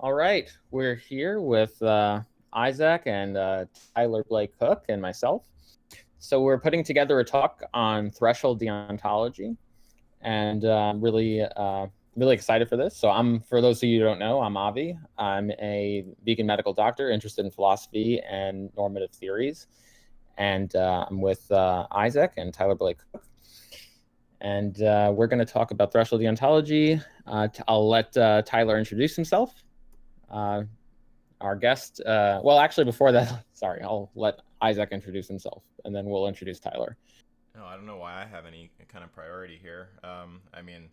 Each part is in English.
All right, we're here with Isaac and Tyler Blake Cook and myself. So we're putting together a talk on threshold deontology, and I'm really excited for this. So for those of you who don't know, I'm Avi. I'm a vegan medical doctor interested in philosophy and normative theories, and I'm with Isaac and Tyler Blake Cook. And we're going to talk about threshold deontology. I'll let Tyler introduce himself. Our guest, well, actually, before that, sorry, I'll let Isaac introduce himself, and then we'll introduce Tyler. No, I don't know why I have any kind of priority here. I mean,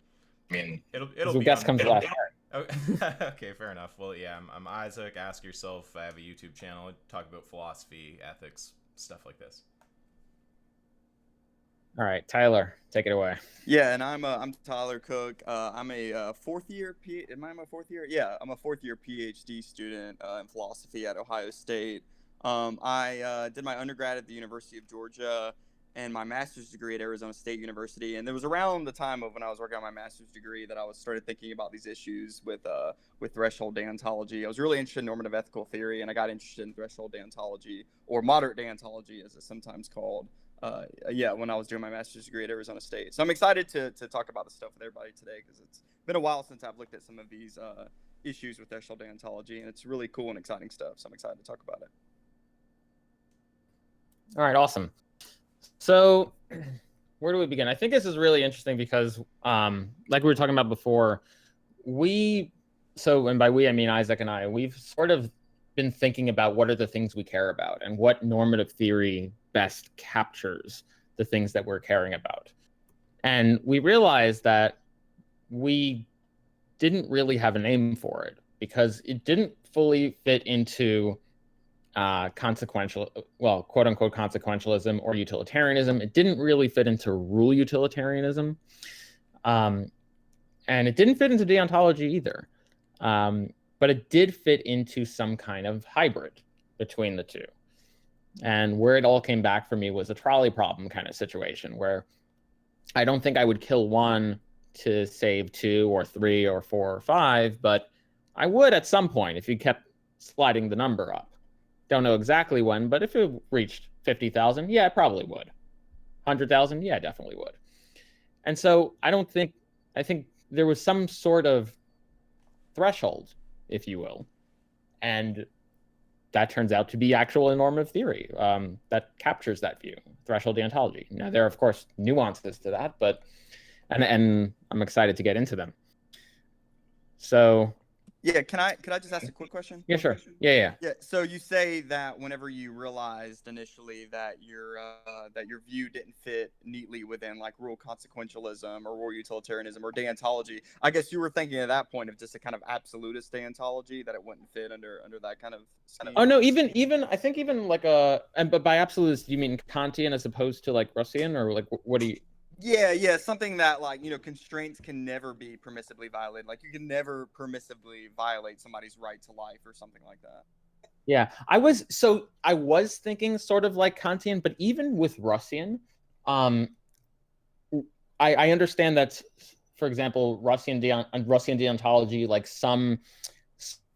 it'll The be guest on. comes last. Oh, okay, fair enough. Well, yeah, I'm Isaac. Ask yourself. I have a YouTube channel. I talk about philosophy, ethics, stuff like this. All right, Tyler, take it away. Yeah, and I'm Tyler Cook. I'm a fourth year. Am I my fourth year? Yeah, I'm a fourth year PhD student in philosophy at Ohio State. I did my undergrad at the University of Georgia and my master's degree at Arizona State University. And it was around the time of when I was working on my master's degree that I started thinking about these issues with threshold deontology. I was really interested in normative ethical theory, and I got interested in threshold deontology, or moderate deontology, as it's sometimes called. When I was doing my master's degree at Arizona State. So I'm excited to talk about this stuff with everybody today, because it's been a while since I've looked at some of these issues with threshold deontology, and it's really cool and exciting stuff. So I'm excited to talk about it. All right, awesome. So where do we begin? I think this is really interesting because, like we were talking about before, and by we, I mean Isaac and I, we've sort of been thinking about what are the things we care about and what normative theory best captures the things that we're caring about. And we realized that we didn't really have a name for it because it didn't fully fit into quote unquote consequentialism or utilitarianism. It didn't really fit into rule utilitarianism. And it didn't fit into deontology either. But it did fit into some kind of hybrid between the two. And where it all came back for me was a trolley problem kind of situation where I don't think I would kill one to save two or three or four or five, but I would at some point if you kept sliding the number up. Don't know exactly when, but if it reached 50,000, yeah, I probably would. 100,000, yeah, I definitely would. And so I think there was some sort of threshold, if you will, and that turns out to be actual normative theory that captures that view, threshold deontology. Now, there are, of course, nuances to that, but and I'm excited to get into them. So, yeah, can I just ask a quick question? Yeah, sure. Yeah. So you say that whenever you realized initially that your view didn't fit neatly within like rule consequentialism or rule utilitarianism or deontology, I guess you were thinking at that point of just a kind of absolutist deontology, that it wouldn't fit under that kind of scheme. Oh no, even I think even like but by absolutist you mean Kantian as opposed to like Russian, or like what do you? Yeah, something that, like, constraints can never be permissibly violated. Like, you can never permissibly violate somebody's right to life or something like that. Yeah, I was thinking sort of like Kantian, but even with Russian, I understand that, for example, Russian deontology, like some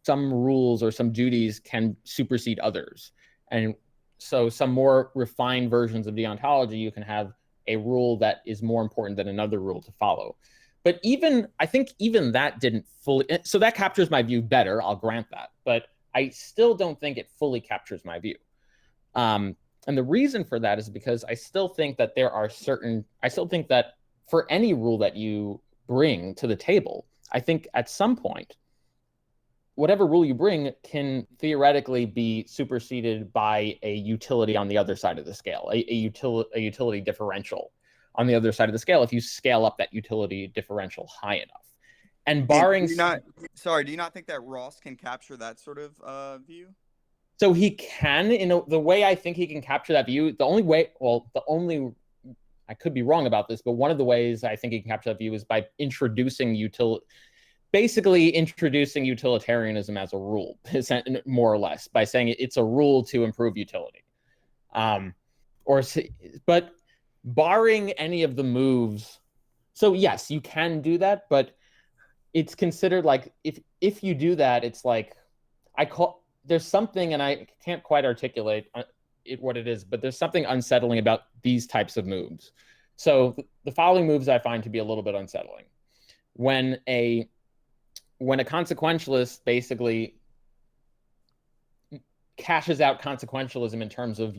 rules or some duties can supersede others, and so some more refined versions of deontology, you can have a rule that is more important than another rule to follow. But I think even that didn't fully, so that captures my view better, I'll grant that, but I still don't think it fully captures my view. And the reason for that is because I still think that for any rule that you bring to the table, I think at some point, whatever rule you bring can theoretically be superseded by a utility on the other side of the scale, a utility differential on the other side of the scale, if you scale up that utility differential high enough. And barring... do you not think that Ross can capture that sort of view? So he can, the way I think he can capture that view, I could be wrong about this, but one of the ways I think he can capture that view is by basically introducing utilitarianism as a rule, more or less, by saying it's a rule to improve utility. But barring any of the moves, so yes, you can do that, but it's considered like if you do that, it's like there's something, and I can't quite articulate what it is, but there's something unsettling about these types of moves. So the following moves I find to be a little bit unsettling. When a consequentialist basically cashes out consequentialism in terms of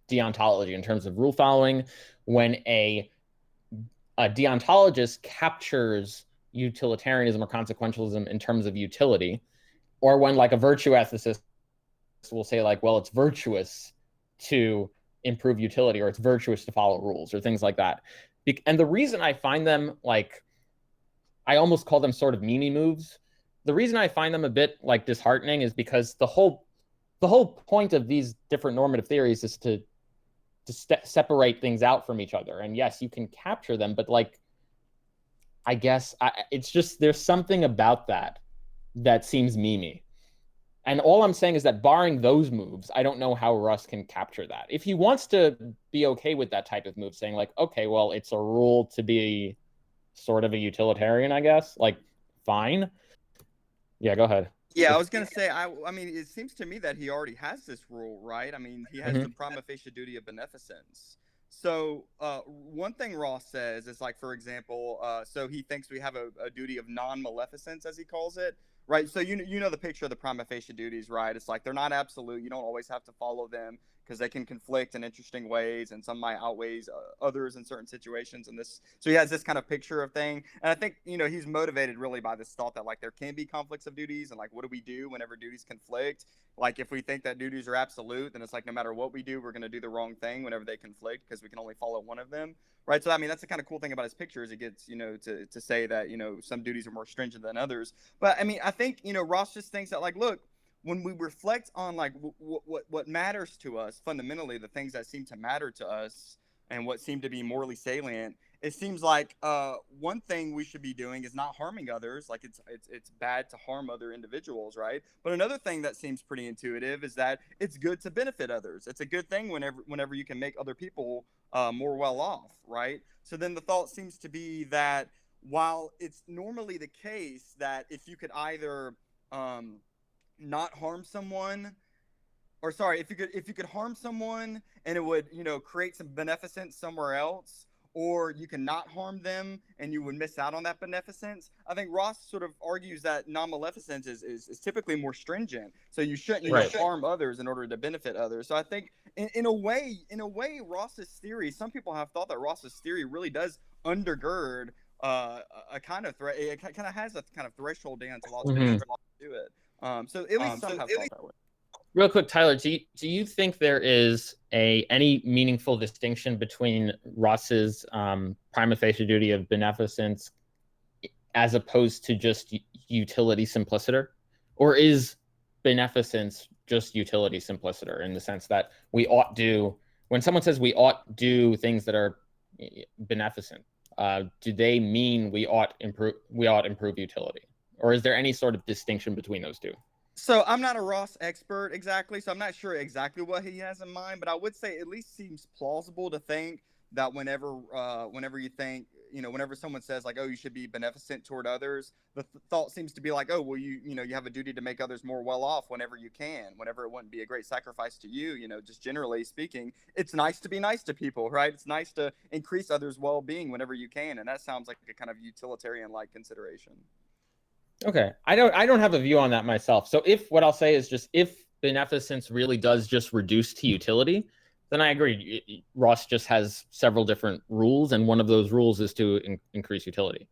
deontology, in terms of rule following, when a deontologist captures utilitarianism or consequentialism in terms of utility, or when like a virtue ethicist will say like, well, it's virtuous to improve utility, or it's virtuous to follow rules, or things like that. And the reason I find them like, I almost call them sort of meme moves. The reason I find them a bit like disheartening is because the whole point of these different normative theories is to separate things out from each other. And yes, you can capture them, but like, I guess it's just, there's something about that seems memey. And all I'm saying is that barring those moves, I don't know how Russ can capture that. If he wants to be okay with that type of move, saying like, okay, well, it's a rule to be sort of a utilitarian, I guess, like, fine. Yeah, go ahead. Yeah, I was gonna say, I mean, it seems to me that he already has this rule, right? I mean, he has the prima facie duty of beneficence. So one thing Ross says is like, for example, so he thinks we have a duty of non-maleficence, as he calls it, right? So you know the picture of the prima facie duties, right? It's like they're not absolute. You don't always have to follow them because they can conflict in interesting ways, and some might outweigh others in certain situations. And this, so he has this kind of picture of thing. And I think he's motivated really by this thought that like there can be conflicts of duties, and like what do we do whenever duties conflict? Like if we think that duties are absolute, then it's like no matter what we do, we're going to do the wrong thing whenever they conflict because we can only follow one of them, right? So I mean that's the kind of cool thing about his picture is it gets to say that some duties are more stringent than others. But I mean I think Ross just thinks that like, look, when we reflect on like what matters to us fundamentally, the things that seem to matter to us and what seem to be morally salient, it seems like one thing we should be doing is not harming others. Like it's bad to harm other individuals, right? But another thing that seems pretty intuitive is that it's good to benefit others. It's a good thing whenever you can make other people more well off, right? So then the thought seems to be that while it's normally the case that if you could either not harm someone, or sorry, if you could harm someone and it would create some beneficence somewhere else, or you can not harm them and you would miss out on that beneficence. I think Ross sort of argues that non-maleficence is typically more stringent, so you shouldn't harm others in order to benefit others. So I think in a way Ross's theory, some people have thought that Ross's theory really does undergird a kind of it kind of has a kind of threshold deontology to it. So at least some have thought that way. Real quick, Tyler, do you think there is any meaningful distinction between Ross's prima facie duty of beneficence as opposed to just utility simpliciter? Or is beneficence just utility simpliciter in the sense that we ought do, when someone says we ought do things that are beneficent, do they mean we ought improve utility? Or is there any sort of distinction between those two? So I'm not a Ross expert exactly, so I'm not sure exactly what he has in mind, but I would say it at least seems plausible to think that whenever you think, whenever someone says like, oh, you should be beneficent toward others, the thought seems to be like, oh, well, you have a duty to make others more well off whenever you can, whenever it wouldn't be a great sacrifice to you, just generally speaking. It's nice to be nice to people, right? It's nice to increase others' well-being whenever you can, and that sounds like a kind of utilitarian-like consideration. Okay, I don't have a view on that myself. So if what I'll say is just if beneficence really does just reduce to utility, then I agree. Ross just has several different rules, and one of those rules is to increase utility.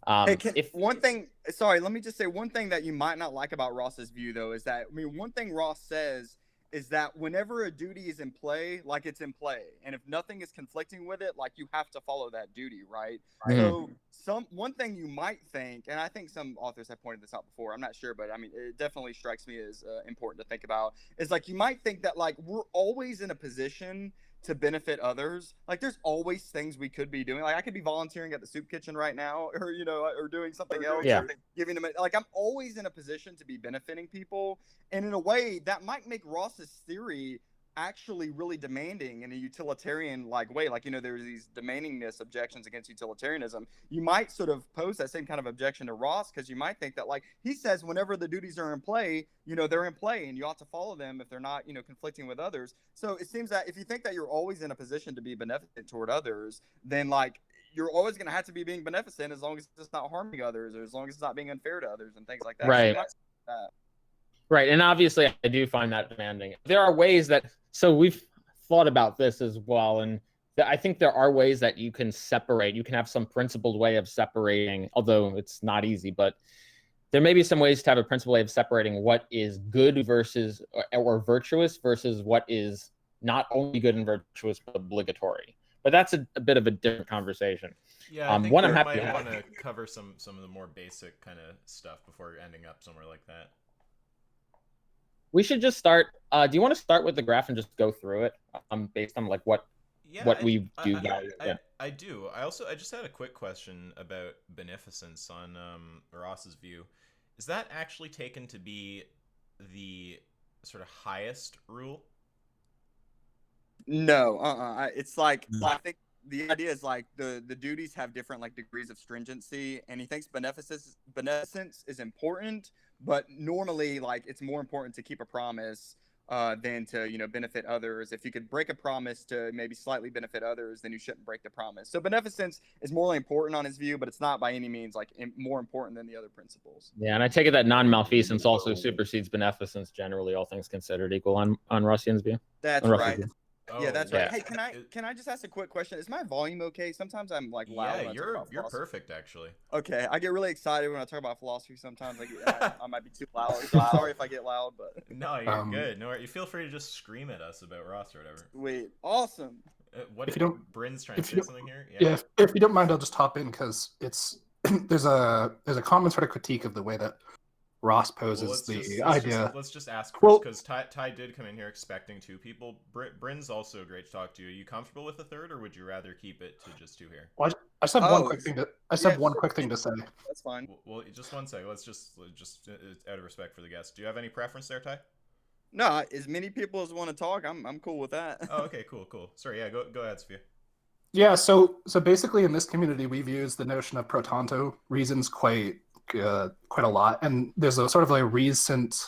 Let me just say one thing that you might not like about Ross's view, though, is that, one thing Ross says is that whenever a duty is in play, like it's in play, and if nothing is conflicting with it, like you have to follow that duty, right? Mm-hmm. So one thing you might think, and I think some authors have pointed this out before, I'm not sure, but it definitely strikes me as important to think about, is like you might think that like we're always in a position to benefit others. Like there's always things we could be doing. Like I could be volunteering at the soup kitchen right now, or doing something else. Yeah. Or giving them like I'm always in a position to be benefiting people. And in a way that might make Ross's theory actually really demanding in a utilitarian like way, like, you know, there's these demandingness objections against utilitarianism, you might sort of pose that same kind of objection to Ross, because you might think that, like, he says whenever the duties are in play, you know, they're in play and you ought to follow them if they're not, you know, conflicting with others. So it seems that if you think that you're always in a position to be beneficent toward others, then, like, you're always going to have to be being beneficent as long as it's not harming others, or as long as it's not being unfair to others and things like that. Right. Right. And obviously, I do find that demanding. There are ways that, so we've thought about this as well. And I think there are ways that you can separate. You can have some principled way of separating, although it's not easy, but there may be some ways to have a principled way of separating what is good versus, or virtuous versus what is not only good and virtuous, but obligatory. But that's a bit of a different conversation. Yeah, I think one we I'm happy might to want to cover some of the more basic kind of stuff before ending up somewhere like that. We should just start. Do you want to start with the graph and just go through it, based on like what we do value? I do. I just had a quick question about beneficence on Ross's view. Is that actually taken to be the sort of highest rule? No, it's like, I think the idea is like the duties have different like degrees of stringency, and he thinks beneficence is important, but normally like it's more important to keep a promise than to, you know, benefit others. If you could break a promise to maybe slightly benefit others, then you shouldn't break the promise. So beneficence is more important on his view, but it's not by any means like more important than the other principles. Yeah, and I take it that non-malfeasance also supersedes beneficence, generally, all things considered equal on Russian's view. That's right. Oh, Yeah, that's right. Hey, can I just ask a quick question? Is my volume okay? Sometimes I'm like loud. Yeah, when I talk about you're philosophy. perfect actually. Okay, I get really excited when I talk about philosophy. Sometimes I might be too loud. So I'm sorry if I get loud, but no, you're good. No, you feel free to just scream at us about Ross or whatever. Sweet, awesome. What if you don't? Bryn's trying to say something here. Yeah, if you don't mind, I'll just hop in because it's there's a common sort of critique of the way that Ross poses idea. Let's just ask first, because Ty did come in here expecting two people. Bryn's also great to talk to. Are you comfortable with a third, or would you rather keep it to just two here? Well, I just have one quick thing to. one quick thing to say. That's fine. Well, just one second. Let's just out of respect for the guest. Do you have any preference there, Ty? No, as many people as want to talk, I'm cool with that. Oh, okay, cool. Sorry, yeah, go ahead, Sophia. Yeah, so basically in this community we've used the notion of pro tanto reasons quite a lot, and there's a sort of a recent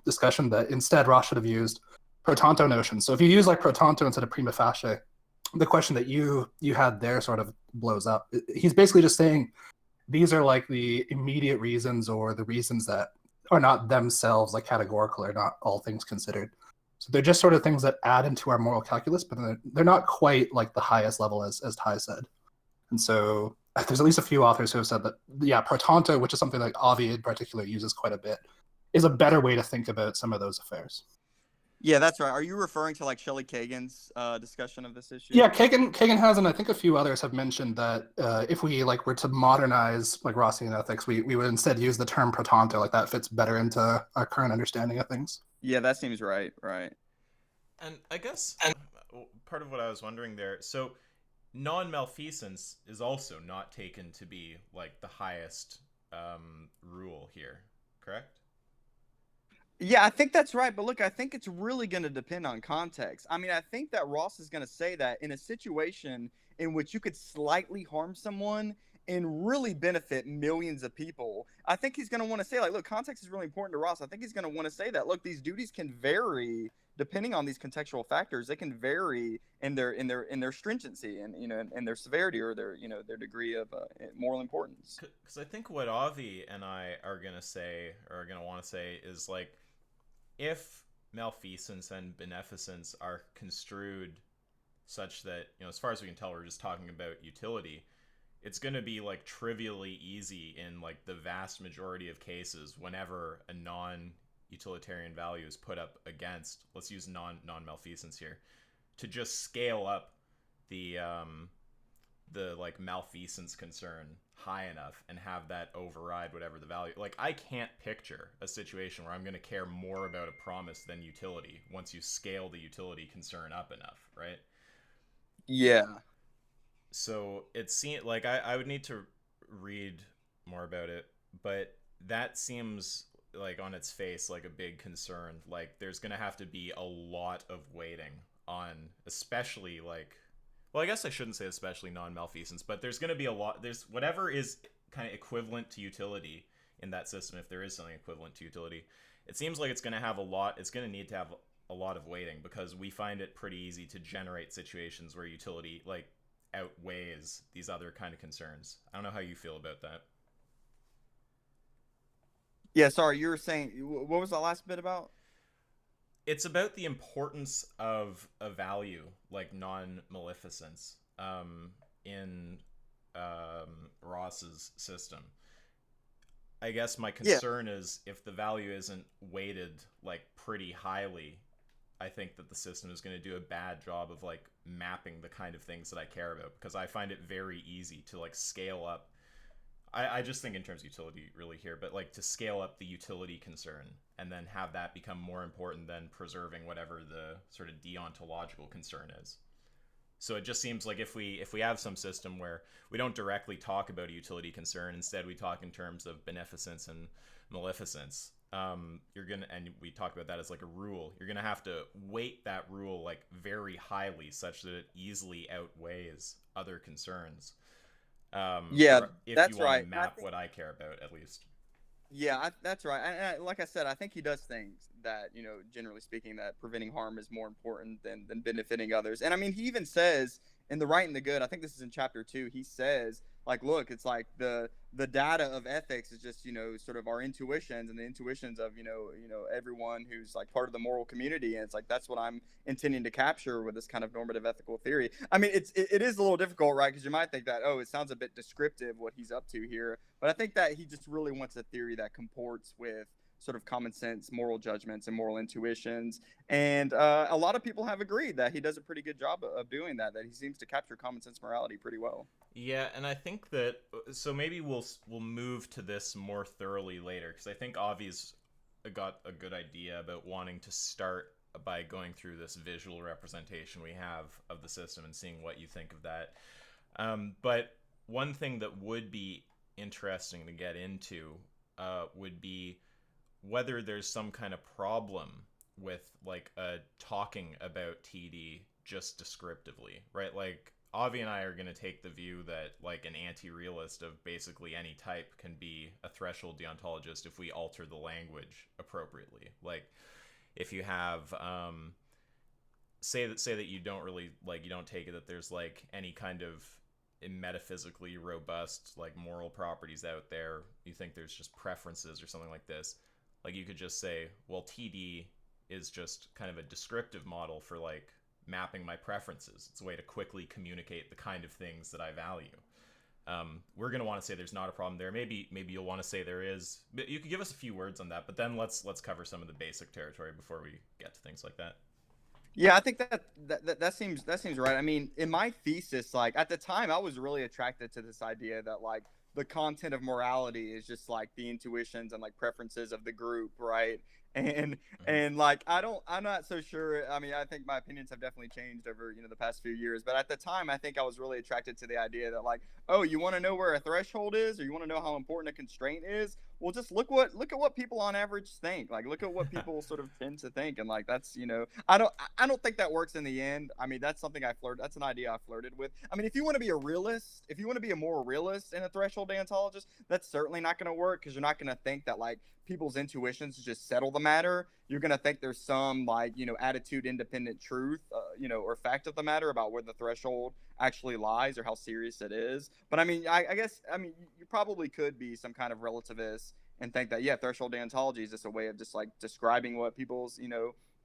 discussion that instead Ross should have used pro tanto notions. So if you use like pro tanto instead of prima facie, the question that you had there sort of blows up. He's basically just saying these are like the immediate reasons, or the reasons that are not themselves like categorical, or not all things considered. So they're just sort of things that add into our moral calculus, but they're not quite like the highest level, as Ty said. And so there's at least a few authors who have said that, yeah, pro tanto, which is something like Ovid in particular uses quite a bit, is a better way to think about some of those affairs. Yeah, that's right. Are you referring to like Shelley Kagan's discussion of this issue? Yeah, Kagan has, and I think a few others have mentioned that if we like were to modernize like Rossian ethics, we would instead use the term pro tanto. Like that fits better into our current understanding of things. Yeah, that seems right. And I guess part of what I was wondering there, so non-malfeasance is also not taken to be like the highest rule here, correct? Yeah, I think that's right. But look, I think it's really going to depend on context. I mean, I think that Ross is going to say that in a situation in which you could slightly harm someone and really benefit millions of people, I think he's going to want to say, like, look, context is really important to Ross. I think he's going to want to say that, look, these duties can vary depending on these contextual factors. They can vary in their stringency and, you know, and their severity, or their, you know, their degree of moral importance. Because I think what Avi and I are going to say, or are going to want to say, is like, if malfeasance and beneficence are construed such that, you know, as far as we can tell, we're just talking about utility, it's going to be like trivially easy in like the vast majority of cases whenever a non-utilitarian value is put up against, let's use non-malfeasance here, to just scale up the like malfeasance concern high enough and have that override whatever the value. Like, I can't picture a situation where I'm going to care more about a promise than utility once you scale the utility concern up enough, right? Yeah. So it seems like I would need to read more about it, but that seems like on its face like a big concern. Like there's gonna have to be a lot of weighting on, especially like, well, I guess I shouldn't say especially non-malfeasance, but there's gonna be a lot. There's whatever is kind of equivalent to utility in that system, if there is something equivalent to utility. It seems like it's gonna have a lot. It's gonna need to have a lot of weighting, because we find it pretty easy to generate situations where utility like outweighs these other kind of concerns. I don't know how you feel about that. Yeah, sorry, you were saying, what was the last bit about? It's about the importance of a value like non-maleficence in Ross's system. I guess my concern is if the value isn't weighted like pretty highly, I think that the system is going to do a bad job of like mapping the kind of things that I care about, because I find it very easy to like scale up. I just think in terms of utility really here, but like to scale up the utility concern and then have that become more important than preserving whatever the sort of deontological concern is. So it just seems like if we have some system where we don't directly talk about a utility concern, instead we talk in terms of beneficence and maleficence, you're gonna, and we talk about that as like a rule, you're gonna have to weight that rule like very highly such that it easily outweighs other concerns. Yeah, if that's you want right. to map what I care about, at least. Yeah, that's right. And like I said, I think he does things that, generally speaking, that preventing harm is more important than benefiting others. And I mean, he even says in The Right and the Good, I think this is in chapter 2, he says, like, look, it's like the data of ethics is just, sort of our intuitions and the intuitions of, everyone who's like part of the moral community. And it's like, that's what I'm intending to capture with this kind of normative ethical theory. I mean, it is a little difficult, right? Because you might think that, oh, it sounds a bit descriptive what he's up to here. But I think that he just really wants a theory that comports with sort of common sense, moral judgments, and moral intuitions. And a lot of people have agreed that he does a pretty good job of doing that. That he seems to capture common sense morality pretty well. Yeah, and I think that, so maybe we'll move to this more thoroughly later, because I think Avi's got a good idea about wanting to start by going through this visual representation we have of the system and seeing what you think of that. But one thing that would be interesting to get into would be whether there's some kind of problem with like talking about TD just descriptively, right? Like Avi and I are going to take the view that like an anti-realist of basically any type can be a threshold deontologist if we alter the language appropriately. Like if you have say that you don't really like, you don't take it that there's like any kind of metaphysically robust like moral properties out there, you think there's just preferences or something like this, like you could just say, well, TD is just kind of a descriptive model for like mapping my preferences. It's a way to quickly communicate the kind of things that I value. We're going to want to say there's not a problem there. Maybe you'll want to say there is, but you could give us a few words on that, but then let's cover some of the basic territory before we get to things like that. Yeah, I think that seems right. I mean, in my thesis, like at the time, I was really attracted to this idea that like the content of morality is just like the intuitions and like preferences of the group, right? And like I'm not so sure. I mean, I think my opinions have definitely changed over the past few years, but at the time, I think I was really attracted to the idea that like, oh, you want to know where a threshold is, or you want to know how important a constraint is? Well, just look at what people on average think. Like, look at what people sort of tend to think, and like that's I don't think that works in the end. I mean, that's something that's an idea I flirted with. I mean, if you want to be a realist, if you want to be a moral realist in a threshold deontologist, that's certainly not going to work, because you're not going to think that like people's intuitions just settle the matter. You're going to think there's some like attitude independent truth, or fact of the matter about where the threshold actually lies or how serious it is. But I mean, I guess you probably could be some kind of relativist and think that threshold deontology is just a way of just like describing what people's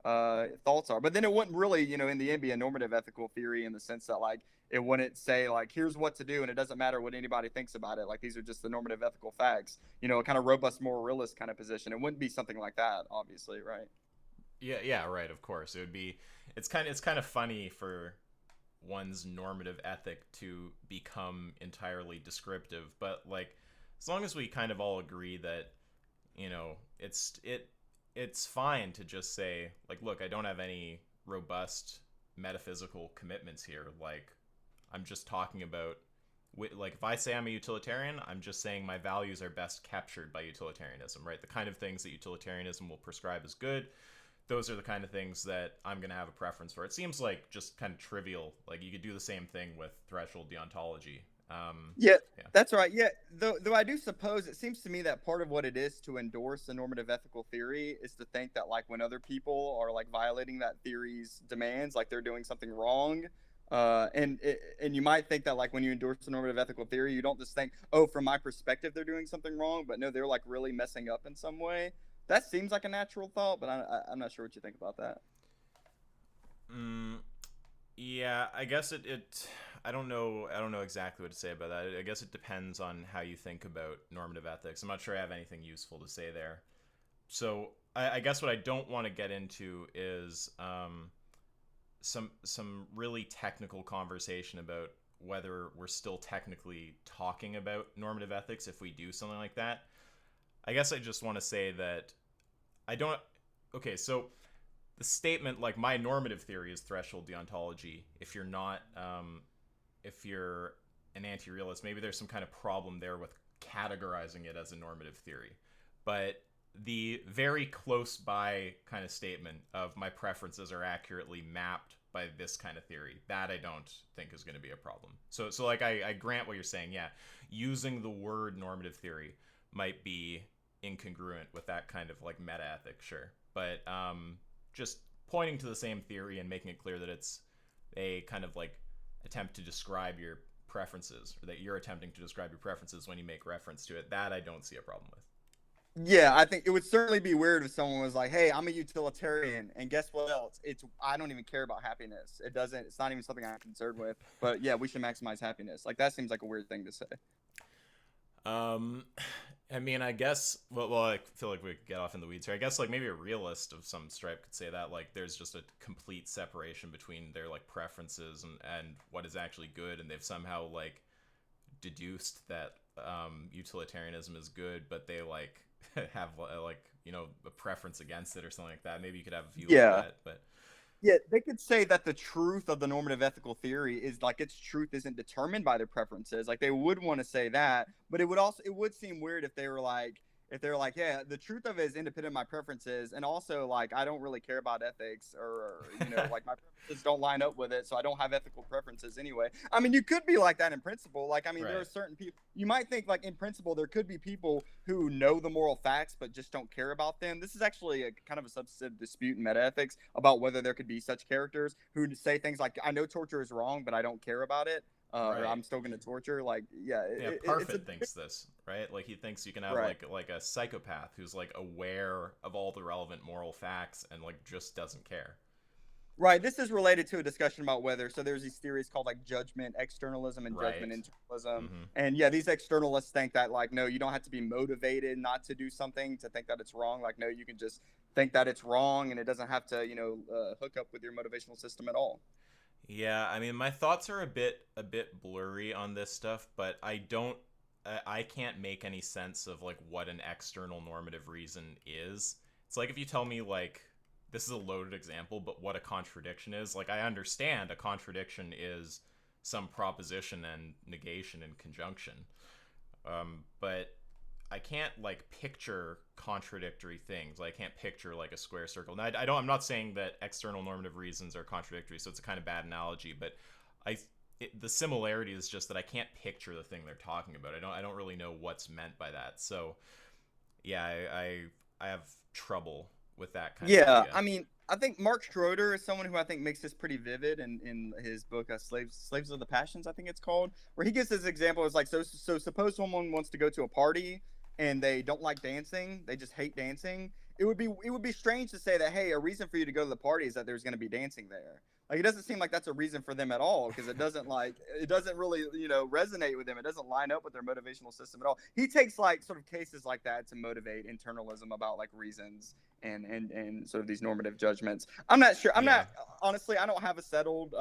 thoughts are. But then it wouldn't really in the end be a normative ethical theory, in the sense that like it wouldn't say like here's what to do and it doesn't matter what anybody thinks about it. Like these are just the normative ethical facts. A kind of robust moral realist kind of position. It wouldn't be something like that, obviously, right? Yeah, right. Of course, it would be. It's kind of funny for one's normative ethic to become entirely descriptive, but like as long as we kind of all agree that it's fine to just say like, look, I don't have any robust metaphysical commitments here. Like I'm just talking about like if I say I'm a utilitarian, I'm just saying my values are best captured by utilitarianism, right? The kind of things that utilitarianism will prescribe as good, those are the kind of things that I'm going to have a preference for. It seems like just kind of trivial. Like you could do the same thing with threshold deontology. Yeah, that's right. Yeah, though I do suppose it seems to me that part of what it is to endorse a normative ethical theory is to think that like when other people are like violating that theory's demands, like they're doing something wrong. And you might think that like when you endorse a normative ethical theory, you don't just think, oh, from my perspective they're doing something wrong, but no, they're like really messing up in some way. That seems like a natural thought, but I'm not sure what you think about that. Yeah, I guess it I don't know exactly what to say about that. I guess it depends on how you think about normative ethics. I'm not sure I have anything useful to say there. So I guess what I don't want to get into is some really technical conversation about whether we're still technically talking about normative ethics if we do something like that. I guess I just want to say that I don't. Okay, so the statement like my normative theory is threshold deontology. If you're not, if you're an anti-realist, maybe there's some kind of problem there with categorizing it as a normative theory. But the very close by kind of statement of my preferences are accurately mapped by this kind of theory, that I don't think is going to be a problem. So like I grant what you're saying. Yeah, using the word normative theory might be incongruent with that kind of like meta ethic, sure. But just pointing to the same theory and making it clear that it's a kind of like attempt to describe your preferences, or that you're attempting to describe your preferences when you make reference to it, that I don't see a problem with. Yeah, I think it would certainly be weird if someone was like, "Hey, I'm a utilitarian," and guess what else? I don't even care about happiness. It's not even something I'm concerned with. But yeah, we should maximize happiness. Like that seems like a weird thing to say. I mean, I guess, well, I feel like we could get off in the weeds here. I guess, like, maybe a realist of some stripe could say that, like, there's just a complete separation between their, like, preferences and what is actually good, and they've somehow, like, deduced that utilitarianism is good, but they, like, have, like, you know, a preference against it or something like that. Maybe you could have a view like that, but... Yeah, they could say that the truth of the normative ethical theory is like its truth isn't determined by their preferences. Like they would want to say that, but it would seem weird if they were like, yeah, the truth of it is independent of my preferences, and also like I don't really care about ethics, or you know, like my preferences don't line up with it, so I don't have ethical preferences anyway. I mean, you could be like that in principle. Like, I mean, there are certain people you might think like in principle there could be people who know the moral facts but just don't care about them. This is actually a kind of a substantive dispute in metaethics about whether there could be such characters who say things like, "I know torture is wrong, but I don't care about it." Or I'm still going to torture. Like, yeah. Parfit thinks this, right? Like he thinks you can have like a psychopath who's like aware of all the relevant moral facts and like just doesn't care. Right. This is related to a discussion about whether, so there's these theories called like judgment externalism and judgment internalism. And yeah, these externalists think that like, no, you don't have to be motivated not to do something to think that it's wrong. Like, no, you can just think that it's wrong and it doesn't have to, you know, hook up with your motivational system at all. Yeah, I mean, my thoughts are a bit blurry on this stuff, but I can't make any sense of like what an external normative reason is. It's like if you tell me like this is a loaded example, but what a contradiction is. Like I understand a contradiction is some proposition and negation and conjunction, but I can't like picture contradictory things. Like, I can't picture like a square circle. Now, I'm not saying that external normative reasons are contradictory, so it's a kind of bad analogy. But the similarity is just that I can't picture the thing they're talking about. I don't really know what's meant by that. So, yeah, I have trouble with that kind of idea. I mean, I think Mark Schroeder is someone who I think makes this pretty vivid in his book Slaves of the Passions, I think it's called, where he gives this example. It's like, so suppose someone wants to go to a party and they don't like dancing, they just hate dancing. It would be strange to say that, hey, a reason for you to go to the party is that there's going to be dancing there. Like, it doesn't seem like that's a reason for them at all, because it doesn't really, you know, resonate with them. It doesn't line up with their motivational system at all. He takes like sort of cases like that to motivate internalism about like reasons and sort of these normative judgments. I'm not sure. Honestly, I don't have a settled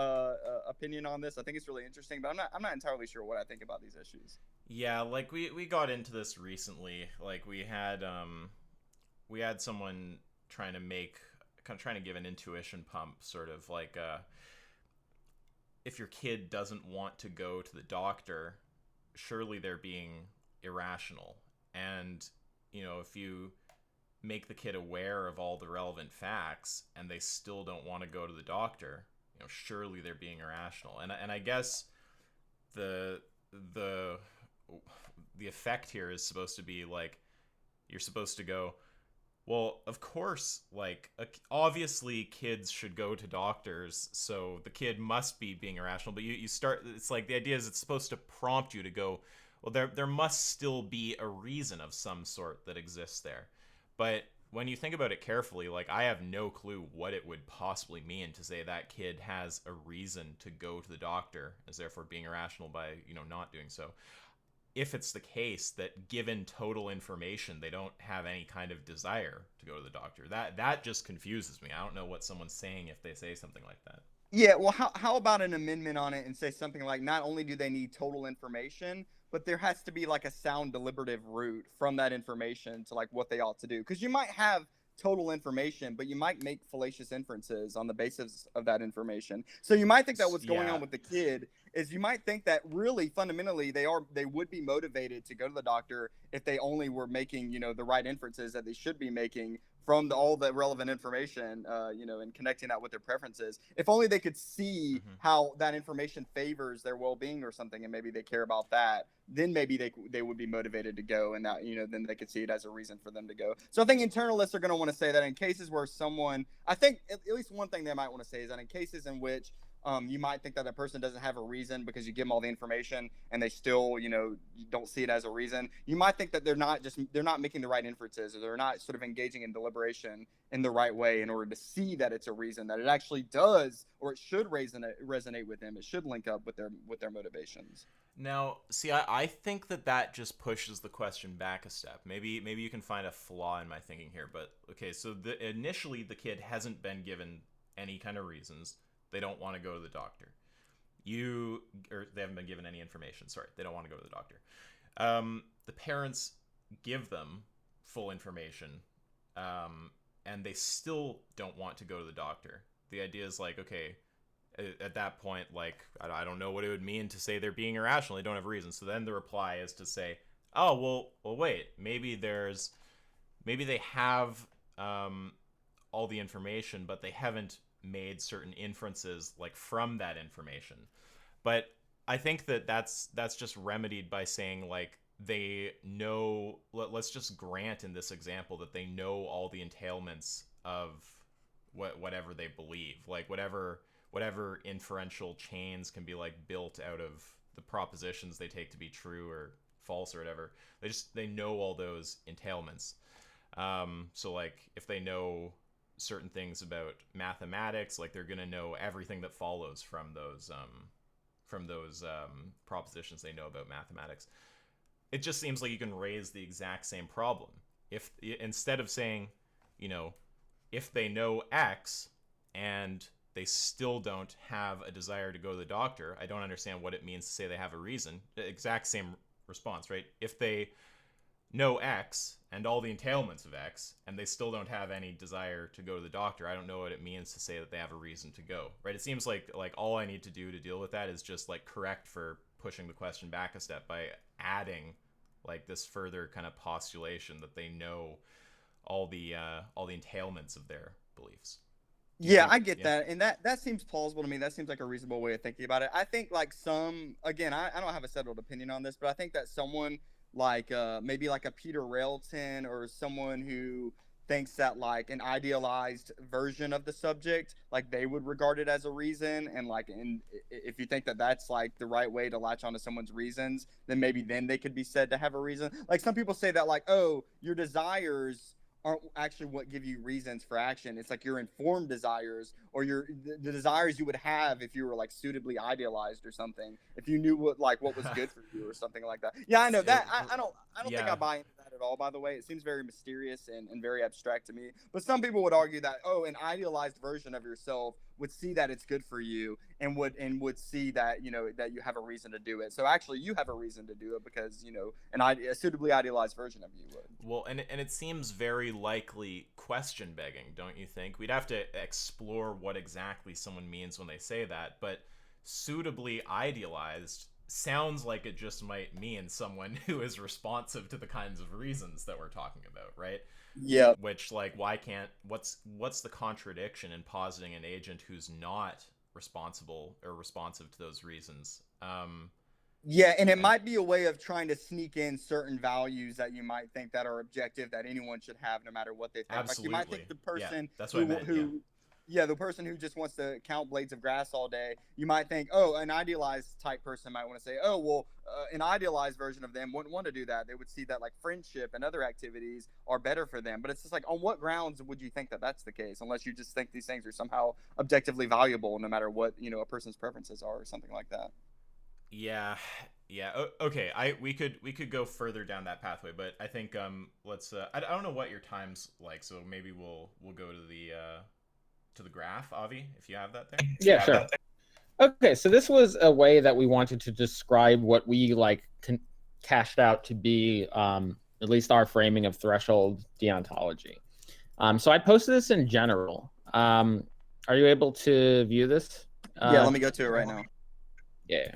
opinion on this. I think it's really interesting, but I'm not entirely sure what I think about these issues. Yeah, like we got into this recently. Like we had someone trying to give an intuition pump, sort of like if your kid doesn't want to go to the doctor, surely they're being irrational. And, if you make the kid aware of all the relevant facts and they still don't want to go to the doctor, surely they're being irrational. And I guess the effect here is supposed to be like, you're supposed to go, well, of course, like, obviously kids should go to doctors, so the kid must be being irrational. But you start, it's like, the idea is it's supposed to prompt you to go, well, there must still be a reason of some sort that exists there. But when you think about it carefully, like, I have no clue what it would possibly mean to say that kid has a reason to go to the doctor, as therefore being irrational by, not doing so. If it's the case that given total information, they don't have any kind of desire to go to the doctor, that just confuses me. I don't know what someone's saying if they say something like that. Yeah, well, how about an amendment on it and say something like, not only do they need total information, but there has to be like a sound deliberative route from that information to like what they ought to do. Because you might have total information, but you might make fallacious inferences on the basis of that information. So you might think that what's going on with the kid is, you might think that really fundamentally they would be motivated to go to the doctor if they only were making, the right inferences that they should be making from all the relevant information, and connecting that with their preferences. If only they could see how that information favors their well-being or something, and maybe they care about that, then maybe they would be motivated to go, and that, then they could see it as a reason for them to go. So I think internalists are going to want to say that in cases where I think at least one thing they might want to say is that in cases in which you might think that a person doesn't have a reason because you give them all the information and they still, you don't see it as a reason. You might think that they're not making the right inferences, or they're not sort of engaging in deliberation in the right way in order to see that it's a reason, that it actually does, or it should resonate with them. It should link up with their motivations. Now, see, I think that just pushes the question back a step. Maybe you can find a flaw in my thinking here, but okay, so initially the kid hasn't been given any kind of reasons. They don't want to go to the doctor. Or they haven't been given any information. Sorry, they don't want to go to the doctor. The parents give them full information, and they still don't want to go to the doctor. The idea is like, okay, at that point, like, I don't know what it would mean to say they're being irrational. They don't have reasons. So then the reply is to say, oh, well, wait, maybe they have all the information, but they haven't made certain inferences like from that information. But I think that's just remedied by saying, like, they know, let's just grant in this example that they know all the entailments of whatever they believe, like whatever inferential chains can be like built out of the propositions they take to be true or false or whatever. They know all those entailments. So like if they know certain things about mathematics, like they're going to know everything that follows from those propositions they know about mathematics. It just seems like you can raise the exact same problem. If instead of saying, if they know X and they still don't have a desire to go to the doctor, I don't understand what it means to say they have a reason. The exact same response, right? If they know X and all the entailments of X and they still don't have any desire to go to the doctor, I don't know what it means to say that they have a reason to go, right? It seems like all I need to do to deal with that is just like correct for pushing the question back a step by adding like this further kind of postulation that they know all the entailments of their beliefs. Yeah, I get that. And that seems plausible to me. That seems like a reasonable way of thinking about it. I think like again, I don't have a settled opinion on this, but I think that someone like maybe like a Peter Railton, or someone who thinks that like an idealized version of the subject, like they would regard it as a reason. And like, if you think that that's like the right way to latch onto someone's reasons, then maybe then they could be said to have a reason. Like some people say that like, oh, your desires aren't actually what give you reasons for action. It's like your informed desires, or the desires you would have if you were like suitably idealized or something, if you knew what was good for you or something like that. Yeah, I know that. I don't think I buy into that at all, by the way. It seems very mysterious and very abstract to me. But some people would argue that, oh, an idealized version of yourself would see that it's good for you and would see that, that you have a reason to do it. So actually you have a reason to do it because, a suitably idealized version of you would. Well, and it seems very likely question begging, don't you think? We'd have to explore what exactly someone means when they say that, but suitably idealized sounds like it just might mean someone who is responsive to the kinds of reasons that we're talking about, right? Yeah. Which, like, why can't, what's the contradiction in positing an agent who's not responsible or responsive to those reasons? Yeah, and it might be a way of trying to sneak in certain values that you might think that are objective that anyone should have no matter what they think. Absolutely. Like you might think the person that's what I meant, the person who just wants to count blades of grass all day, you might think, oh, an idealized type person might want to say, oh, well, an idealized version of them wouldn't want to do that. They would see that like friendship and other activities are better for them. But it's just like, on what grounds would you think that that's the case? Unless you just think these things are somehow objectively valuable, no matter what, a person's preferences are or something like that. Yeah. Okay. We could go further down that pathway, but I think let's. I don't know what your time's like, so maybe we'll go to the graph, Avi, if you have that there. Yeah, sure. Okay, so this was a way that we wanted to describe what we cashed out to be at least our framing of threshold deontology. So I posted this in general. Are you able to view this? Yeah, let me go to it right now. Yeah.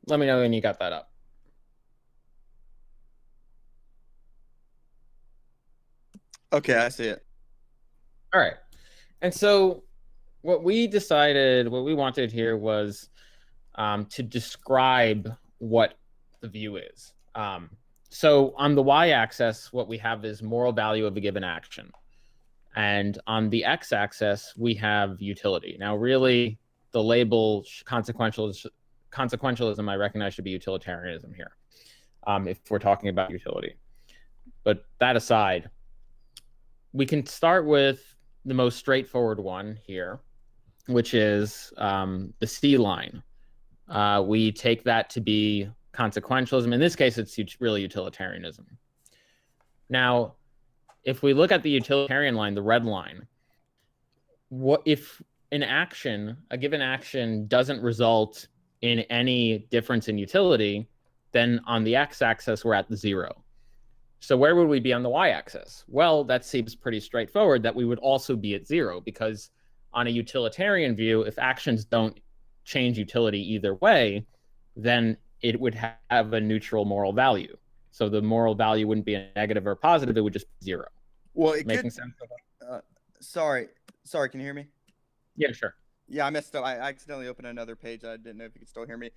Let me know when you got that up. Okay, I see it. All right. And so what we wanted here was to describe what the view is. So on the y-axis, what we have is moral value of a given action. And on the x-axis, we have utility. Now, really, the label consequentialism, I recognize, should be utilitarianism here, if we're talking about utility. But that aside, we can start with the most straightforward one here, which is the C line. We take that to be consequentialism. In this case, it's really utilitarianism. Now, if we look at the utilitarian line, the red line, what if a given action doesn't result in any difference in utility, then on the x-axis, we're at the 0. So where would we be on the y-axis? Well, that seems pretty straightforward, that we would also be at 0, because on a utilitarian view, if actions don't change utility either way, then it would have a neutral moral value. So the moral value wouldn't be a negative or positive, it would just be 0. Well, it Making sense? Sorry, can you hear me? Yeah, sure. Yeah, I messed up. I accidentally opened another page. I didn't know if you could still hear me.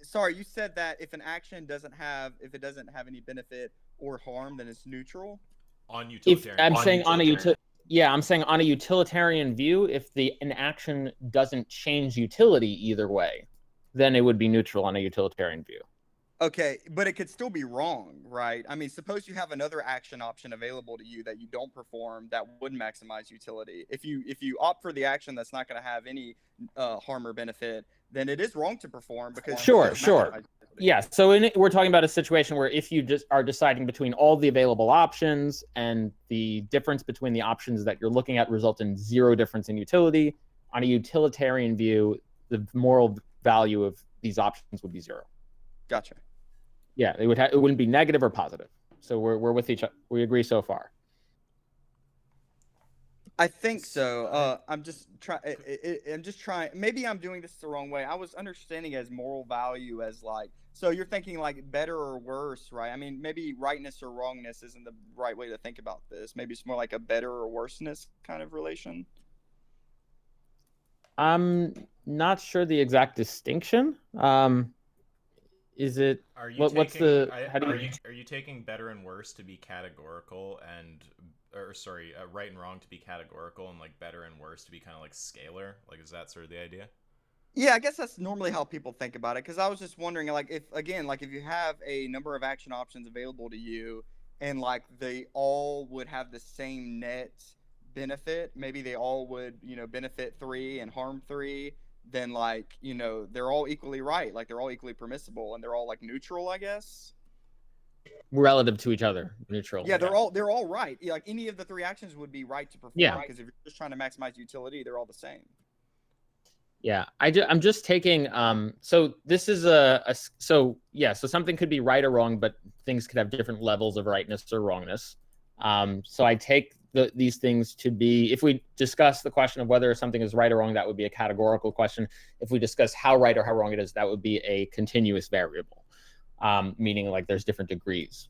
Sorry, you said that if an action doesn't have any benefit or harm, then it's neutral. On utilitarian. I'm saying on a utilitarian view, if an action doesn't change utility either way, then it would be neutral on a utilitarian view. Okay, but it could still be wrong, right? I mean, suppose you have another action option available to you that you don't perform that would maximize utility. If you opt for the action that's not going to have any harm or benefit, then it is wrong to perform because sure. Yeah, so we're talking about a situation where if you just are deciding between all the available options and the difference between the options that you're looking at result in 0 difference in utility, on a utilitarian view, the moral value of these options would be 0. Gotcha. Yeah, it wouldn't be negative or positive. So we're with each other. We agree so far. I think so. I'm just trying. Maybe I'm doing this the wrong way. I was understanding as moral value as like. So you're thinking like better or worse, right? I mean, maybe rightness or wrongness isn't the right way to think about this. Maybe it's more like a better or worseness kind of relation. I'm not sure the exact distinction. Is it? Are you what's the? Are you taking better and worse to be categorical right and wrong to be categorical and like better and worse to be kind of like scalar? Like, is that sort of the idea? Yeah, I guess that's normally how people think about it. Because I was just wondering, like, if you have a number of action options available to you, and like they all would have the same net benefit, maybe they all would, benefit 3 and harm 3. Then like, they're all equally right. Like they're all equally permissible and they're all like neutral, I guess. Relative to each other, neutral. Yeah, they're all right. Yeah, like any of the 3 actions would be right to perform. Yeah. Because if you're just trying to maximize utility, they're all the same. Yeah, I'm just taking. So this is so something could be right or wrong, but things could have different levels of rightness or wrongness. So I take these things to be, if we discuss the question of whether something is right or wrong, that would be a categorical question. If we discuss how right or how wrong it is, that would be a continuous variable, meaning like there's different degrees.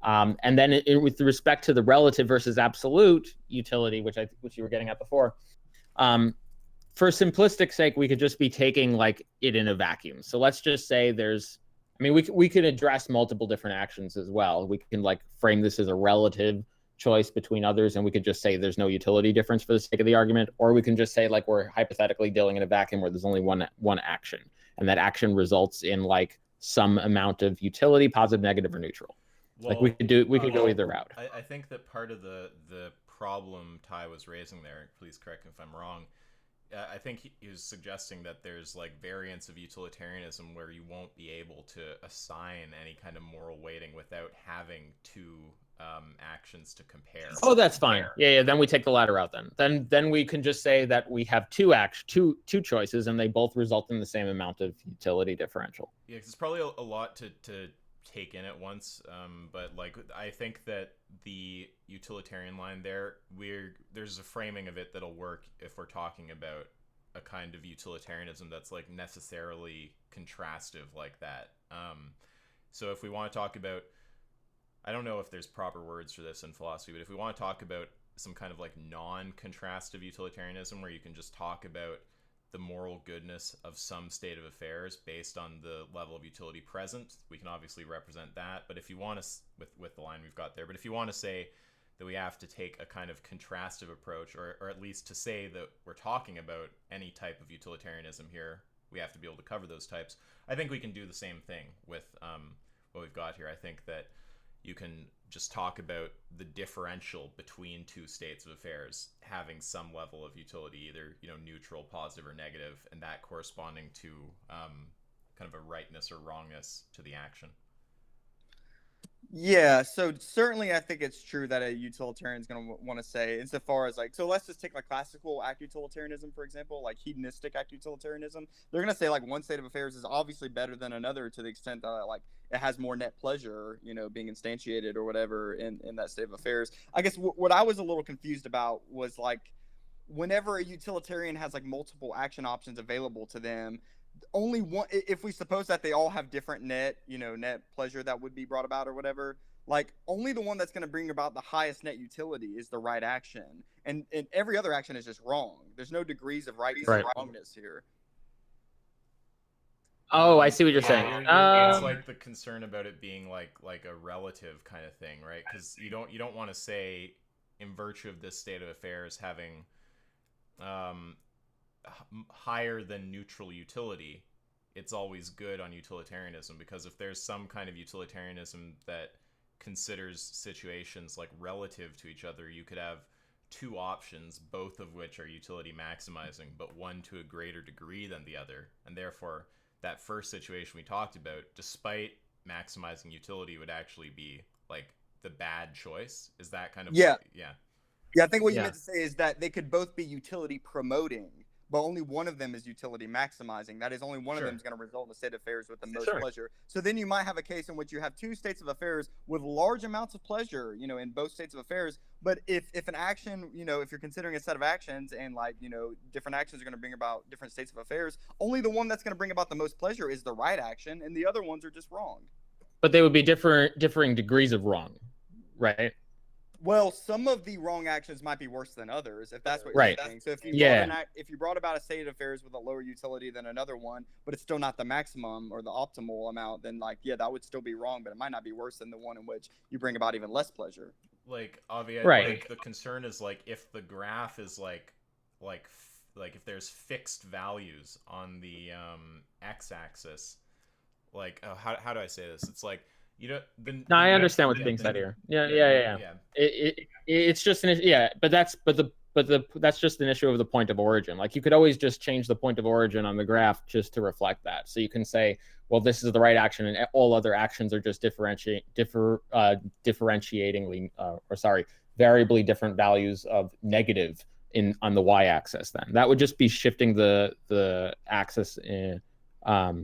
And then with respect to the relative versus absolute utility, which you were getting at before, for simplistic sake, we could just be taking like it in a vacuum. So let's just say we could address multiple different actions as well. We can like frame this as a relative choice between others, and we could just say there's no utility difference for the sake of the argument, or we can just say like we're hypothetically dealing in a vacuum where there's only one action, and that action results in like some amount of utility, positive, negative, or neutral. Well, like we could go either route. I think that part of the problem Ty was raising there, please correct me if I'm wrong, I think he was suggesting that there's like variants of utilitarianism where you won't be able to assign any kind of moral weighting without having two actions to compare. Oh, that's fine. Yeah. Then we take the latter out. Then we can just say that we have two choices, and they both result in the same amount of utility differential. Yeah, 'cause it's probably a lot to take in at once, but like I think that the utilitarian line there's a framing of it that'll work if we're talking about a kind of utilitarianism that's like necessarily contrastive like that. So if we want to talk about, I don't know if there's proper words for this in philosophy, but if we want to talk about some kind of like non-contrastive utilitarianism where you can just talk about the moral goodness of some state of affairs based on the level of utility present, we can obviously represent that. But if you want to, with the line we've got there, but if you want to say that we have to take a kind of contrastive approach, or at least to say that we're talking about any type of utilitarianism here, we have to be able to cover those types. I think we can do the same thing with what we've got here. I think that you can just talk about the differential between two states of affairs having some level of utility, either neutral, positive, or negative, and that corresponding to kind of a rightness or wrongness to the action. Yeah, so certainly I think it's true that a utilitarian is going to want to say, insofar as like, so let's just take like classical act utilitarianism, for example, like hedonistic act utilitarianism. They're going to say like one state of affairs is obviously better than another to the extent that like it has more net pleasure, being instantiated or whatever in that state of affairs. I guess what I was a little confused about was like, whenever a utilitarian has like multiple action options available to them, only one, if we suppose that they all have different net pleasure that would be brought about or whatever, like only the one that's going to bring about the highest net utility is the right action, and every other action is just wrong. There's no degrees of rightness and wrongness here. Oh, I see what you're saying. It's like the concern about it being like a relative kind of thing, right? Because you don't want to say, in virtue of this state of affairs having higher than neutral utility, it's always good on utilitarianism, because if there's some kind of utilitarianism that considers situations like relative to each other, you could have two options, both of which are utility maximizing, but one to a greater degree than the other, and therefore that first situation we talked about, despite maximizing utility, would actually be like the bad choice. Is that kind of yeah I think what you meant to say is that they could both be utility promoting, but only one of them is utility maximizing. That is, only one of them is going to result in a state of affairs with the most pleasure. So then you might have a case in which you have two states of affairs with large amounts of pleasure, in both states of affairs. But if an action, if you're considering a set of actions and like, different actions are going to bring about different states of affairs, only the one that's going to bring about the most pleasure is the right action, and the other ones are just wrong. But they would be differing degrees of wrong, right? Well, some of the wrong actions might be worse than others, if that's what you're saying. So if you brought about a state of affairs with a lower utility than another one, but it's still not the maximum or the optimal amount, then like, that would still be wrong, but it might not be worse than the one in which you bring about even less pleasure. Like, obviously, like, the concern is like, if the graph is like if there's fixed values on the x-axis, like, how do I say this? It's like, I understand what's being said here. Yeah. It's just but that's just an issue of the point of origin. Like, you could always just change the point of origin on the graph just to reflect that. So you can say, well, this is the right action, and all other actions are just variably different values of negative on the y-axis. Then that would just be shifting the axis,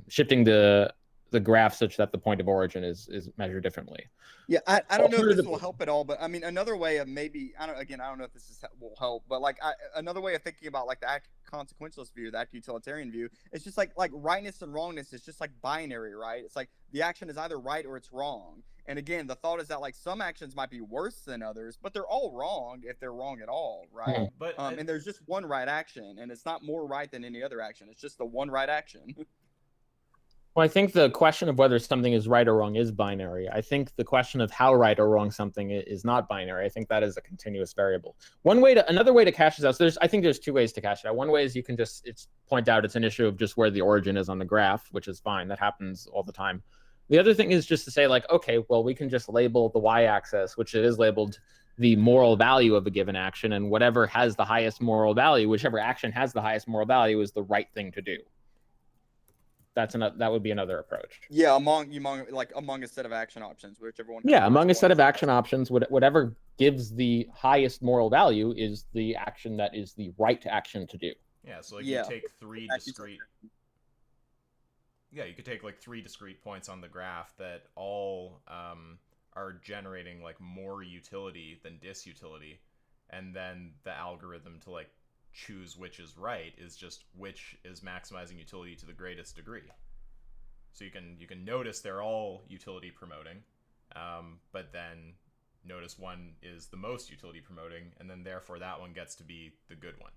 shifting the the graph such that the point of origin is measured differently. Yeah, I don't know if this will help at all, but I mean, another way of maybe, I don't know if this will help, but like another way of thinking about like the consequentialist view, the utilitarian view, it's just like rightness and wrongness is just like binary, right? It's like the action is either right or it's wrong. And again, the thought is that like some actions might be worse than others, but they're all wrong if they're wrong at all, right? But and there's just one right action, and it's not more right than any other action. It's just the one right action. Well, I think the question of whether something is right or wrong is binary. I think the question of how right or wrong something is not binary. I think that is a continuous variable. Another way to cash this out. So I think there's two ways to cash it out. One way is you can just point out it's an issue of just where the origin is on the graph, which is fine. That happens all the time. The other thing is just to say like, okay, well, we can just label the y-axis, which it is labeled the moral value of a given action, and whatever has the highest moral value, whichever action has the highest moral value, is the right thing to do. That would be another approach. Yeah, among a set of action options, whichever one. Yeah, among a set of action options, whatever gives the highest moral value is the action that is the right action to do. Yeah, so like you take three discrete. Yeah, you could take like 3 discrete points on the graph that all are generating like more utility than disutility, and then the algorithm to like choose which is right is just which is maximizing utility to the greatest degree. So you can notice they're all utility promoting, but then notice one is the most utility promoting, and then therefore that one gets to be the good one.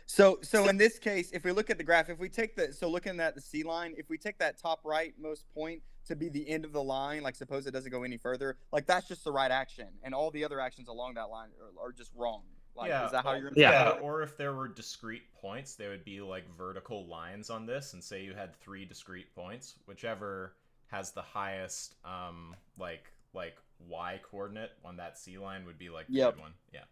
So in this case, if we look at the graph, if we take looking at the C line, if we take that top rightmost point to be the end of the line, like suppose it doesn't go any further, like that's just the right action, and all the other actions along that line are just wrong. Like, yeah, is that how you're gonna yeah. Or if there were discrete points, they would be like vertical lines on this, and say you had 3 discrete points, whichever has the highest like y coordinate on that C line would be like the good one. Yeah.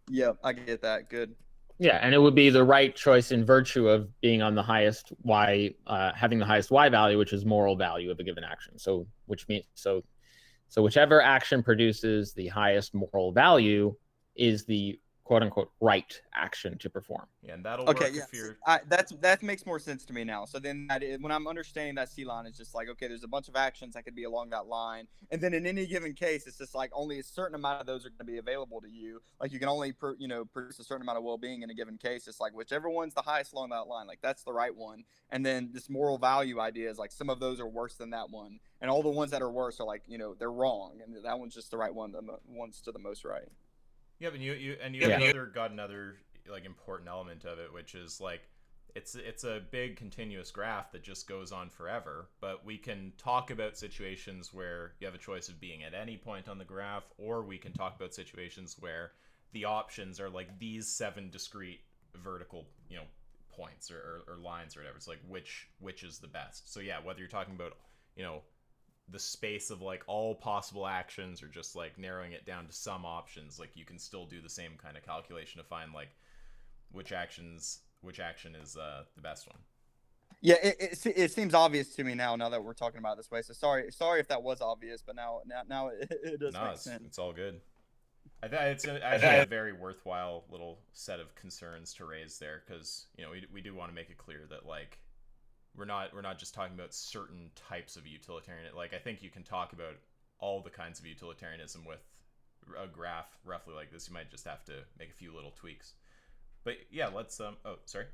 Yep, I get that. Good. Yeah, and it would be the right choice in virtue of being on the highest y, having the highest y value, which is moral value of a given action. So whichever action produces the highest moral value is the quote unquote right action to perform. Yeah, and that'll work if you're... that makes more sense to me now. So then when I'm understanding that C line, it's just like, okay, there's a bunch of actions that could be along that line, and then in any given case, it's just like only a certain amount of those are going to be available to you. Like you can only produce a certain amount of well-being in a given case. It's like whichever one's the highest along that line, like that's the right one. And then this moral value idea is like some of those are worse than that one, and all the ones that are worse are like they're wrong, and that one's just the right one, the one's to the most right. Yeah, but you got another like important element of it, which is like it's a big continuous graph that just goes on forever. But we can talk about situations where you have a choice of being at any point on the graph, or we can talk about situations where the options are like these 7 discrete vertical points or lines or whatever. It's like which is the best. So yeah, whether you're talking about the space of like all possible actions or just like narrowing it down to some options, like you can still do the same kind of calculation to find like which action is the best one. Yeah, it seems obvious to me now that we're talking about it this way. So sorry if that was obvious, but now it does make sense. It's all good. I think it's actually a very worthwhile little set of concerns to raise there, because we do want to make it clear that like we're not just talking about certain types of utilitarian. Like I think you can talk about all the kinds of utilitarianism with a graph roughly like this. You might just have to make a few little tweaks. But yeah, let's sorry.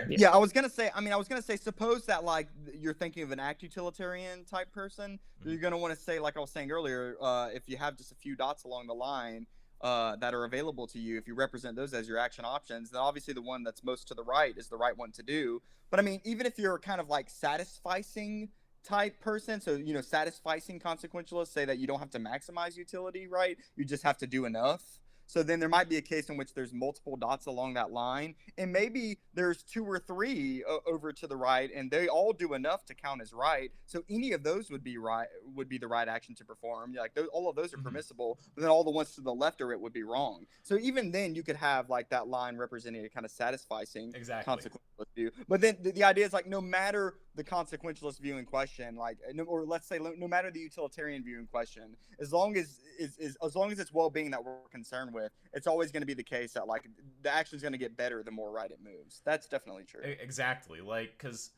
Yeah, I was gonna say, suppose that like you're thinking of an act utilitarian type person, you're gonna want to say, like I was saying earlier, if you have just a few dots along the line that are available to you, if you represent those as your action options, then obviously the one that's most to the right is the right one to do. But I mean, even if you're kind of like satisficing type person, so satisficing consequentialists say that you don't have to maximize utility, right? You just have to do enough. So then there might be a case in which there's multiple dots along that line, and maybe there's 2 or 3 over to the right, and they all do enough to count as right. So any of those would be the right action to perform. Like all of those are permissible, but then all the ones to the left of it would be wrong. So even then, you could have like that line representing a kind of satisficing consequentialist view. But then the idea is like no matter the consequentialist view in question, like or let's say no matter the utilitarian view in question, as long as it's well-being that we're concerned with, it's always going to be the case that like the action is going to get better the more right it moves. That's definitely true. Exactly, like because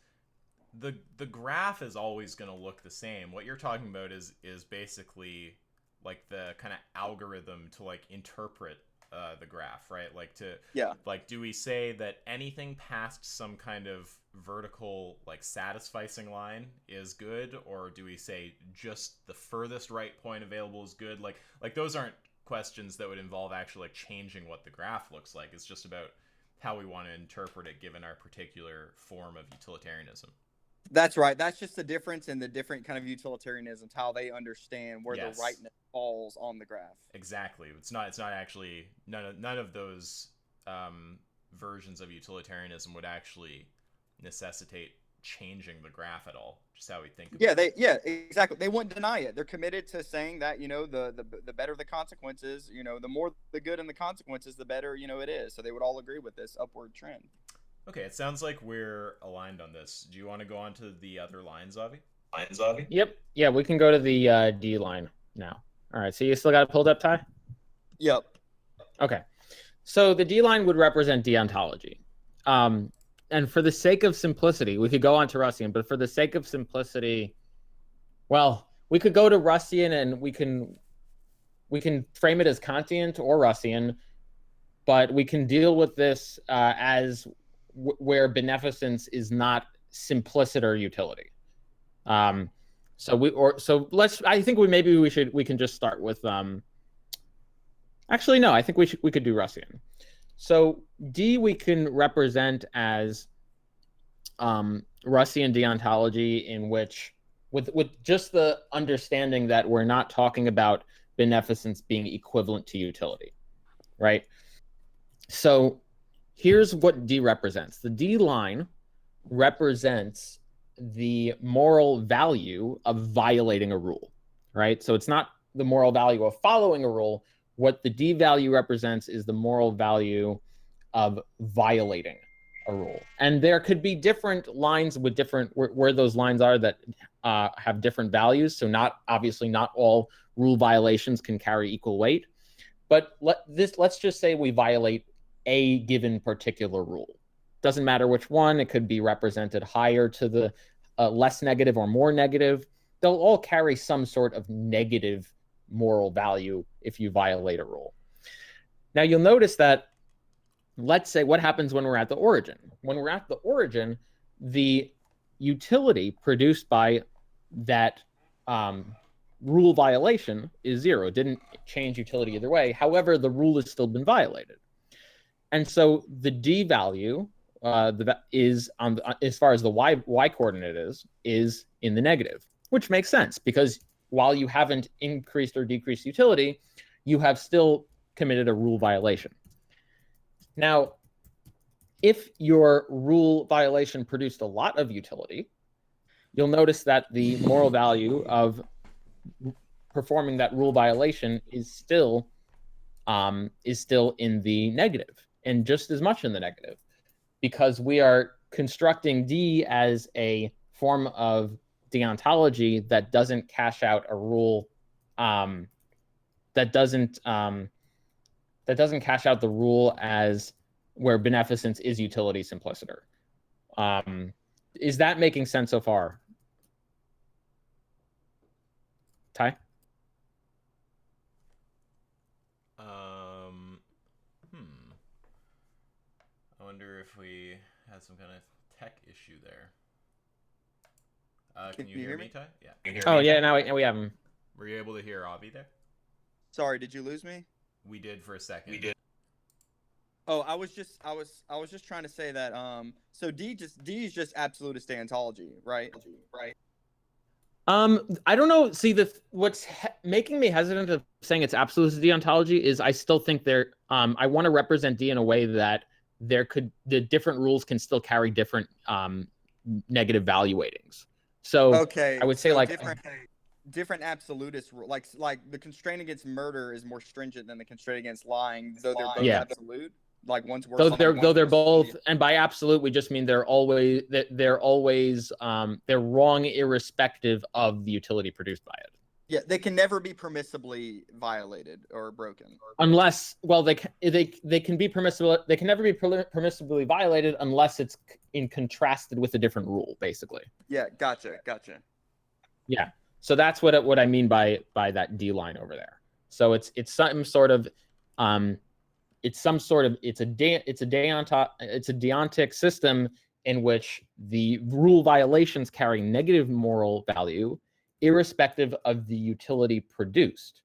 the graph is always going to look the same. What you're talking about is basically like the kind of algorithm to like interpret the graph, right? Like like, do we say that anything past some kind of vertical like satisficing line is good, or do we say just the furthest right point available is good? Like those aren't questions that would involve actually like changing what the graph looks like. It's just about how we want to interpret it given our particular form of utilitarianism. That's right. That's just the difference in the different kind of utilitarianisms, how they understand where Yes. the rightness falls on the graph. Exactly. It's not actually none of those versions of utilitarianism would actually necessitate changing the graph at all. Just how we think about it. Exactly. They wouldn't deny it. They're committed to saying that, you know, the better the consequences, you know, the more the good in the consequences, the better, you know, it is. So they would all agree with this upward trend. Okay, it sounds like we're aligned on this. Do you want to go on to the other lines, Avi? Yep. Yeah, we can go to the D line now. All right, so you still got it pulled up, Ty? Yep. Okay. So the D line would represent deontology. And for the sake of simplicity, we could go on to Russian, but for the sake of simplicity, well, we could go to Russian and we can frame it as Kantian or Russian, but we can deal with this as where beneficence is not simplicity or utility. I think we can just start with actually no, I think we could do Russian. So D we can represent as Russian deontology, in which with just the understanding that we're not talking about beneficence being equivalent to utility, right? So here's what D represents. The D line represents the moral value of violating a rule, right? So it's not the moral value of following a rule. What the D value represents is the moral value of violating a rule. And there could be different lines with different, where those lines are that have different values. So obviously not all rule violations can carry equal weight. But let's just say we violate a given particular rule. Doesn't matter which one. It could be represented higher to the less negative or more negative. They'll all carry some sort of negative moral value if you violate a rule. Now you'll notice that, let's say, what happens when we're at the origin? When we're at the origin, the utility produced by that rule violation is 0. It didn't change utility either way. However, the rule has still been violated. And so the D value is as far as the y coordinate is in the negative, which makes sense because while you haven't increased or decreased utility, you have still committed a rule violation. Now, if your rule violation produced a lot of utility, you'll notice that the moral value of performing that rule violation is still in the negative, and just as much in the negative, because we are constructing D as a form of deontology that doesn't cash out a rule, that doesn't cash out the rule as where beneficence is utility simpliciter. Is that making sense so far? Ty? I wonder if we had some kind of tech issue there. Can you hear me, Ty? Yeah. Oh, yeah, now we have him. Were you able to hear Avi there? Sorry, did you lose me? We did for a second. We did. Oh, I was just trying to say that so D is just absolutist deontology, right? I don't know. See, what's making me hesitant of saying it's absolute deontology is I still think I want to represent D in a way that the different rules can still carry different negative value weightings. So okay, I would say different absolutist rule, like the constraint against murder is more stringent than the constraint against lying, though they're both absolute. Like one's worse. Though they're both, and by absolute we just mean they're wrong irrespective of the utility produced by it. Yeah, they can never be permissibly violated or broken. Unless, well, they can be permissible. They can never be permissibly violated unless it's contrasted with a different rule, basically. Yeah, gotcha. Yeah. So that's what I mean by that D line over there. So it's some sort of it's a deontic system in which the rule violations carry negative moral value, irrespective of the utility produced.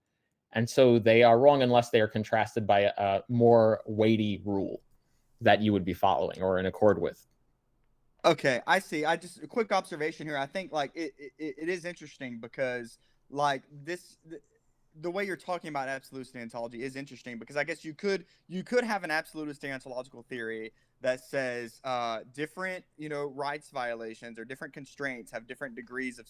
And so they are wrong unless they are contrasted by a more weighty rule that you would be following or in accord with. Okay, I see. I just a quick observation here. I think like it is interesting because like the way you're talking about absolutist deontology is interesting because I guess you could have an absolutist deontological theory that says different rights violations or different constraints have different degrees of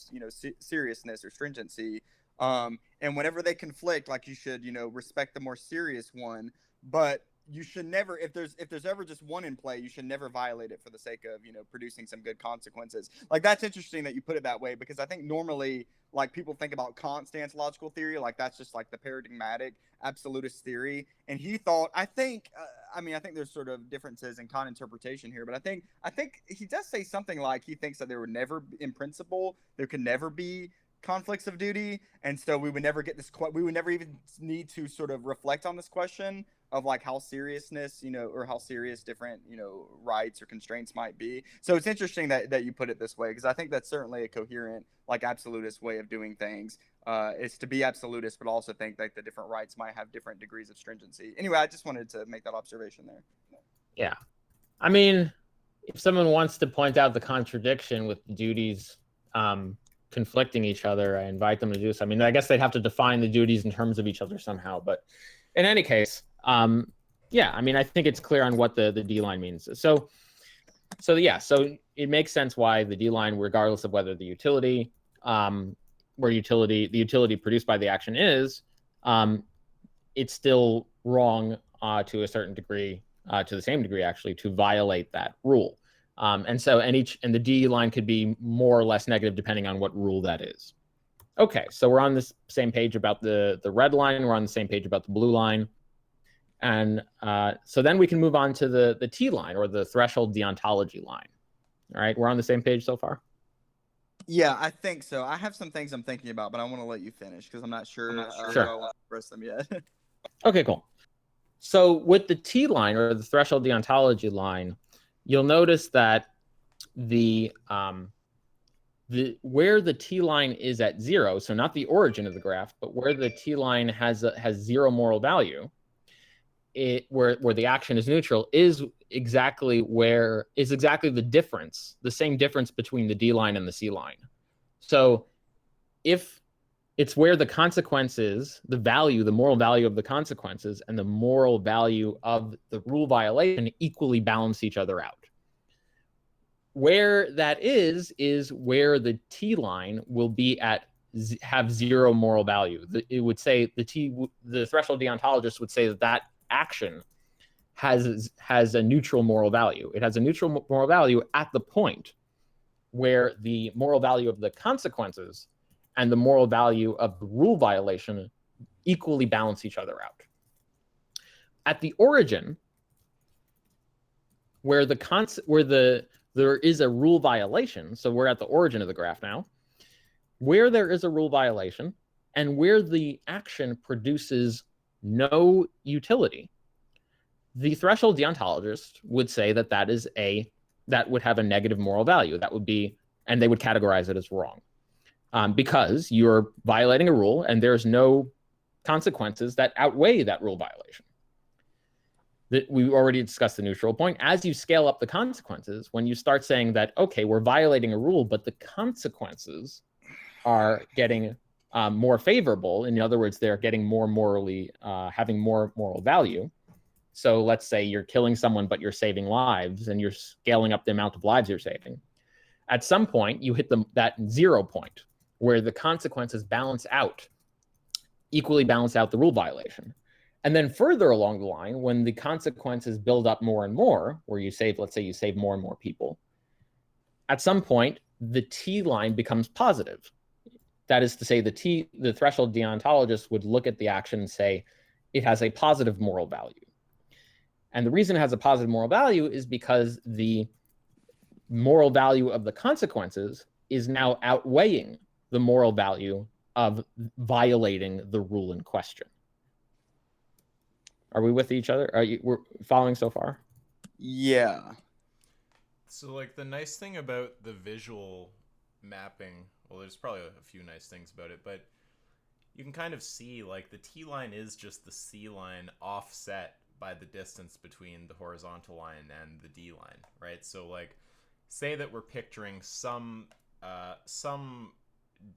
seriousness or stringency, and whenever they conflict, like you should respect the more serious one, but you should never, if there's ever just one in play, you should never violate it for the sake of producing some good consequences. Like that's interesting that you put it that way because I think normally like people think about Kant's deontological theory, like that's just like the paradigmatic absolutist theory, and he thought I think there's sort of differences in Kant interpretation here, but I think he does say something like he thinks that there would never, in principle, there could never be conflicts of duty, and so we would never get this we would never even need to sort of reflect on this question of like how seriousness or how serious different rights or constraints might be. So it's interesting that you put it this way because I think that's certainly a coherent like absolutist way of doing things, is to be absolutist but also think that the different rights might have different degrees of stringency. Anyway, I just wanted to make that observation there. Yeah, I mean, if someone wants to point out the contradiction with the duties conflicting each other, I invite them to do so. I mean, I guess they'd have to define the duties in terms of each other somehow, but in any case, yeah, I mean, I think it's clear on what the D line means. So it makes sense why the D line, regardless of whether the utility produced by the action is, it's still wrong to a certain degree, to the same degree actually, to violate that rule. And the D line could be more or less negative depending on what rule that is. Okay, so we're on the same page about the red line. We're on the same page about the blue line. And so then we can move on to the T line, or the threshold deontology line. All right, we're on the same page so far? Yeah, I think so. I have some things I'm thinking about, but I want to let you finish because I'm not sure Sure. I want to express them yet. Okay, cool. So with the T line, or the threshold deontology line, you'll notice that where the T line is at 0, so not the origin of the graph, but where the T line has 0 moral value, where the action is neutral, is exactly the difference, the same difference between the D line and the C line. So if it's where the consequences, the moral value of the consequences and the moral value of the rule violation equally balance each other out. Where that is where the T line will have 0 moral value. It would say the threshold deontologist would say that action has a neutral moral value. It has a neutral moral value at the point where the moral value of the consequences and the moral value of the rule violation equally balance each other out. At the origin, where there is a rule violation, so we're at the origin of the graph now, where there is a rule violation and where the action produces no utility, the threshold deontologist would say that would have a negative moral value. That would be, and they would categorize it as wrong, because you're violating a rule and there's no consequences that outweigh that rule violation. We already discussed the neutral point. As you scale up the consequences, when you start saying that, okay, we're violating a rule, but the consequences are getting more favorable. In other words, they're getting more morally, having more moral value. So let's say you're killing someone, but you're saving lives, and you're scaling up the amount of lives you're saving. At some point, you hit that 0 point where the consequences equally balance out the rule violation. And then further along the line, when the consequences build up more and more, where let's say you save more and more people, at some point, the T line becomes positive. That is to say, the threshold deontologist would look at the action and say, it has a positive moral value. And the reason it has a positive moral value is because the moral value of the consequences is now outweighing the moral value of violating the rule in question. Are we with each other? We're following so far? Yeah. So, like, the nice thing about the visual mapping, well, there's probably a few nice things about it, but you can kind of see, like, the T line is just the C line offset by the distance between the horizontal line and the D line, right? So, like, say that we're picturing some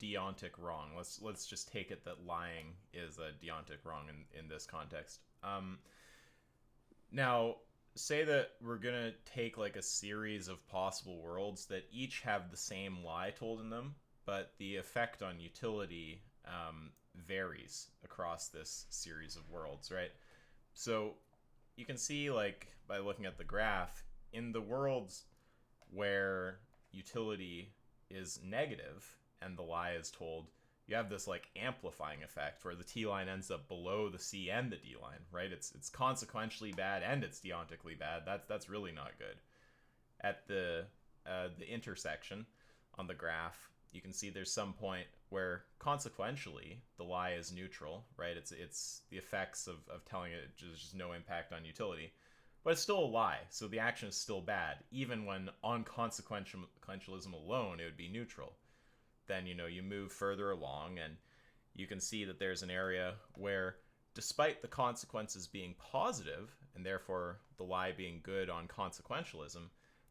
deontic wrong. Let's just take it that lying is a deontic wrong in this context. Now, say that we're gonna take like a series of possible worlds that each have the same lie told in them, but the effect on utility varies across this series of worlds, right? So you can see, like, by looking at the graph, in the worlds where utility is negative and the lie is told, you have this like amplifying effect where the T line ends up below the C and the D line, right? It's consequentially bad and it's deontically bad. That's really not good. At the intersection on the graph, you can see there's some point where consequentially the lie is neutral, right? It's the effects of telling it there's just no impact on utility, but it's still a lie, so the action is still bad, even when on consequentialism alone it would be neutral. Then, you know, you move further along and you can see that there's an area where, despite the consequences being positive and therefore the lie being good on consequentialism,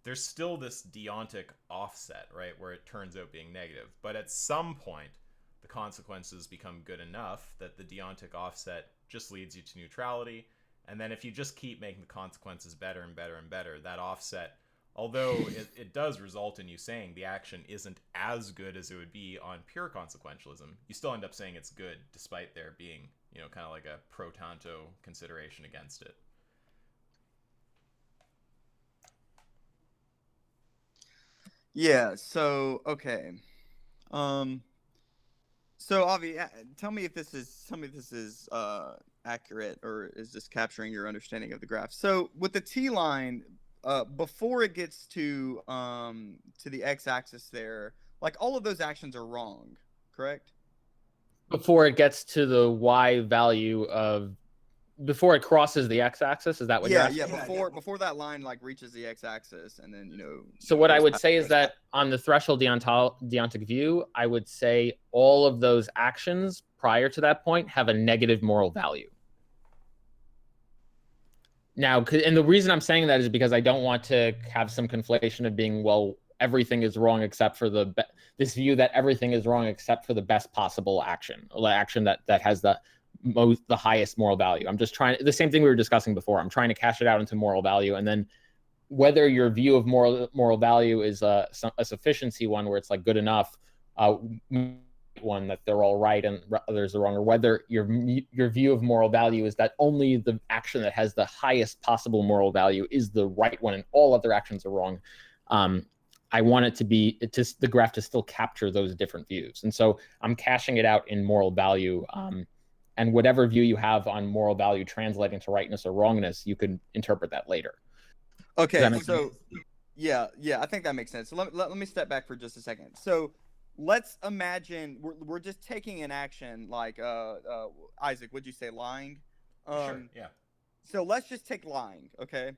there's still this deontic offset, right, where it turns out being negative. But at some point, the consequences become good enough that the deontic offset just leads you to neutrality. And then if you just keep making the consequences better and better and better, that offset, although it does result in you saying the action isn't as good as it would be on pure consequentialism, you still end up saying it's good despite there being, you know, kind of like a pro tanto consideration against it. Yeah, so okay. So Avi, tell me if this is accurate, or is this capturing your understanding of the graph? So with the T line, before it gets to the x-axis there, like, all of those actions are wrong, correct? Before it gets to the y value of, before it crosses the x-axis, is that what you're asking? Yeah, before that line like reaches the x-axis, and then, you know. So what I would say is that on the threshold deontic view, I would say all of those actions prior to that point have a negative moral value. Now, and the reason I'm saying that is because I don't want to have some conflation of being, well, everything is wrong except for this view that everything is wrong except for the best possible action, or the action that has the highest moral value. I'm just trying, the same thing we were discussing before. I'm trying to cash it out into moral value, and then whether your view of moral value is a sufficiency one where it's like good enough, one that they're all right and others are wrong, or whether your view of moral value is that only the action that has the highest possible moral value is the right one and all other actions are wrong. I want it to be the graph to still capture those different views, and so I'm cashing it out in moral value. And whatever view you have on moral value translating to rightness or wrongness, you can interpret that later. Okay, so yeah, I think that makes sense. So let me step back for just a second. So let's imagine we're just taking an action like Isaac, would you say lying? Sure, yeah. So let's just take lying, okay?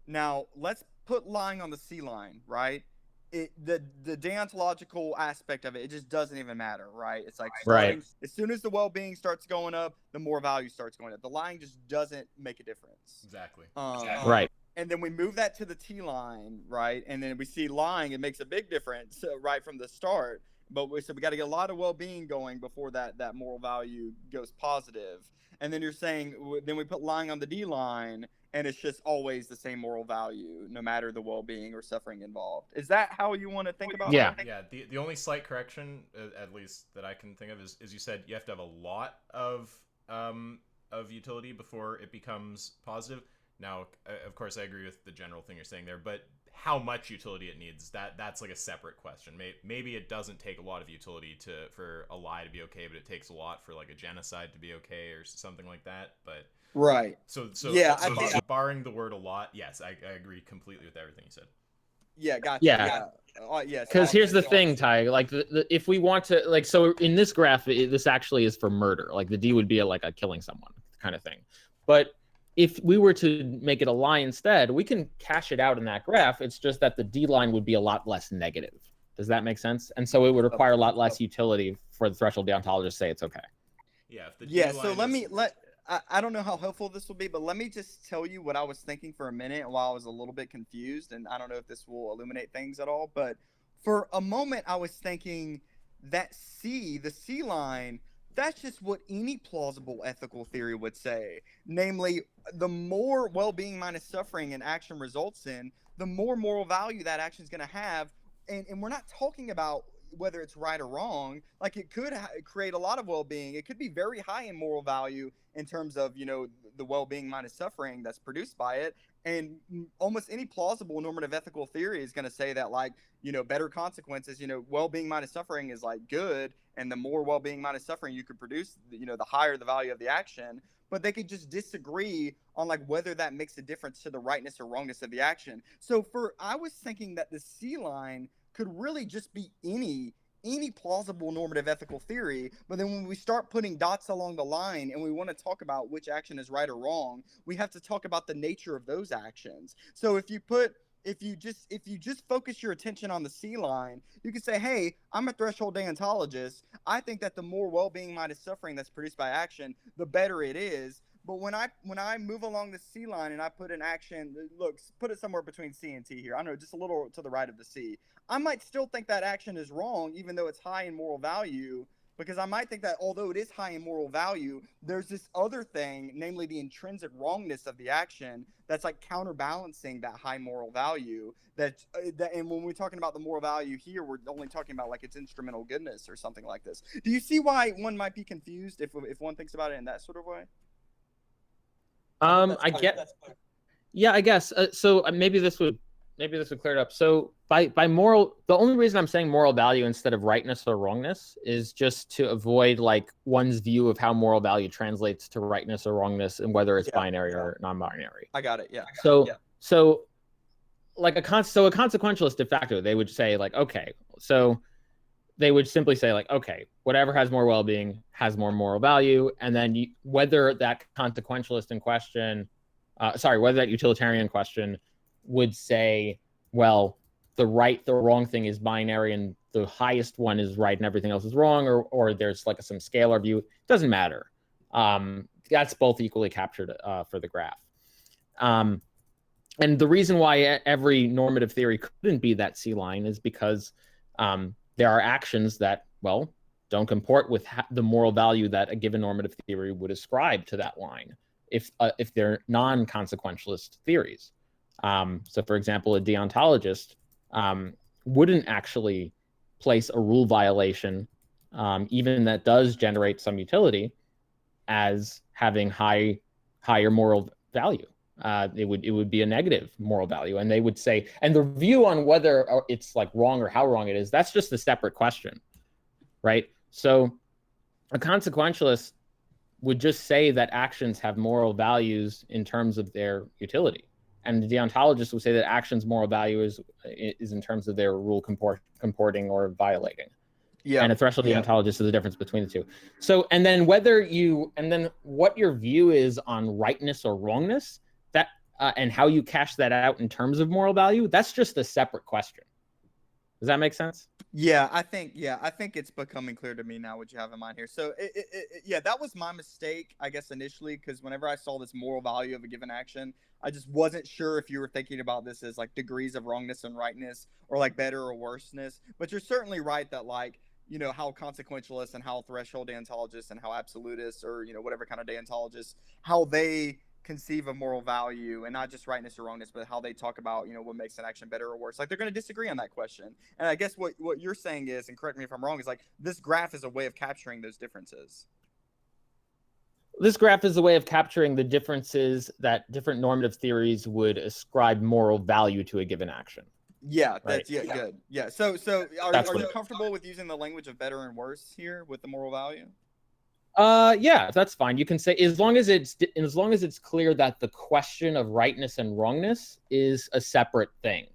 Now let's put lying on the C line, right? The deontological aspect of it just doesn't even matter, right? It's like right. As soon as the well-being starts going up, the more value starts going up. The lying just doesn't make a difference. Exactly. Right. And then we move that to the T line, right? And then we see lying, it makes a big difference right from the start. But we got to get a lot of well-being going before that moral value goes positive. And then you're saying, then we put lying on the D line, and it's just always the same moral value, no matter the well-being or suffering involved. Is that how you want to think about it? Yeah. The only slight correction, at least that I can think of, is you said you have to have a lot of utility before it becomes positive. Now, of course, I agree with the general thing you're saying there, but how much utility it needs, that's like a separate question. Maybe it doesn't take a lot of utility for a lie to be okay, but it takes a lot for like a genocide to be okay or something like that. But right. So yeah, so barring the word a lot, yes, I agree completely with everything you said. Yeah, gotcha. Yeah. Yes. Because here's the thing, Ty. Like, if we want to, like, so in this graph, this actually is for murder. Like, the D would be like a killing someone kind of thing. But if we were to make it a lie instead, we can cash it out in that graph. It's just that the D line would be a lot less negative. Does that make sense? And so it would require a lot less utility for the threshold deontologist to say it's okay. Yeah. If the Yeah. D So line I don't know how helpful this will be, but let me just tell you what I was thinking for a minute while I was a little bit confused, and I don't know if this will illuminate things at all, but for a moment I was thinking that the C line, that's just what any plausible ethical theory would say. Namely, the more well-being minus suffering an action results in, the more moral value that action is going to have. And we're not talking about whether it's right or wrong. Like, it could create a lot of well-being. It could be very high in moral value in terms of, the well-being minus suffering that's produced by it. And almost any plausible normative ethical theory is going to say that, like, better consequences, well-being minus suffering is like good. And the more well-being minus suffering you could produce, the higher the value of the action. But they could just disagree on like whether that makes a difference to the rightness or wrongness of the action. So I was thinking that the C line could really just be any plausible normative ethical theory. But then when we start putting dots along the line and we want to talk about which action is right or wrong, we have to talk about the nature of those actions. So if you just focus your attention on the C line, you can say, hey, I'm a threshold deontologist. I think that the more well-being minus suffering that's produced by action, the better it is. But when I move along the C line and I put an action, look, put it somewhere between C and T here. I don't know, just a little to the right of the C. I might still think that action is wrong, even though it's high in moral value, because I might think that although it is high in moral value, there's this other thing, namely the intrinsic wrongness of the action, that's like counterbalancing that high moral value. And when we're talking about the moral value here, we're only talking about like its instrumental goodness or something like this. Do you see why one might be confused if one thinks about it in that sort of way? I guess. So maybe this would clear it up. So by moral, the only reason I'm saying moral value instead of rightness or wrongness is just to avoid like one's view of how moral value translates to rightness or wrongness and whether it's binary or non-binary. I got it. Yeah. So like a consequentialist de facto, they would say like, okay, so they would simply say like, okay, whatever has more well-being has more moral value. And then whether that consequentialist in question, whether that utilitarian question would say, well, the wrong thing is binary and the highest one is right and everything else is wrong, or there's like some scalar view, it doesn't matter. That's both equally captured for the graph. And the reason why every normative theory couldn't be that C line is because there are actions that, well, don't comport with the moral value that a given normative theory would ascribe to that line if they're non-consequentialist theories. So, for example, a deontologist wouldn't actually place a rule violation, even that does generate some utility, as having higher moral value. It would be a negative moral value, and they would say, and the view on whether it's like wrong or how wrong it is, that's just a separate question, right? So a consequentialist would just say that actions have moral values in terms of their utility, and the deontologist would say that actions' moral value is in terms of their rule comporting or violating. Yeah. And a threshold deontologist is the difference between the two. So, and then what your view is on rightness or wrongness, that and how you cash that out in terms of moral value, that's just a separate question. Does that make sense? Yeah, I think it's becoming clear to me now what you have in mind here. So that was my mistake, I guess, initially, because whenever I saw this moral value of a given action, I just wasn't sure if you were thinking about this as like degrees of wrongness and rightness, or like better or worseness. But you're certainly right that, like, how consequentialists and how threshold deontologists and how absolutists, or whatever kind of deontologists, how they conceive of moral value, and not just rightness or wrongness, but how they talk about what makes an action better or worse. Like, they're going to disagree on that question. And I guess what you're saying is, and correct me if I'm wrong, is like this graph is a way of capturing those differences. This graph is a way of capturing the differences that different normative theories would ascribe moral value to a given action. Yeah, Right. that's good. Yeah. So are That's you what comfortable with using the language of better and worse here with the moral value? Yeah, that's fine. You can say as long as it's clear that the question of rightness and wrongness is a separate thing,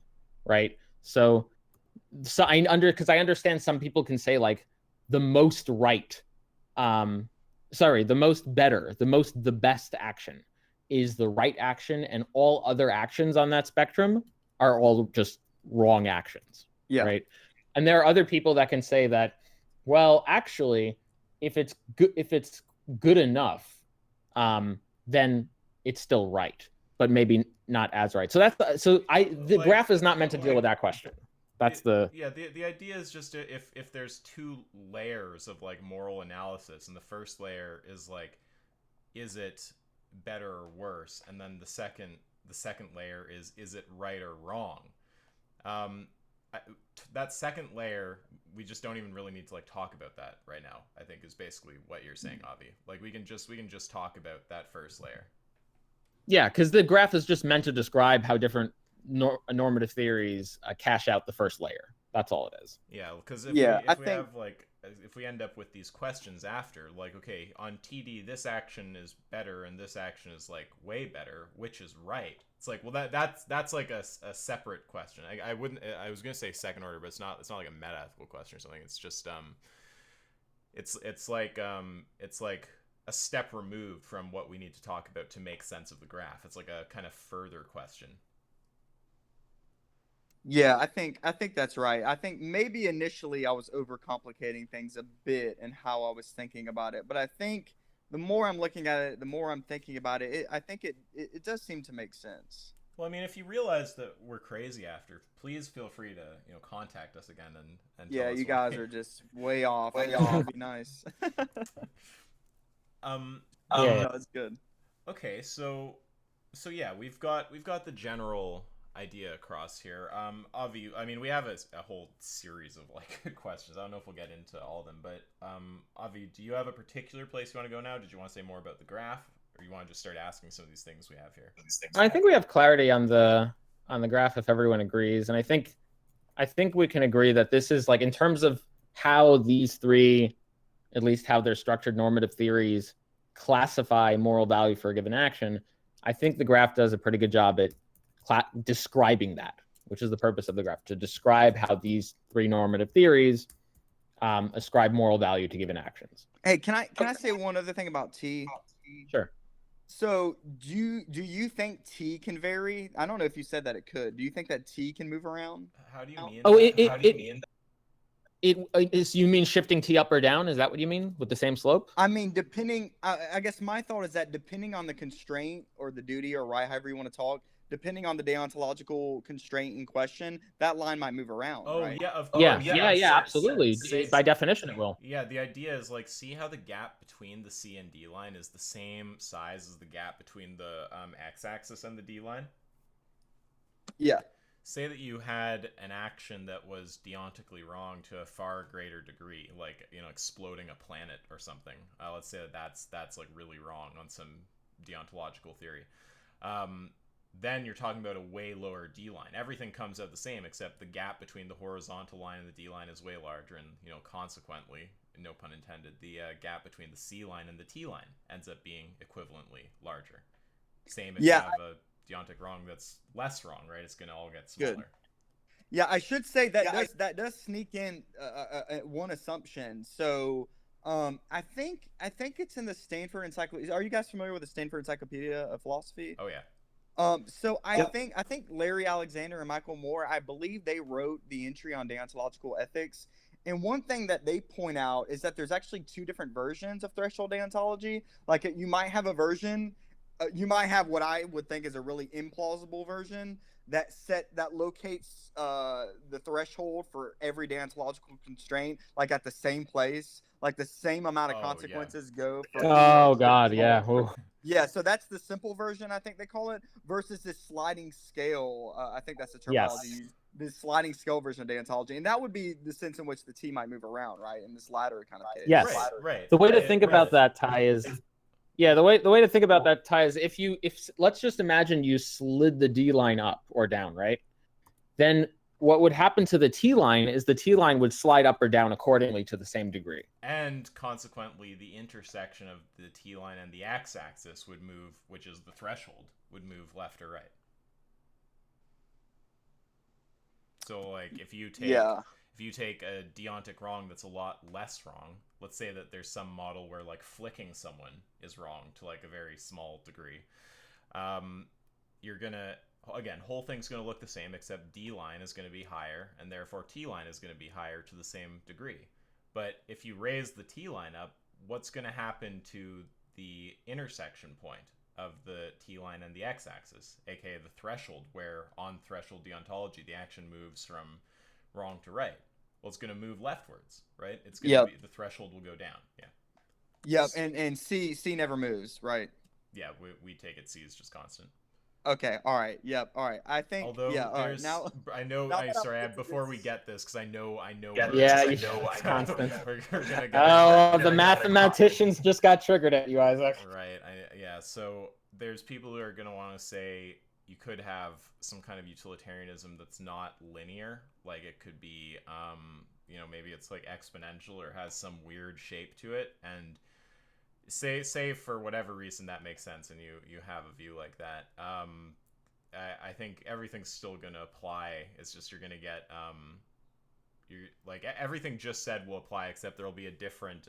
right? So because I understand some people can say like the most right, the most better, the best action is the right action, and all other actions on that spectrum are all just wrong actions. Yeah. Right. And there are other people that can say that, well, actually, if it's good enough, then it's still right, but maybe not as right. So the graph is not meant to deal with that question. That's the idea is just if there's two layers of like moral analysis, and the first layer is like, is it better or worse, and then the second layer is it right or wrong. That second layer, we just don't even really need to like talk about that right now, I think, is basically what you're saying, Avi. Like we can just talk about that first layer. Yeah, because the graph is just meant to describe how different normative theories cash out the first layer. That's all it is. Yeah, because if we end up with these questions after, like, okay, on TD this action is better and this action is like way better, which is right? It's like, well, that's like a separate question. I was gonna say second order, but it's not like a meta-ethical question or something. It's just it's like a step removed from what we need to talk about to make sense of the graph. It's like a kind of further question. Yeah, I think that's right. I think maybe initially I was overcomplicating things a bit in how I was thinking about it, but I think the more I'm looking at it, the more I'm thinking about it, I think it does seem to make sense. Well, I mean, if you realize that we're crazy after, please feel free to contact us again and yeah, tell us you guys are just way off. Way off. Be nice. Yeah, no, it's good. Okay, so yeah, we've got the general idea across here. Avi, I mean, we have a whole series of like questions. I don't know if we'll get into all of them, but Avi, do you have a particular place you want to go now? Did you want to say more about the graph, or you want to just start asking some of these things we have here? I think we have clarity on the graph if everyone agrees, and I think we can agree that this is like, in terms of how these three, at least how they're structured, normative theories classify moral value for a given action. I think the graph does a pretty good job at describing that, which is the purpose of the graph, to describe how these three normative theories ascribe moral value to given actions. Hey, can I say one other thing about T? Sure. So do you think T can vary? I don't know if you said that it could. Do you think that T can move around? How do you mean? Oh, you mean shifting T up or down? Is that what you mean with the same slope? I mean, depending. I guess my thought is that depending on the constraint or the duty or right, however you want to talk, depending on the deontological constraint in question, that line might move around. Oh, right? yeah, of course. Yeah, absolutely. By definition, it will. Yeah, the idea is like, see how the gap between the C and D line is the same size as the gap between the x-axis and the D line? Yeah. Say that you had an action that was deontically wrong to a far greater degree, like, exploding a planet or something. Let's say that's like really wrong on some deontological theory. Then you're talking about a way lower D line. Everything comes out the same, except the gap between the horizontal line and the D line is way larger, and consequently, no pun intended, the gap between the C line and the T line ends up being equivalently larger. Same if you have a deontic wrong that's less wrong, right? It's going to all get smaller. Good. Yeah, I should say that does sneak in one assumption. So I think it's in the Stanford Encyclopedia. Are you guys familiar with the Stanford Encyclopedia of Philosophy? Oh yeah. So I think Larry Alexander and Michael Moore, I believe they wrote the entry on deontological ethics. And one thing that they point out is that there's actually two different versions of threshold deontology. Like, you might have a version, you might have what I would think is a really implausible version that locates the threshold for every deontological constraint, like at the same place, like the same amount of consequences go for. Oh God, yeah. Ooh. Yeah, so that's the simple version, I think they call it, versus this sliding scale. I think that's the terminology used. This sliding scale version of deontology, and that would be the sense in which the T might move around, right? In this latter kind of case. Yes, right. The way to think about that, Ty, is Yeah, the way to think about that, Ty, is if let's just imagine you slid the D line up or down, right? Then what would happen to the T line is the T line would slide up or down accordingly to the same degree. And consequently, the intersection of the T line and the x-axis would move, which is the threshold, would move left or right. So, like, if you take a deontic wrong that's a lot less wrong, let's say that there's some model where, like, flicking someone is wrong to, like, a very small degree, you're gonna, again, whole thing's gonna look the same, except D line is gonna be higher, and therefore T line is gonna be higher to the same degree. But if you raise the T line up, what's gonna happen to the intersection point of the T line and the x-axis, aka the threshold, where on threshold deontology the action moves from wrong to right? Well, it's going to move leftwards, right? It's going to be, the threshold will go down. Yeah. Yep, and C never moves, right? Yeah, we take it C is just constant. Okay, all right, yep, all right. I think, although yeah, all right, now... I know, before we get this, because I know... it's constant. We're gonna go, the mathematicians just got triggered at you, Isaac. Right, yeah, so there's people who are going to want to say you could have some kind of utilitarianism that's not linear, like it could be, maybe it's like exponential or has some weird shape to it, and say for whatever reason that makes sense and you have a view like that. I think everything's still going to apply. It's just you're going to get everything just said will apply, except there'll be a different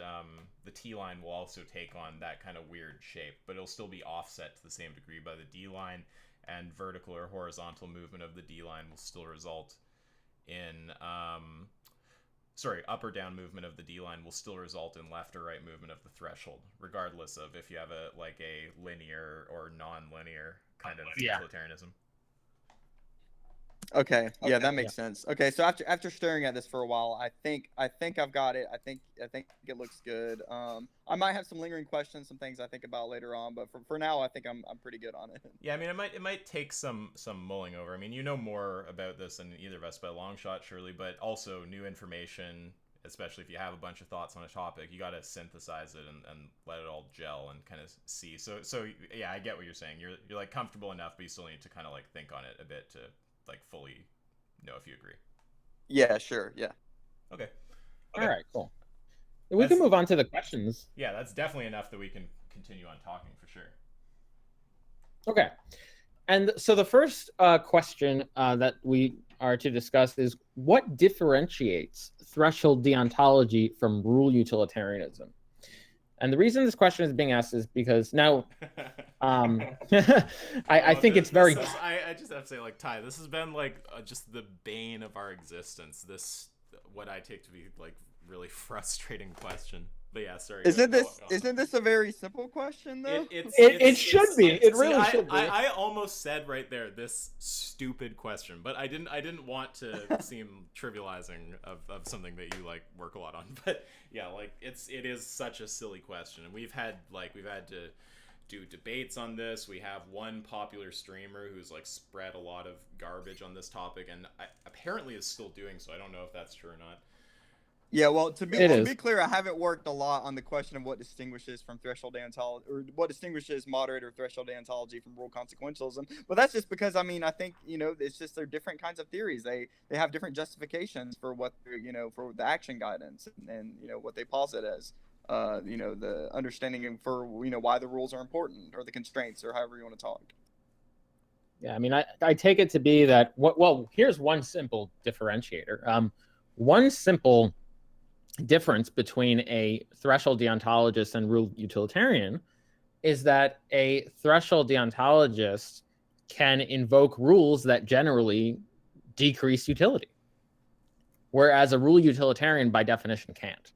the T line will also take on that kind of weird shape, but it'll still be offset to the same degree by the D line, and vertical or horizontal movement of the D line will still result in up or down movement of the D line will still result in left or right movement of the threshold, regardless of if you have a linear or non-linear kind of utilitarianism. Okay, yeah, that makes sense. Okay, so after staring at this for a while, I think I've got it. I think it looks good. I might have some lingering questions, some things I think about later on, but for now, I think I'm pretty good on it. Yeah, I mean, it might take some mulling over. I mean, you know more about this than either of us by a long shot, surely, but also new information, especially if you have a bunch of thoughts on a topic, you got to synthesize it and let it all gel and kind of see. So yeah, I get what you're saying. You're like comfortable enough, but you still need to kind of like think on it a bit to like fully know if you agree. Yeah, sure. Yeah. Okay. All right, cool. We can move on to the questions. Yeah, that's definitely enough that we can continue on talking for sure. Okay. And so the first question that we are to discuss is, what differentiates threshold deontology from rule utilitarianism? And the reason this question is being asked is because now I think it's very... I just have to say, like, Ty, this has been like just the bane of our existence. This, what I take to be like really frustrating question. But yeah, sorry. Isn't this a very simple question though? It should be. It really should be. I almost said right there, this stupid question, but I didn't want to seem trivializing of something that you like work a lot on. But yeah, like it is such a silly question, and we've had to do debates on this. We have one popular streamer who's like spread a lot of garbage on this topic, and apparently is still doing so. I don't know if that's true or not. Yeah, well, to be clear, I haven't worked a lot on the question of what distinguishes from threshold deontology, or what distinguishes moderate or threshold deontology from rule consequentialism. But that's just because, I mean, I think, it's just they're different kinds of theories. They have different justifications for what, for the action guidance and what they posit as, the understanding for, why the rules are important, or the constraints, or however you want to talk. Yeah, I mean, I take it to be that, here's one simple differentiator. One simple difference between a threshold deontologist and rule utilitarian is that a threshold deontologist can invoke rules that generally decrease utility, whereas a rule utilitarian by definition can't.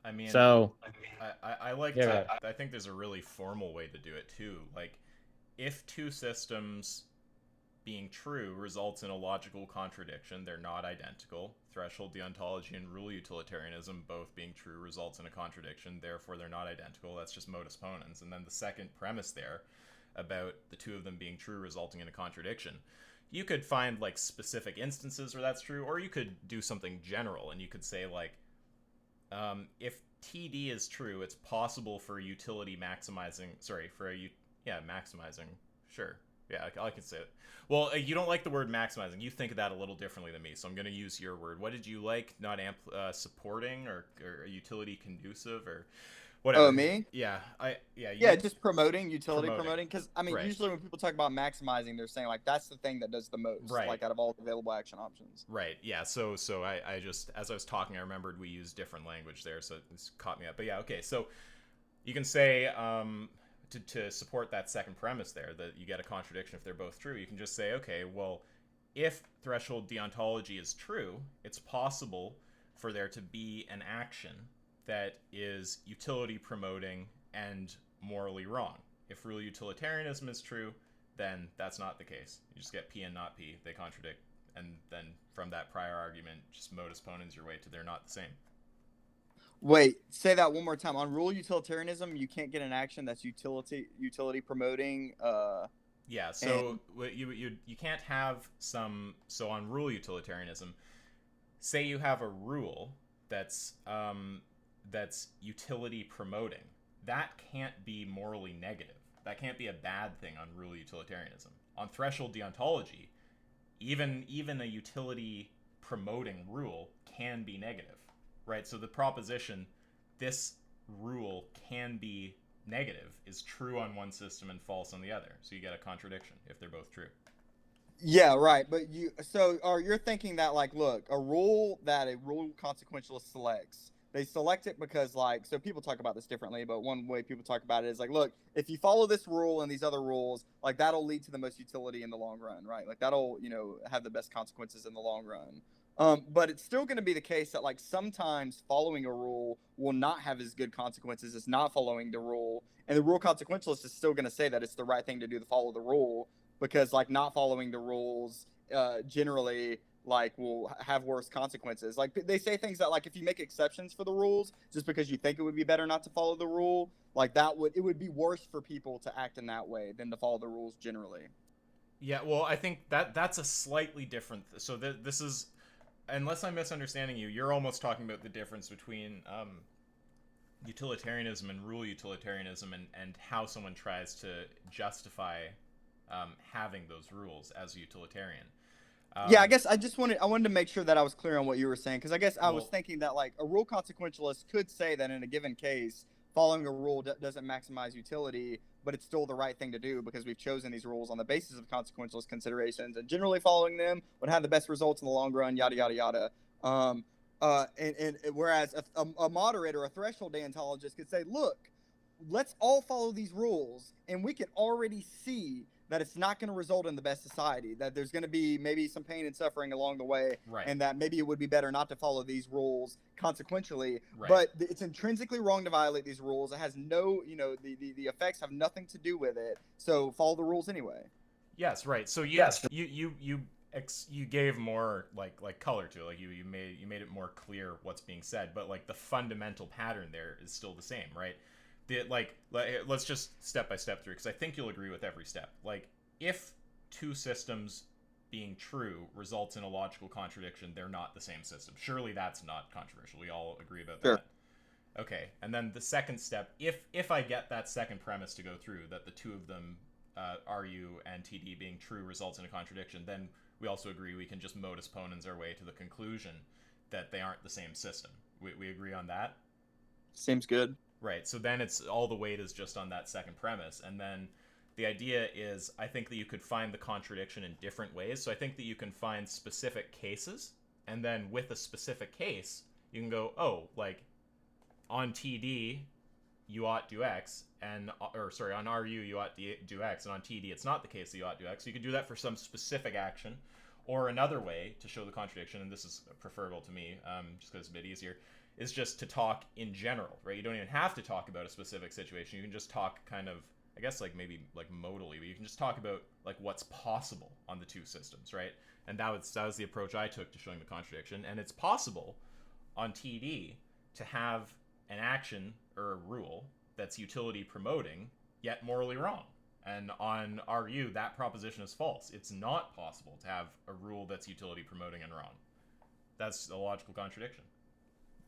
I mean, so I think there's a really formal way to do it too. Like, if two systems being true results in a logical contradiction, they're not identical. Threshold deontology and rule utilitarianism both being true results in a contradiction, therefore they're not identical. That's just modus ponens. And then the second premise there about the two of them being true resulting in a contradiction, you could find like specific instances where that's true, or you could do something general and you could say like if TD is true, it's possible for utility maximizing. Sorry, maximizing. Sure. Yeah, I can say it. Well, you don't like the word maximizing. You think of that a little differently than me, so I'm going to use your word. What did you like? Not supporting or utility conducive or whatever. Oh, me? Yeah, Just promoting, utility promoting. Because I mean, Right. usually when people talk about maximizing, they're saying like that's the thing that does the most, Right. like out of all the available action options. Right. Yeah. So I just, as I was talking, I remembered we used different language there, so it's caught me up. But yeah, okay. So you can say to support that second premise there, that you get a contradiction if they're both true, you can just say, okay, well, if threshold deontology is true, it's possible for there to be an action that is utility promoting and morally wrong. If real utilitarianism is true, then that's not the case. You just get P and not P. They contradict. And then from that prior argument, just modus ponens your way to they're not the same. Wait, say that one more time. On rule utilitarianism, you can't get an action that's utility promoting. Yeah, so you can't have some. So on rule utilitarianism, say you have a rule that's utility promoting. That can't be morally negative. That can't be a bad thing on rule utilitarianism. On threshold deontology, even a utility promoting rule can be negative, right? So the proposition this rule can be negative is true on one system and false on the other. So you get a contradiction if they're both true. Yeah, right. But you're thinking that like, look, a rule that a rule consequentialist selects, they select it because like, so people talk about this differently, but one way people talk about it is like, look, if you follow this rule and these other rules, like that'll lead to the most utility in the long run, right? Like that'll, have the best consequences in the long run. But it's still going to be the case that like sometimes following a rule will not have as good consequences as not following the rule. And the rule consequentialist is still going to say that it's the right thing to do to follow the rule because like not following the rules generally like will have worse consequences. Like they say things that like if you make exceptions for the rules just because you think it would be better not to follow the rule, like it would be worse for people to act in that way than to follow the rules generally. Yeah, well, I think that's a slightly different. So this is, unless I'm misunderstanding you, you're almost talking about the difference between utilitarianism and rule utilitarianism and how someone tries to justify having those rules as a utilitarian. I guess I wanted to make sure that I was clear on what you were saying, because I guess I was thinking that like a rule consequentialist could say that in a given case, following a rule doesn't maximize utility, but it's still the right thing to do because we've chosen these rules on the basis of consequentialist considerations, and generally following them would have the best results in the long run, yada yada yada. And whereas a moderator, a threshold deontologist could say, look, let's all follow these rules, and we can already see that it's not going to result in the best society, that there's going to be maybe some pain and suffering along the way, right. And that maybe it would be better not to follow these rules consequentially, right. But it's intrinsically wrong to violate these rules. It has no, the effects have nothing to do with it, so follow the rules anyway. Yes, right. So you gave more like color to it. Like you made it more clear what's being said, but like the fundamental pattern there is still the same, right? Let's just step by step through, because I think you'll agree with every step. Like, if two systems being true results in a logical contradiction, they're not the same system. Surely that's not controversial. We all agree about Sure. that. Okay, and then the second step, if I get that second premise to go through, that the two of them, RU and TD being true, results in a contradiction, then we also agree we can just modus ponens our way to the conclusion that they aren't the same system. We agree on that? Seems good. Right, so then it's all the weight is just on that second premise. And then the idea is, I think that you could find the contradiction in different ways. So I think that you can find specific cases, and then with a specific case, you can go, oh, like, on TD, you ought do X, on RU, you ought do X, and on TD, it's not the case that you ought do X. So you could do that for some specific action. Or another way to show the contradiction, and this is preferable to me, just because it's a bit easier, is just to talk in general, right? You don't even have to talk about a specific situation. You can just talk kind of, I guess, like maybe like modally, but you can just talk about like what's possible on the two systems, right? And that was the approach I took to showing the contradiction. And it's possible on TD to have an action or a rule that's utility promoting, yet morally wrong. And on RU, that proposition is false. It's not possible to have a rule that's utility promoting and wrong. That's a logical contradiction.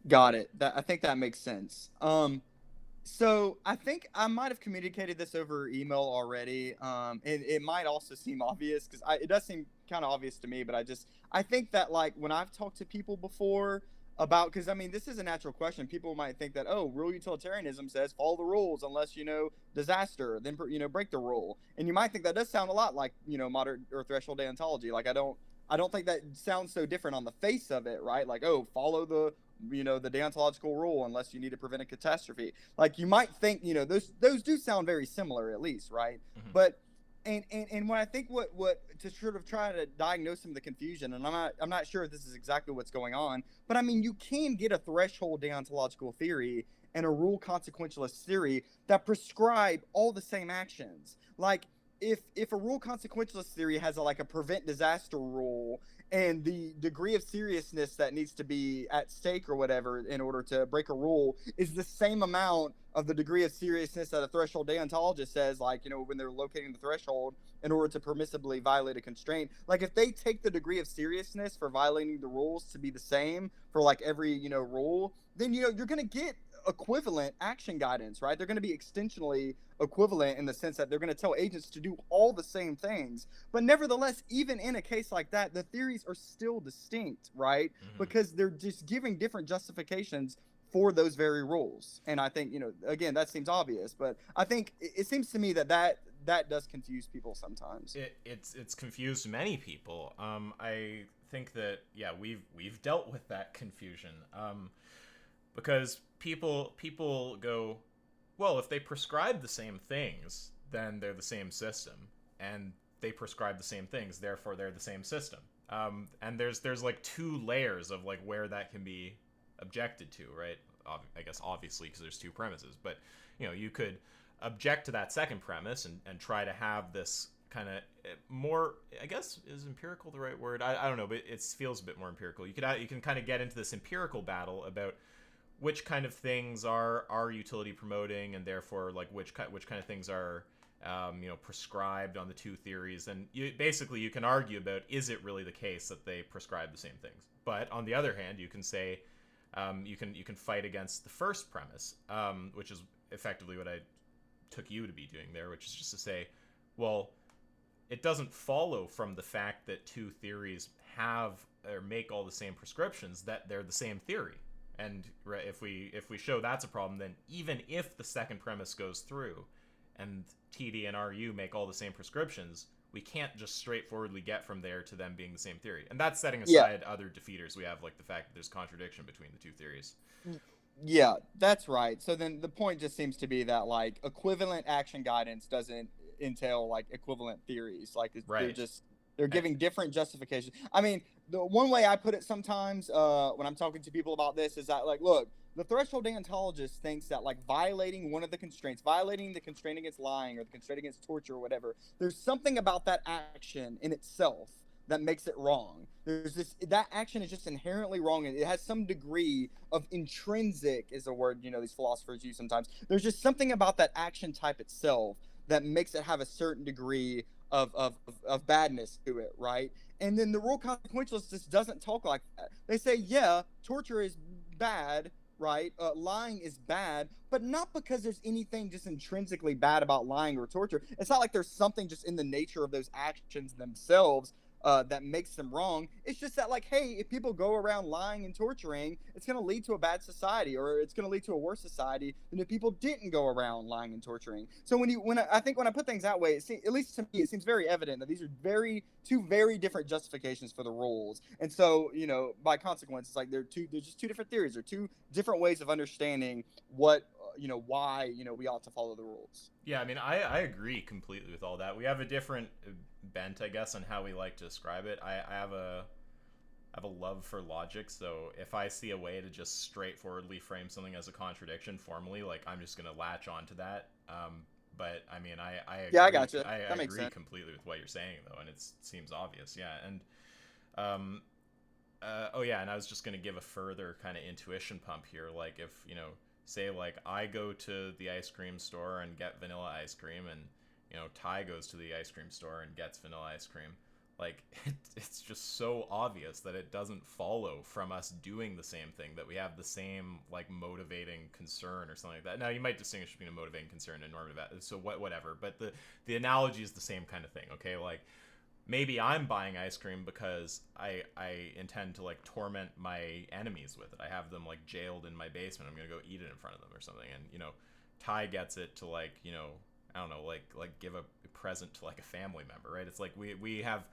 Got it. I think that makes sense. So I think I might have communicated this over email already. It might also seem obvious because it does seem kind of obvious to me, but I think that like when I've talked to people before about, because I mean this is a natural question. People might think that, oh, real utilitarianism says follow the rules unless disaster, then break the rule, and you might think that does sound a lot like modern or threshold deontology. Like I don't think that sounds so different on the face of it, right? Like, oh, follow the deontological rule unless you need to prevent a catastrophe. Like you might think, those do sound very similar at least, right? Mm-hmm. But and when I think what to sort of try to diagnose some of the confusion, and I'm not sure if this is exactly what's going on, but I mean you can get a threshold deontological theory and a rule consequentialist theory that prescribe all the same actions. Like if a rule consequentialist theory has like a prevent disaster rule, and the degree of seriousness that needs to be at stake or whatever in order to break a rule is the same amount of the degree of seriousness that a threshold deontologist says, like, when they're locating the threshold in order to permissibly violate a constraint. Like if they take the degree of seriousness for violating the rules to be the same for like every rule, then you're going to get equivalent action guidance, right? They're going to be extensionally equivalent in the sense that they're going to tell agents to do all the same things. But nevertheless, even in a case like that, the theories are still distinct, right? Mm-hmm. Because they're just giving different justifications for those very rules. And I think, again, that seems obvious, but I think it seems to me that does confuse people sometimes. It's confused many people. I think that we've dealt with that confusion. Because people go, well, if they prescribe the same things, then they're the same system, and they prescribe the same things, therefore they're the same system. And there's like two layers of like where that can be objected to, right? I guess obviously because there's two premises, but you could object to that second premise and try to have this kind of more, I guess, is empirical the right word? I don't know, but it feels a bit more empirical. You can kind of get into this empirical battle about which kind of things are utility promoting, and therefore like which kind of things are prescribed on the two theories. And you can argue about, is it really the case that they prescribe the same things? But on the other hand, you can say you can fight against the first premise, which is effectively what I took you to be doing there, which is just to say, well, it doesn't follow from the fact that two theories have or make all the same prescriptions that they're the same theory. And if we show that's a problem, then even if the second premise goes through and TD and RU make all the same prescriptions, we can't just straightforwardly get from there to them being the same theory. And that's setting aside other defeaters we have, like the fact that there's contradiction between the two theories. Yeah, that's right. So then the point just seems to be that like equivalent action guidance doesn't entail like equivalent theories. Like right. They're giving different justifications. I mean, the one way I put it sometimes when I'm talking to people about this is that, like, look, the threshold deontologist thinks that, like, violating one of the constraints, violating the constraint against lying or the constraint against torture or whatever, there's something about that action in itself that makes it wrong. That action is just inherently wrong, and it has some degree of intrinsic, is a word these philosophers use sometimes. There's just something about that action type itself that makes it have a certain degree of badness to it, right? And then the rule consequentialist just doesn't talk like that. They say, yeah, torture is bad, right? Lying is bad, but not because there's anything just intrinsically bad about lying or torture. It's not like there's something just in the nature of those actions themselves that makes them wrong. It's just that, like, hey, if people go around lying and torturing, it's going to lead to a bad society, or it's going to lead to a worse society than if people didn't go around lying and torturing. So I think when I put things that way, at least to me, it seems very evident that these are two very different justifications for the rules. And so, by consequence, it's like there's just two different theories, or two different ways of understanding what why we ought to follow the rules. Yeah, I mean, I agree completely with all that. We have a different bent, I guess, on how we like to describe it. I have a love for logic, so if I see a way to just straightforwardly frame something as a contradiction formally, like, I'm just gonna latch onto that. But I mean, I agree, yeah, I gotcha. I that makes agree sense. completely with what you're saying, though, and it seems obvious. Yeah, and oh yeah, and I was just gonna give a further kind of intuition pump here, like if say like I go to the ice cream store and get vanilla ice cream, and Ty goes to the ice cream store and gets vanilla ice cream. like it's just so obvious that it doesn't follow from us doing the same thing that we have the same like motivating concern or something like that. Now you might distinguish between a motivating concern and normative, so whatever, but the analogy is the same kind of thing. Okay, like maybe I'm buying ice cream because I intend to like torment my enemies with it. I have them like jailed in my basement. I'm gonna go eat it in front of them or something. And you know, Ty gets it to like, you know, I don't know, like give a present to like a family member, right? It's like we have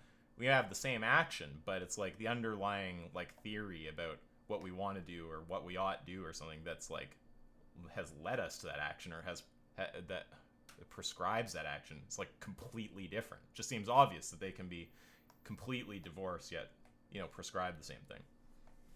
the same action, but it's like the underlying like theory about what we want to do or what we ought do or something that's like has led us to that action or that prescribes that action. It's like completely different. It just seems obvious that they can be completely divorced yet, you know, prescribe the same thing.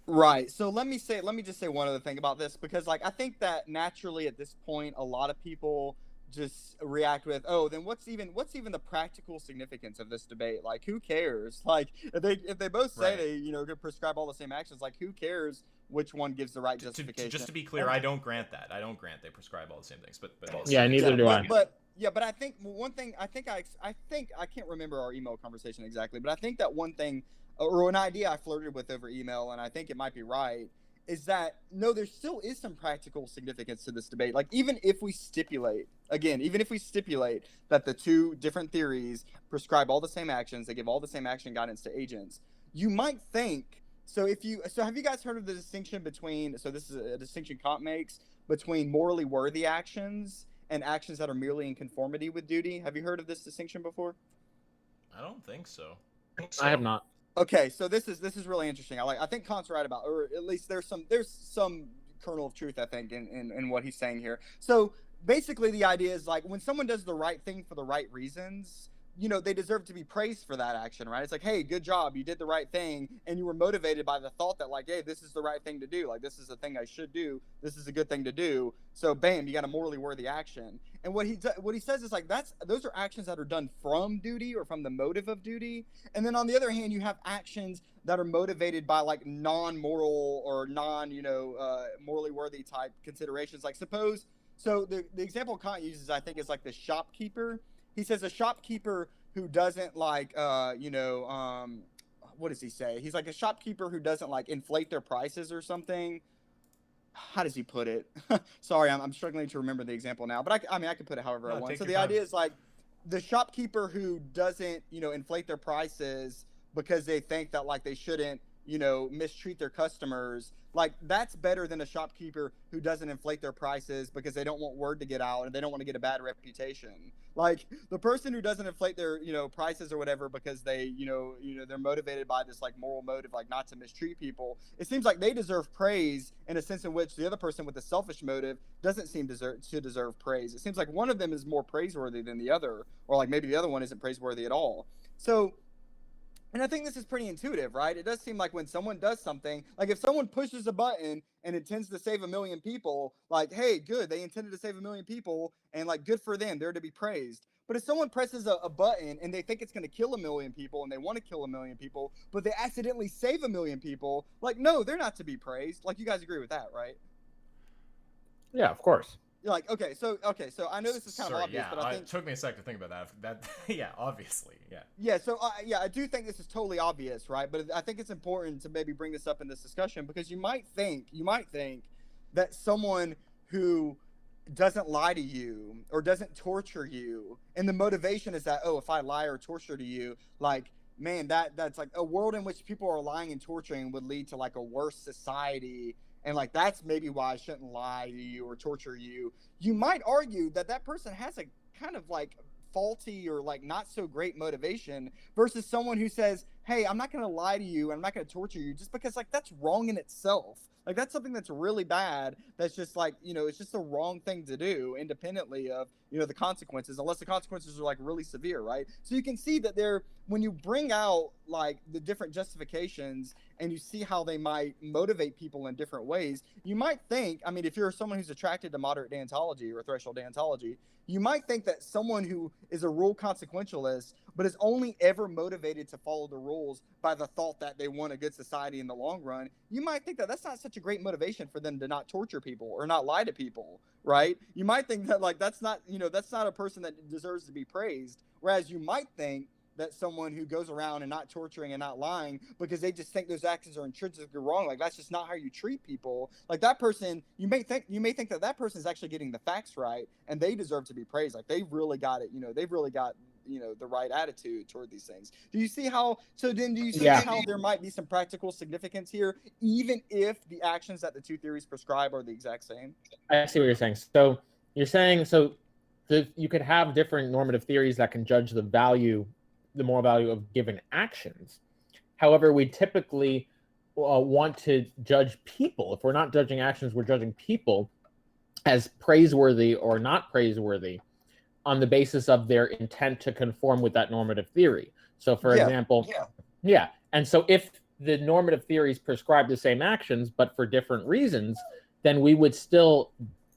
Right. So let me just say one other thing about this, because like I think that naturally at this point a lot of people just react with, oh, then what's even the practical significance of this debate? Like, who cares? Like, if they both say they, you know, could prescribe all the same actions, like, who cares which one gives the right justification? Just to be clear, I don't grant that. I don't grant they prescribe all the same things, but yeah, neither do I. But I think one thing, I think I can't remember our email conversation exactly, but I think that one thing or an idea I flirted with over email, and I think it might be right, is that no, there still is some practical significance to this debate. Like, even if we stipulate that the two different theories prescribe all the same actions, they give all the same action guidance to agents, you might think, so have you guys heard of the distinction between, so this is a distinction Kant makes between morally worthy actions and actions that are merely in conformity with duty? Have you heard of this distinction before? I don't think so. I have not. Okay, so this is really interesting. I think Kant's right about, or at least there's some kernel of truth, I think, in what he's saying here. So basically the idea is like when someone does the right thing for the right reasons, you know, they deserve to be praised for that action, right? It's like, hey, good job, you did the right thing, and you were motivated by the thought that like, hey, this is the right thing to do, like this is the thing I should do, this is a good thing to do. So bam, you got a morally worthy action. And what he says is like those are actions that are done from duty or from the motive of duty. And then on the other hand, you have actions that are motivated by like non-moral or morally worthy type considerations. Like suppose, so the example Kant uses, I think, is like the shopkeeper. He says a shopkeeper who doesn't like, what does he say? He's like a shopkeeper who doesn't like inflate their prices or something. How does he put it? Sorry, I'm struggling to remember the example now, but I can put it however I want. So the idea is like the shopkeeper who doesn't, inflate their prices because they think that like they shouldn't, mistreat their customers. Like that's better than a shopkeeper who doesn't inflate their prices because they don't want word to get out and they don't want to get a bad reputation. Like the person who doesn't inflate their, prices or whatever because they, they're motivated by this like moral motive, like not to mistreat people. It seems like they deserve praise in a sense in which the other person with a selfish motive doesn't seem to deserve praise. It seems like one of them is more praiseworthy than the other, or like maybe the other one isn't praiseworthy at all. So, and I think this is pretty intuitive, right? It does seem like when someone does something, like if someone pushes a button and intends to save 1 million people, like, hey, good, they intended to save 1 million people, and like, good for them, they're to be praised. But if someone presses a button and they think it's going to kill 1 million people and they want to kill 1 million people, but they accidentally save 1 million people, like, no, they're not to be praised. Like, you guys agree with that, right? Yeah, of course. You're like, okay, so I know this is kind of obvious, but I think it took me a sec to think about that. Yeah, obviously, yeah. Yeah, so I do think this is totally obvious, right? But I think it's important to maybe bring this up in this discussion because you might think that someone who doesn't lie to you or doesn't torture you, and the motivation is that, oh, if I lie or torture to you, like, man, that's like a world in which people are lying and torturing would lead to like a worse society. And like, that's maybe why I shouldn't lie to you or torture you. You might argue that person has a kind of like faulty or like not so great motivation versus someone who says, hey, I'm not going to lie to you. I'm not going to torture you just because like that's wrong in itself. Like that's something that's really bad. That's just like, it's just the wrong thing to do independently of, the consequences, unless the consequences are like really severe, right? So you can see that when you bring out like the different justifications and you see how they might motivate people in different ways, you might think, I mean, if you're someone who's attracted to moderate deontology or threshold deontology, you might think that someone who is a rule consequentialist but is only ever motivated to follow the rules by the thought that they want a good society in the long run, you might think that that's not such a great motivation for them to not torture people or not lie to people, right? You might think that like that's not a person that deserves to be praised, whereas you might think that someone who goes around and not torturing and not lying because they just think those actions are intrinsically wrong. Like, that's just not how you treat people. Like, that person, you may think that that person is actually getting the facts right and they deserve to be praised. Like, they've really got it. They've really got the right attitude toward these things. Do you see how how there might be some practical significance here, even if the actions that the two theories prescribe are the exact same? I see what you're saying. So you're saying you could have different normative theories that can judge the moral value of given actions. However, we typically want to judge people. If we're not judging actions, we're judging people as praiseworthy or not praiseworthy on the basis of their intent to conform with that normative theory. So, for example, and so if the normative theories prescribe the same actions, but for different reasons, then we would still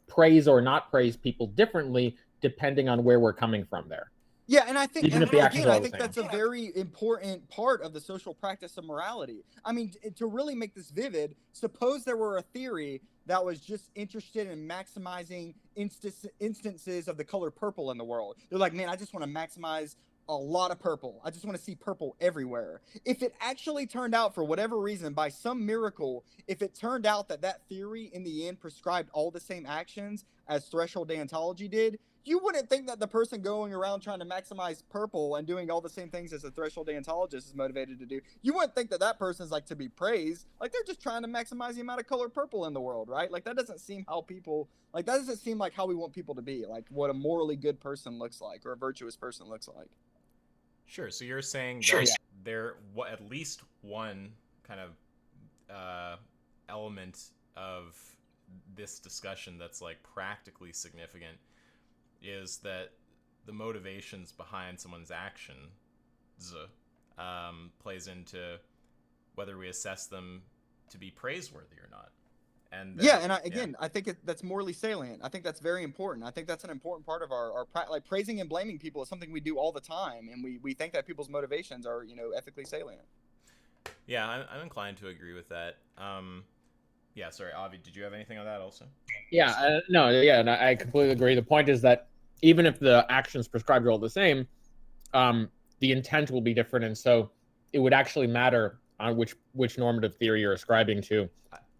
praise or not praise people differently depending on where we're coming from there. Yeah, and I think, even if the actions are all the same. that's a very important part of the social practice of morality. I mean, to really make this vivid, suppose there were a theory that was just interested in maximizing instances of the color purple in the world. They're like, man, I just want to maximize a lot of purple. I just want to see purple everywhere. If it actually turned out, for whatever reason, by some miracle, if it turned out that theory in the end prescribed all the same actions as Threshold Deontology did, you wouldn't think that the person going around trying to maximize purple and doing all the same things as a Threshold Deontologist is motivated to do. You wouldn't think that person's like to be praised. Like, they're just trying to maximize the amount of color purple in the world, right? Like, that doesn't seem like how we want people to be, like what a morally good person looks like or a virtuous person looks like. Sure. So you're saying that there at least one kind of element of this discussion that's like practically significant is that the motivations behind someone's actions plays into whether we assess them to be praiseworthy or not. And I think that's morally salient. I think that's very important. I think that's an important part of our like, praising and blaming people is something we do all the time, and we think that people's motivations are ethically salient. Yeah, I'm inclined to agree with that. Sorry, Avi, did you have anything on that also? And I completely agree. The point is that even if the actions prescribed are all the same, the intent will be different, and so it would actually matter on which normative theory you're ascribing to,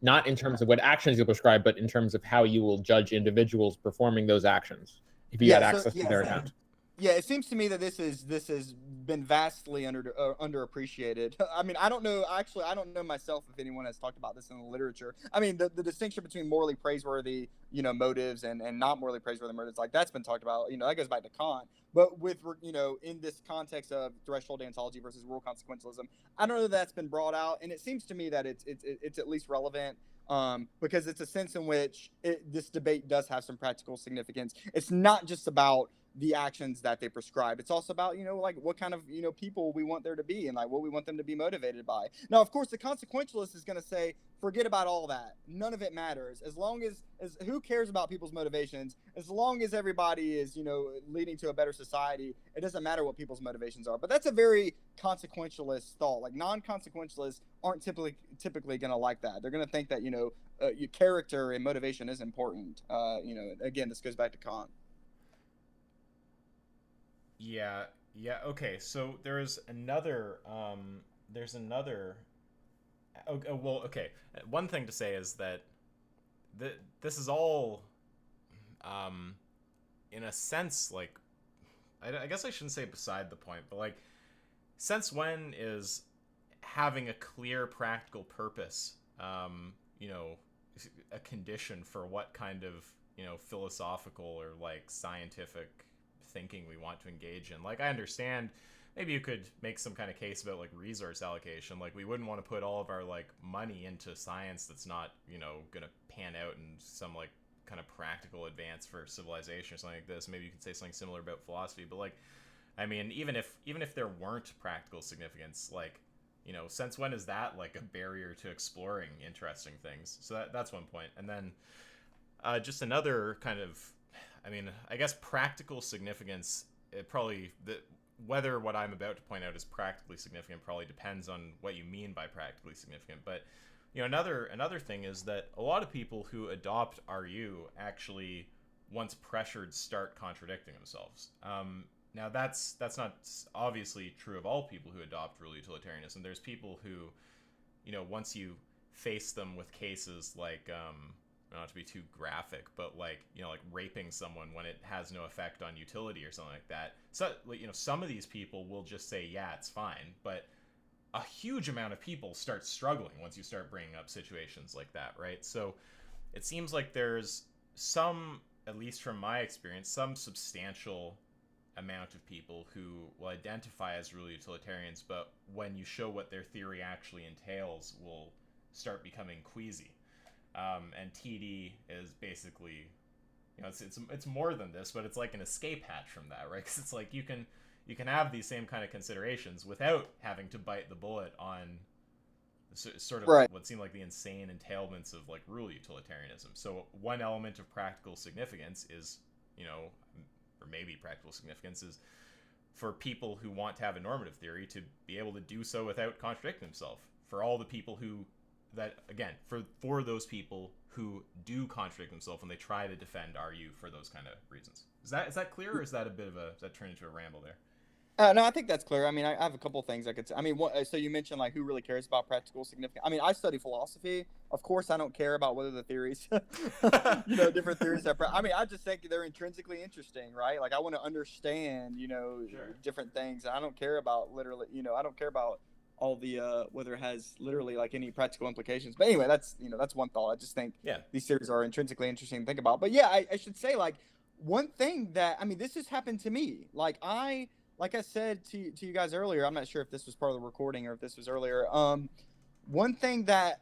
not in terms of what actions you prescribe, but in terms of how you will judge individuals performing those actions. If you had access to their account. Yeah, it seems to me that this has been vastly underappreciated. I mean, I don't know myself if anyone has talked about this in the literature. I mean, the distinction between morally praiseworthy, motives and not morally praiseworthy motives, like, that's been talked about. That goes back to Kant. But with in this context of threshold deontology versus rule consequentialism, I don't know that that's been brought out, and it seems to me that it's at least relevant. Because it's a sense in which this debate does have some practical significance. It's not just about the actions that they prescribe. It's also about, like, what kind of, people we want there to be and like what we want them to be motivated by. Now, of course, the consequentialist is going to say, forget about all that. None of it matters. As long as who cares about people's motivations? As long as everybody is, leading to a better society, it doesn't matter what people's motivations are. But that's a very consequentialist thought. Like, non-consequentialists aren't typically going to like that. They're going to think that, your character and motivation is important. Again, this goes back to Kant. Yeah. Okay. So there's another. Okay. One thing to say is that this is all, in a sense, like, I guess I shouldn't say beside the point, but like, since when is having a clear practical purpose, a condition for what kind of, philosophical or like scientific thinking we want to engage in? Like, I understand maybe you could make some kind of case about like resource allocation. Like, we wouldn't want to put all of our like money into science that's not, gonna pan out in some like kind of practical advance for civilization or something like this. Maybe you could say something similar about philosophy, but like, I mean, even if there weren't practical significance, like, since when is that like a barrier to exploring interesting things? So that's one point. And then just another kind of, I mean, I guess practical significance, whether what I'm about to point out is practically significant probably depends on what you mean by practically significant. But, another thing is that a lot of people who adopt RU actually, once pressured, start contradicting themselves. Now that's not obviously true of all people who adopt real utilitarianism. There's people who, once you face them with cases like, not to be too graphic, but like raping someone when it has no effect on utility or something like that. So some of these people will just say, yeah, it's fine, but a huge amount of people start struggling once you start bringing up situations like that, right? So it seems like there's some, at least from my experience, some substantial amount of people who will identify as real utilitarians, but when you show what their theory actually entails, will start becoming queasy. And TD is basically, it's more than this, but it's like an escape hatch from that, right? Because it's like you can have these same kind of considerations without having to bite the bullet on sort of what seem like the insane entailments of like real utilitarianism. So one element of practical significance is, or maybe practical significance is for people who want to have a normative theory to be able to do so without contradicting themselves. For all the people for those people who do contradict themselves when they try to defend RU for those kind of reasons. Is that clear, or is that does that turn into a ramble there? No, I think that's clear. I mean, I have a couple things I could say. I mean, so you mentioned like who really cares about practical significance. I mean, I study philosophy. Of course, I don't care about whether the theories, different theories are. I mean, I just think they're intrinsically interesting, right? Like I want to understand, Sure. different things. I don't care about literally, I don't care about all the whether it has literally like any practical implications. But anyway, that's one thought. I just think these theories are intrinsically interesting to think about. But yeah, I should say like one thing that, I mean, this has happened to me. Like I said to you guys earlier, I'm not sure if this was part of the recording or if this was earlier. One thing that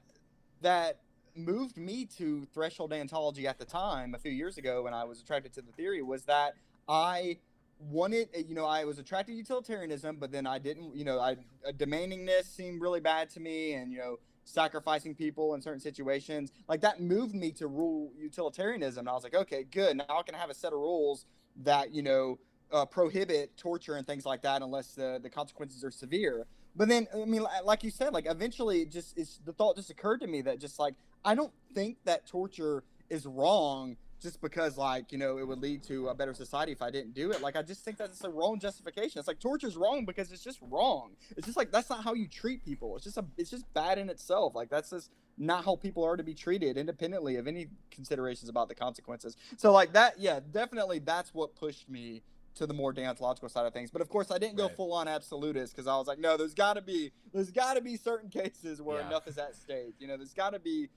moved me to Threshold Deontology at the time, a few years ago, when I was attracted to the theory, was that I wanted, I was attracted to utilitarianism, but then I didn't, demandingness seemed really bad to me, and sacrificing people in certain situations, like that moved me to rule utilitarianism. And I was like, okay, good. Now I can have a set of rules that prohibit torture and things like that unless the consequences are severe. But then, I mean, like you said, like eventually the thought just occurred to me that just like, I don't think that torture is wrong just because like, it would lead to a better society if I didn't do it. Like, I just think that's a wrong justification. It's like torture is wrong because it's just wrong. It's just like, that's not how you treat people. It's just bad in itself. Like, that's just not how people are to be treated independently of any considerations about the consequences. So like that, yeah, definitely that's what pushed me to the more deontological side of things. But of course I didn't go full on absolutist, because I was like, no, there's gotta be certain cases where enough is at stake. There's gotta be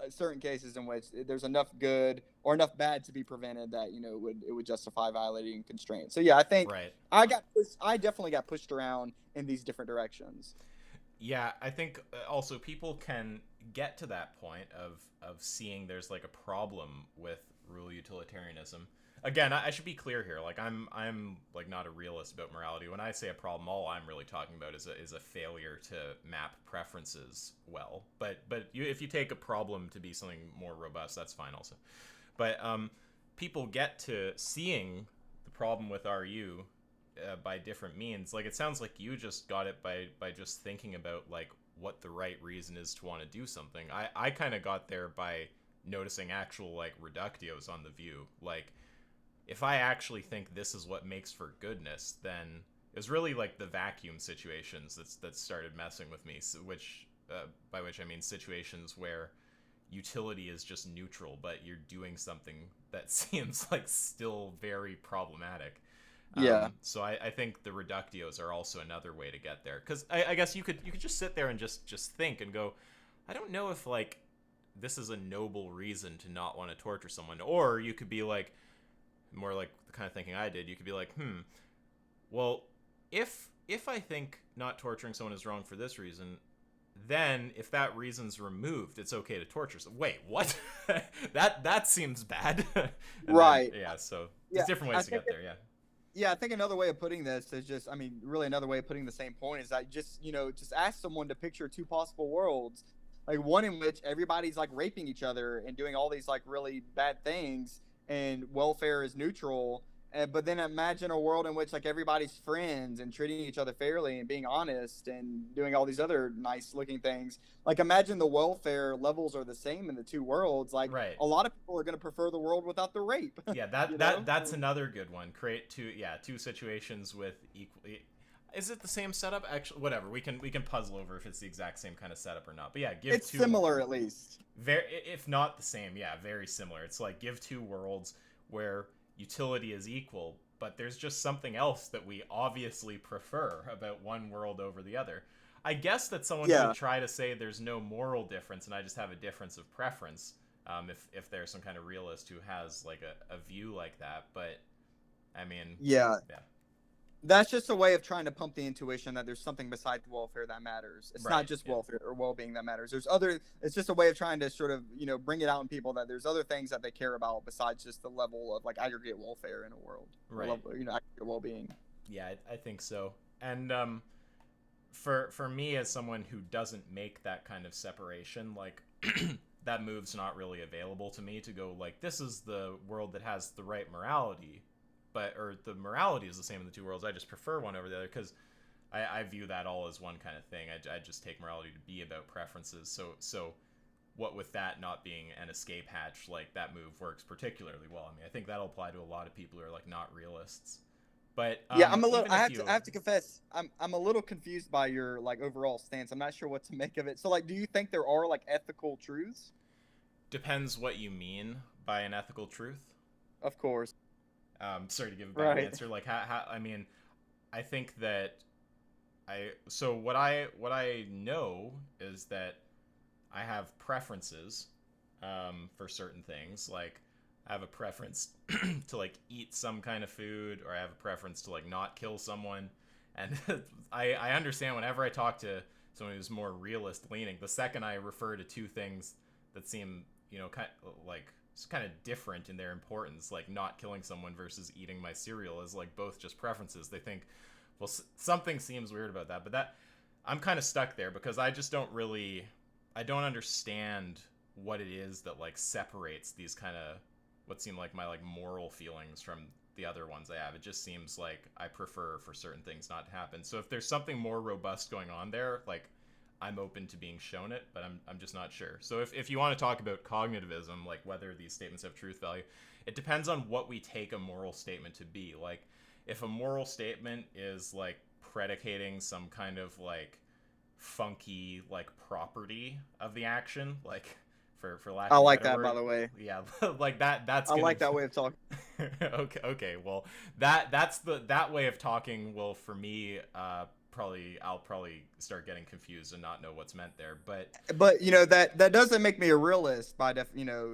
certain cases in which there's enough good or enough bad to be prevented that it would justify violating constraints. So yeah, I think I definitely got pushed around in these different directions. Yeah, I think also people can get to that point of seeing there's like a problem with real utilitarianism. Again, I should be clear here. Like I'm like not a realist about morality. When I say a problem, all I'm really talking about is a failure to map preferences well. But if you take a problem to be something more robust, that's fine also. But people get to seeing the problem with RU by different means. Like it sounds like you just got it by just thinking about like what the right reason is to want to do something. I kind of got there by noticing actual like reductios on the view. Like, if I actually think this is what makes for goodness, then it was really like the vacuum situations that started messing with me, so by which I mean situations where utility is just neutral, but you're doing something that seems like still very problematic. So I think the reductios are also another way to get there, because I guess you could just sit there and just think and go, I don't know if like this is a noble reason to not want to torture someone. Or you could be like, more like the kind of thinking I did, you could be like, well, if I think not torturing someone is wrong for this reason, then if that reason's removed, it's okay to torture someone. Wait, what? that seems bad. Right. Then, yeah, so there's different ways to get there, Yeah, I think another way of putting this is just, I mean, really another way of putting the same point is that just ask someone to picture two possible worlds. Like one in which everybody's like raping each other and doing all these like really bad things, and welfare is neutral, But then imagine a world in which like everybody's friends and treating each other fairly and being honest and doing all these other nice looking things. Like imagine the welfare levels are the same in the two worlds. Like Right. a lot of people are going to prefer the world without the rape. Yeah, that's another good one. Create two situations with equal. Is it the same setup? Actually, whatever. We can puzzle over if it's the exact same kind of setup or not. But yeah, it's similar at least. Very, if not the same, yeah, very similar. It's like give two worlds where utility is equal, but there's just something else that we obviously prefer about one world over the other. I guess that someone would try to say there's no moral difference and I just have a difference of preference, if there's some kind of realist who has like a view like that. But I mean, yeah, that's just a way of trying to pump the intuition that there's something besides welfare that matters. It's not just welfare or well-being that matters. There's other. It's just a way of trying to sort of bring it out in people that there's other things that they care about besides just the level of like aggregate welfare in a world. Right. Level, aggregate well-being. Yeah, I think so. And for me as someone who doesn't make that kind of separation, like that move's not really available to me to go like this is the world that has the right morality. Or the morality is the same in the two worlds. I just prefer one over the other because I view that all as one kind of thing. I just take morality to be about preferences. So what with that not being an escape hatch, like that move works particularly well. I mean, I think that'll apply to a lot of people who are like not realists. But yeah, I'm a little. I have to confess, I'm a little confused by your like overall stance. I'm not sure what to make of it. So like, do you think there are like ethical truths? Depends what you mean by an ethical truth. Of course. Sorry to give a bad answer. Like, how? I mean, I think that what I know is that I have preferences, for certain things. Like, I have a preference to like eat some kind of food, or I have a preference to like not kill someone. And I understand whenever I talk to someone who's more realist leaning, the second I refer to two things that seem, kind of different in their importance, like not killing someone versus eating my cereal, is like both just preferences. They think, well, something seems weird about that, but that I'm kind of stuck there because I just don't understand what it is that like separates these kind of what seem like my like moral feelings from the other ones I have. It just seems like I prefer for certain things not to happen. So if there's something more robust going on there, like I'm open to being shown it, but I'm just not sure. So if you want to talk about cognitivism, like whether these statements have truth value, it depends on what we take a moral statement to be. Like if a moral statement is like predicating some kind of like funky like property of the action, like for lack of I a like better that word, by the way. yeah, like that's I like that way of talking. okay, well that way of talking will for me I'll probably start getting confused and not know what's meant there. But that doesn't make me a realist by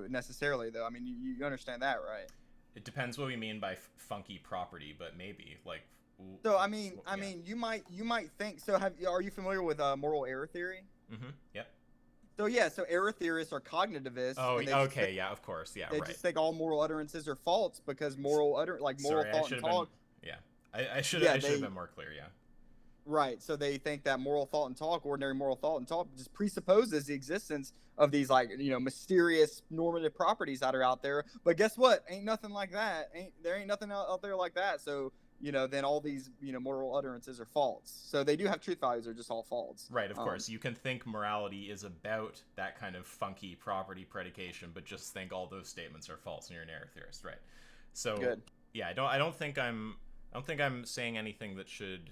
necessarily though. I mean, you understand that, right? It depends what we mean by funky property, but maybe like. So I mean, you might think so. Are you familiar with moral error theory? Mm-hmm. Yep. So error theorists are cognitivists. Oh, okay, yeah, of course, yeah, they right. just think all moral utterances are false because moral thought and talk. I should have been more clear, yeah. Right. So they think that moral thought and talk, ordinary moral thought and talk, just presupposes the existence of these mysterious normative properties that are out there. But guess what? Ain't nothing like that. There ain't nothing out there like that. So then all these moral utterances are false. So they do have truth values, they're just all false. Right. Of course, you can think morality is about that kind of funky property predication, but just think all those statements are false, and you're an error theorist, right? So good. Yeah, I don't think I'm saying anything that should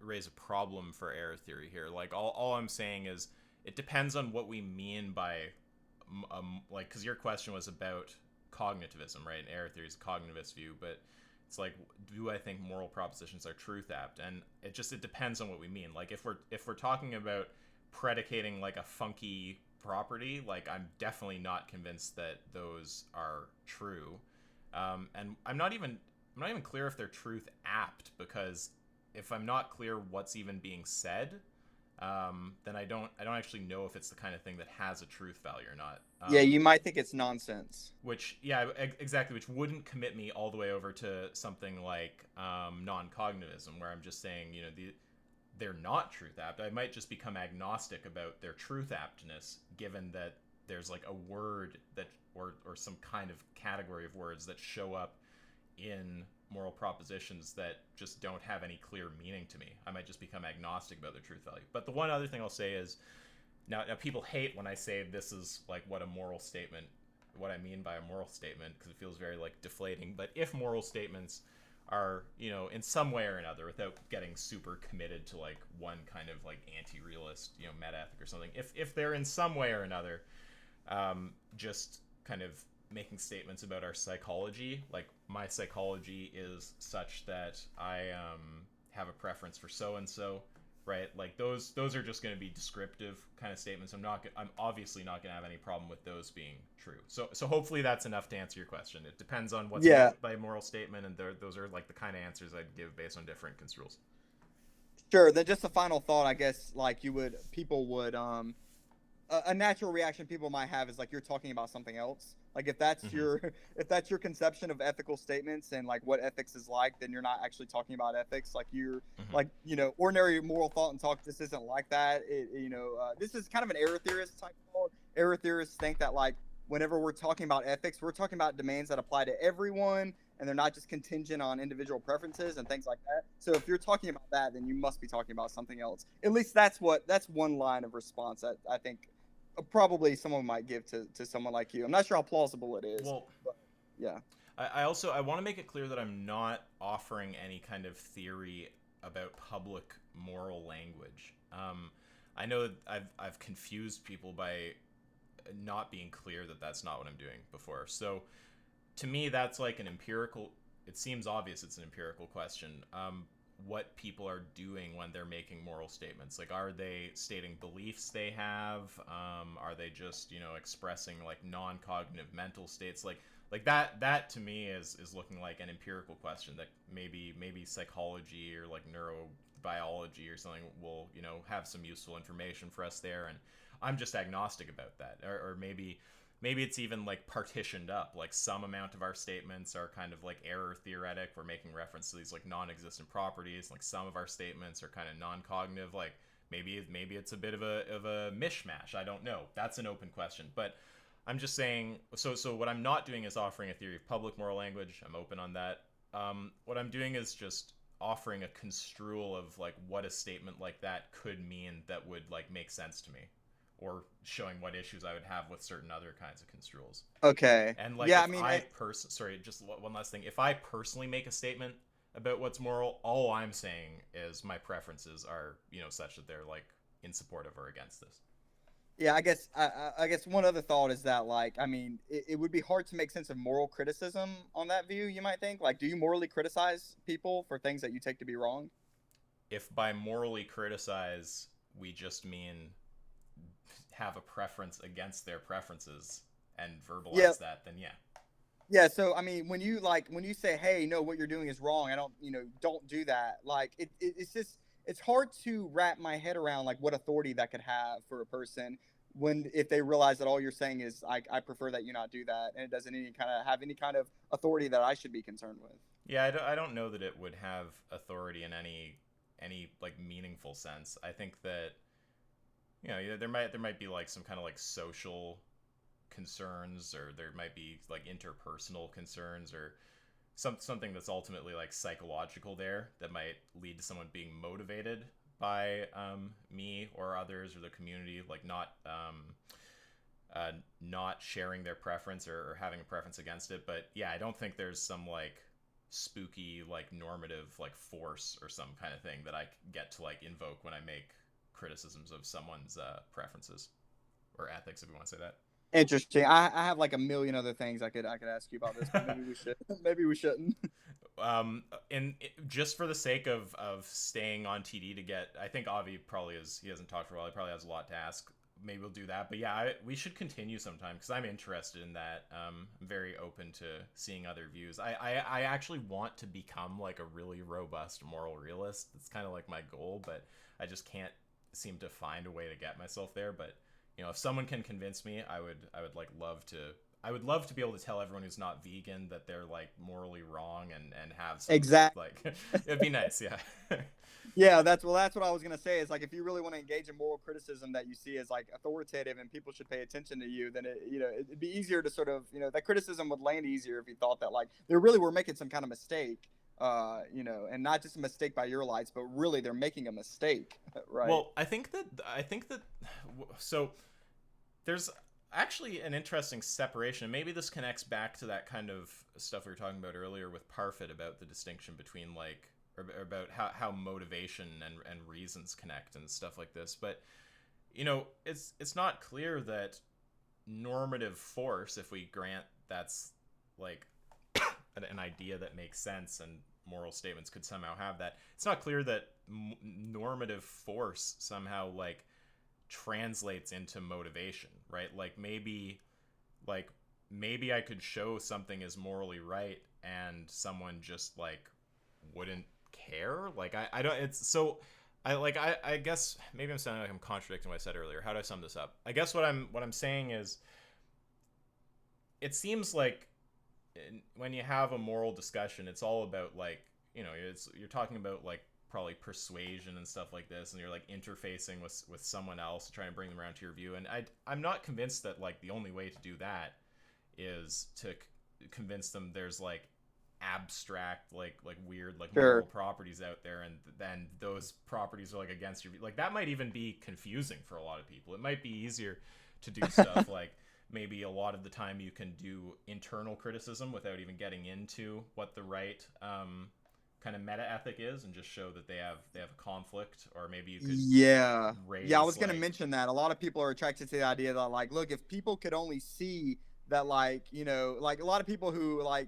raise a problem for error theory here. Like all I'm saying is it depends on what we mean by because your question was about cognitivism, right? And error theory is a cognitivist view, but it's like, do I think moral propositions are truth apt? And it depends on what we mean. Like if we're talking about predicating like a funky property, like I'm definitely not convinced that those are true. And I'm not even clear if they're truth apt, because if I'm not clear what's even being said, then I don't actually know if it's the kind of thing that has a truth value or not. Yeah, you might think it's nonsense. Exactly, which wouldn't commit me all the way over to something like non-cognitivism, where I'm just saying, they're not truth apt. I might just become agnostic about their truth aptness, given that there's like a word that or some kind of category of words that show up in moral propositions that just don't have any clear meaning to me. I might just become agnostic about their truth value. But the one other thing I'll say is, now people hate when I say this is like what I mean by a moral statement, because it feels very like deflating. But if moral statements are, you know, in some way or another, without getting super committed to like one kind of like anti-realist, you know, meta-ethic or something, if they're in some way or another just kind of making statements about our psychology, like my psychology is such that I have a preference for so and so, right? Like those are just going to be descriptive kind of statements. I'm obviously not going to have any problem with those being true. So hopefully that's enough to answer your question. It depends on what's meant by a moral statement, and those are like the kind of answers I'd give based on different construals. Sure. Then just a final thought, I guess, like people would a natural reaction people might have is like you're talking about something else. Like if that's your conception of ethical statements and like what ethics is like, then you're not actually talking about ethics. Like you're like, you know, ordinary moral thought and talk just isn't like that. This is kind of an error theorist type thought. Error theorists think that like whenever we're talking about ethics, we're talking about demands that apply to everyone, and they're not just contingent on individual preferences and things like that. So if you're talking about that, then you must be talking about something else. At least that's one line of response that I think probably someone might give to someone like you. I'm not sure how plausible it is. Well, but yeah. I want to make it clear that I'm not offering any kind of theory about public moral language. I know that I've confused people by not being clear that that's not what I'm doing before. So to me, that's like it seems obvious it's an empirical question. What people are doing when they're making moral statements. Like, are they stating beliefs they have? Are they just, you know, expressing like non-cognitive mental states? Like that to me is looking like an empirical question that maybe psychology or like neurobiology or something will, you know, have some useful information for us there. And I'm just agnostic about that. Or maybe it's even like partitioned up, like some amount of our statements are kind of like error theoretic. We're making reference to these like non-existent properties. Like some of our statements are kind of non-cognitive. Like maybe it's a bit of a mishmash. I don't know. That's an open question. But I'm just saying, so what I'm not doing is offering a theory of public moral language. I'm open on that. What I'm doing is just offering a construal of like what a statement like that could mean that would like make sense to me, or showing what issues I would have with certain other kinds of construals. Okay. And like, yeah, just one last thing. If I personally make a statement about what's moral, all I'm saying is my preferences are, you know, such that they're like in support of or against this. Yeah, I guess one other thought is that like, I mean, it would be hard to make sense of moral criticism on that view, you might think. Like, do you morally criticize people for things that you take to be wrong? If by morally criticize, we just mean have a preference against their preferences and verbalize that, then yeah. So I mean, when you say, hey, no, what you're doing is wrong, don't do that, like it's just, it's hard to wrap my head around like what authority that could have for a person if they realize that all you're saying is I prefer that you not do that, and it doesn't have any kind of authority that I should be concerned with. Yeah, I don't know that it would have authority in any like meaningful sense. I think that, you know, there might be like some kind of like social concerns, or there might be like interpersonal concerns, or something that's ultimately like psychological there that might lead to someone being motivated by me or others or the community, like not sharing their preference or having a preference against it. But yeah, I don't think there's some like spooky like normative like force or some kind of thing that I get to like invoke when I make criticisms of someone's preferences or ethics, if you want to say that. Interesting. I have like a million other things I could ask you about this, but maybe we should. Maybe we shouldn't. Just for the sake of staying on TD to get, I think Avi probably he hasn't talked for a while. He probably has a lot to ask. Maybe we'll do that. But yeah, we should continue sometime because I'm interested in that. I'm very open to seeing other views. I actually want to become like a really robust moral realist. That's kind of like my goal, but I just can't seem to find a way to get myself there. But you know, if someone can convince me, I would like love to I would love to be able to tell everyone who's not vegan that they're like morally wrong and have some, Exactly. like it'd be nice, yeah. Yeah, that's what I was gonna say. Is like if you really want to engage in moral criticism that you see as like authoritative and people should pay attention to you, then it'd be easier to sort of that criticism would land easier if you thought that like they really were making some kind of mistake, and not just a mistake by your lights, but really they're making a mistake, right? Well, I think that so there's actually an interesting separation, and maybe this connects back to that kind of stuff we were talking about earlier with Parfit about the distinction between like, or about how motivation and reasons connect and stuff like this. But it's not clear that normative force, if we grant that's like an idea that makes sense and moral statements could somehow have that, it's not clear that normative force somehow like translates into motivation, right? Like maybe I could show something is morally right and someone just like wouldn't care. Like I don't, it's so I guess maybe I'm sounding like I'm contradicting what I said earlier. How do I sum this up? I guess what I'm saying is, it seems like when you have a moral discussion, it's all about like, you're talking about like probably persuasion and stuff like this, and you're like interfacing with someone else, trying to bring them around to your view. And I'm not convinced that like the only way to do that is to convince them there's like abstract like weird like moral properties out there, and then those properties are like against your view. Like that might even be confusing for a lot of people. It might be easier to do stuff like maybe a lot of the time you can do internal criticism without even getting into what the right kind of meta ethic is, and just show that they have a conflict. Or maybe you could raise, I was going to mention that a lot of people are attracted to the idea that like, look, if people could only see that like like a lot of people who like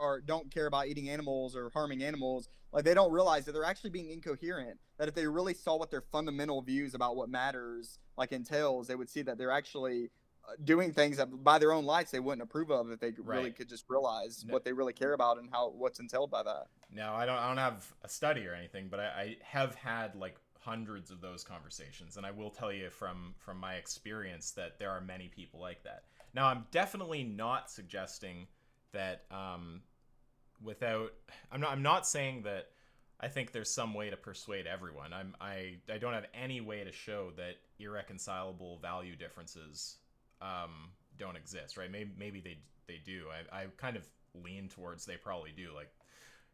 or don't care about eating animals or harming animals, like they don't realize that they're actually being incoherent. That if they really saw what their fundamental views about what matters like entails, they would see that they're actually doing things that by their own lights they wouldn't approve of if they really could just realize what they really care about and what's entailed by that. Now, I don't have a study or anything, but I have had like hundreds of those conversations, and I will tell you from my experience that there are many people like that. Now, I'm definitely not suggesting that I'm not saying that I think there's some way to persuade everyone. I don't have any way to show that irreconcilable value differences don't exist, right? Maybe they do. I kind of lean towards they probably do. Like,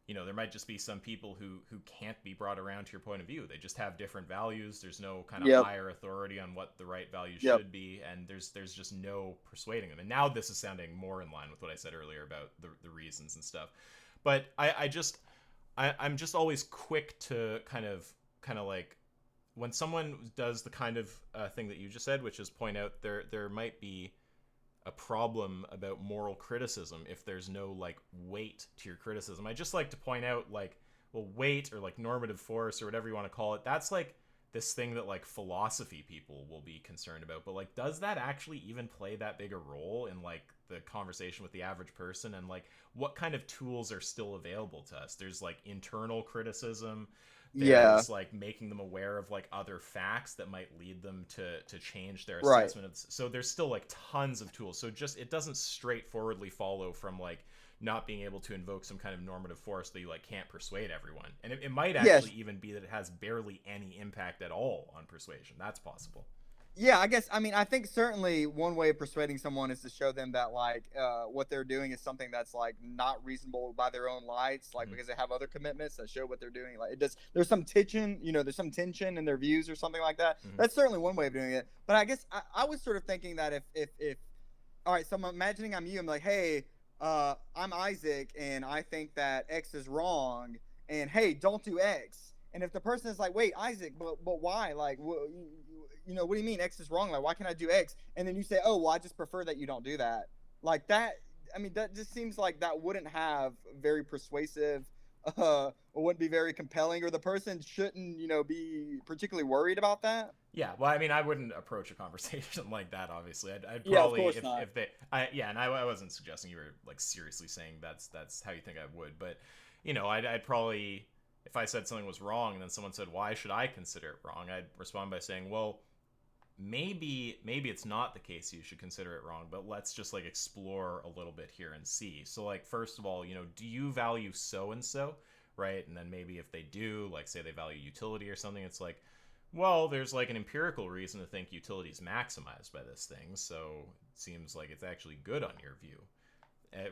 there might just be some people who can't be brought around to your point of view. They just have different values. There's no kind of higher authority on what the right value should be, and there's just no persuading them. And now this is sounding more in line with what I said earlier about the reasons and stuff. But I'm just always quick to kind of like, when someone does the kind of thing that you just said, which is point out there might be a problem about moral criticism if there's no like weight to your criticism. I just like to point out like, well, weight or like normative force or whatever you want to call it, that's like this thing that like philosophy people will be concerned about. But like, does that actually even play that big a role in like the conversation with the average person? And like, what kind of tools are still available to us? There's like internal criticism. There's like making them aware of like other facts that might lead them to change their assessment of. So there's still like tons of tools. So just, it doesn't straightforwardly follow from like not being able to invoke some kind of normative force that you like can't persuade everyone. And it might actually even be that it has barely any impact at all on persuasion. That's possible. Yeah, I think certainly one way of persuading someone is to show them that like what they're doing is something that's like not reasonable by their own lights, like because they have other commitments that show what they're doing. Like there's some tension, there's some tension in their views or something like that. That's certainly one way of doing it. But I guess I was sort of thinking that if all right, so I'm imagining I'm you, I'm like, hey, I'm Isaac and I think that X is wrong, and hey, don't do X. And if the person is like, wait, Isaac, but why? Like, what do you mean X is wrong? Like, why can't I do X? And then you say, oh, well, I just prefer that you don't do that. Like that, that just seems like that wouldn't have very persuasive, or wouldn't be very compelling, or the person shouldn't, be particularly worried about that. Yeah, well, I wouldn't approach a conversation like that, obviously. I'd probably, of course not. And I wasn't suggesting you were like seriously saying that's how you think I would, but, I'd probably, if I said something was wrong and then someone said, why should I consider it wrong? I'd respond by saying, well, maybe it's not the case you should consider it wrong, but let's just like explore a little bit here and see. So like, first of all, do you value so and so, right? And then maybe if they do, like say they value utility or something, it's like, well, there's like an empirical reason to think utility is maximized by this thing, so it seems like it's actually good on your view,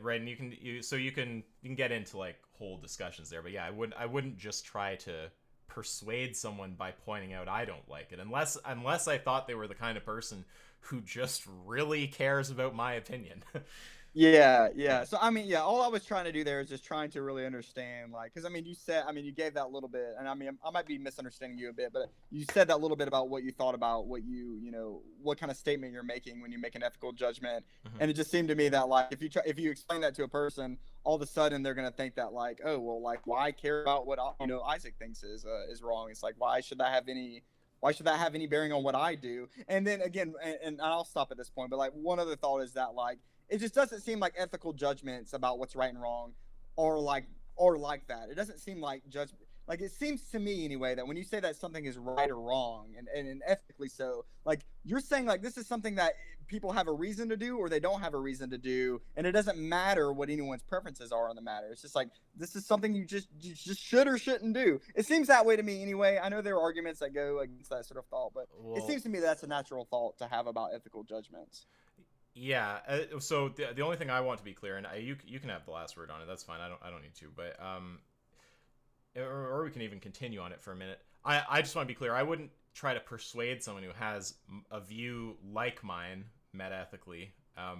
right? And you can get into like whole discussions there, but yeah, I wouldn't just try to persuade someone by pointing out I don't like it, unless I thought they were the kind of person who just really cares about my opinion. Yeah. So I mean, yeah, all I was trying to do there is just trying to really understand, like, because I mean, you gave that little bit, and I mean, I might be misunderstanding you a bit, but you said that little bit about what you thought about what what kind of statement you're making when you make an ethical judgment, and it just seemed to me that like if you explain that to a person, all of a sudden they're gonna think that like, oh well, like why care about what Isaac thinks is wrong? It's like why should that have any bearing on what I do? And then again, and I'll stop at this point, but like one other thought is that like, it just doesn't seem like ethical judgments about what's right and wrong or like that. It doesn't seem like judgment. Like it seems to me anyway that when you say that something is right or wrong and ethically so, like you're saying like this is something that people have a reason to do or they don't have a reason to do, and it doesn't matter what anyone's preferences are on the matter. It's just like this is something you just should or shouldn't do. It seems that way to me anyway. I know there are arguments that go against that sort of thought, but it seems to me that's a natural thought to have about ethical judgments. Yeah. So the only thing I want to be clear, and you can have the last word on it. That's fine. I don't need to. But or we can even continue on it for a minute. I just want to be clear. I wouldn't try to persuade someone who has a view like mine metaethically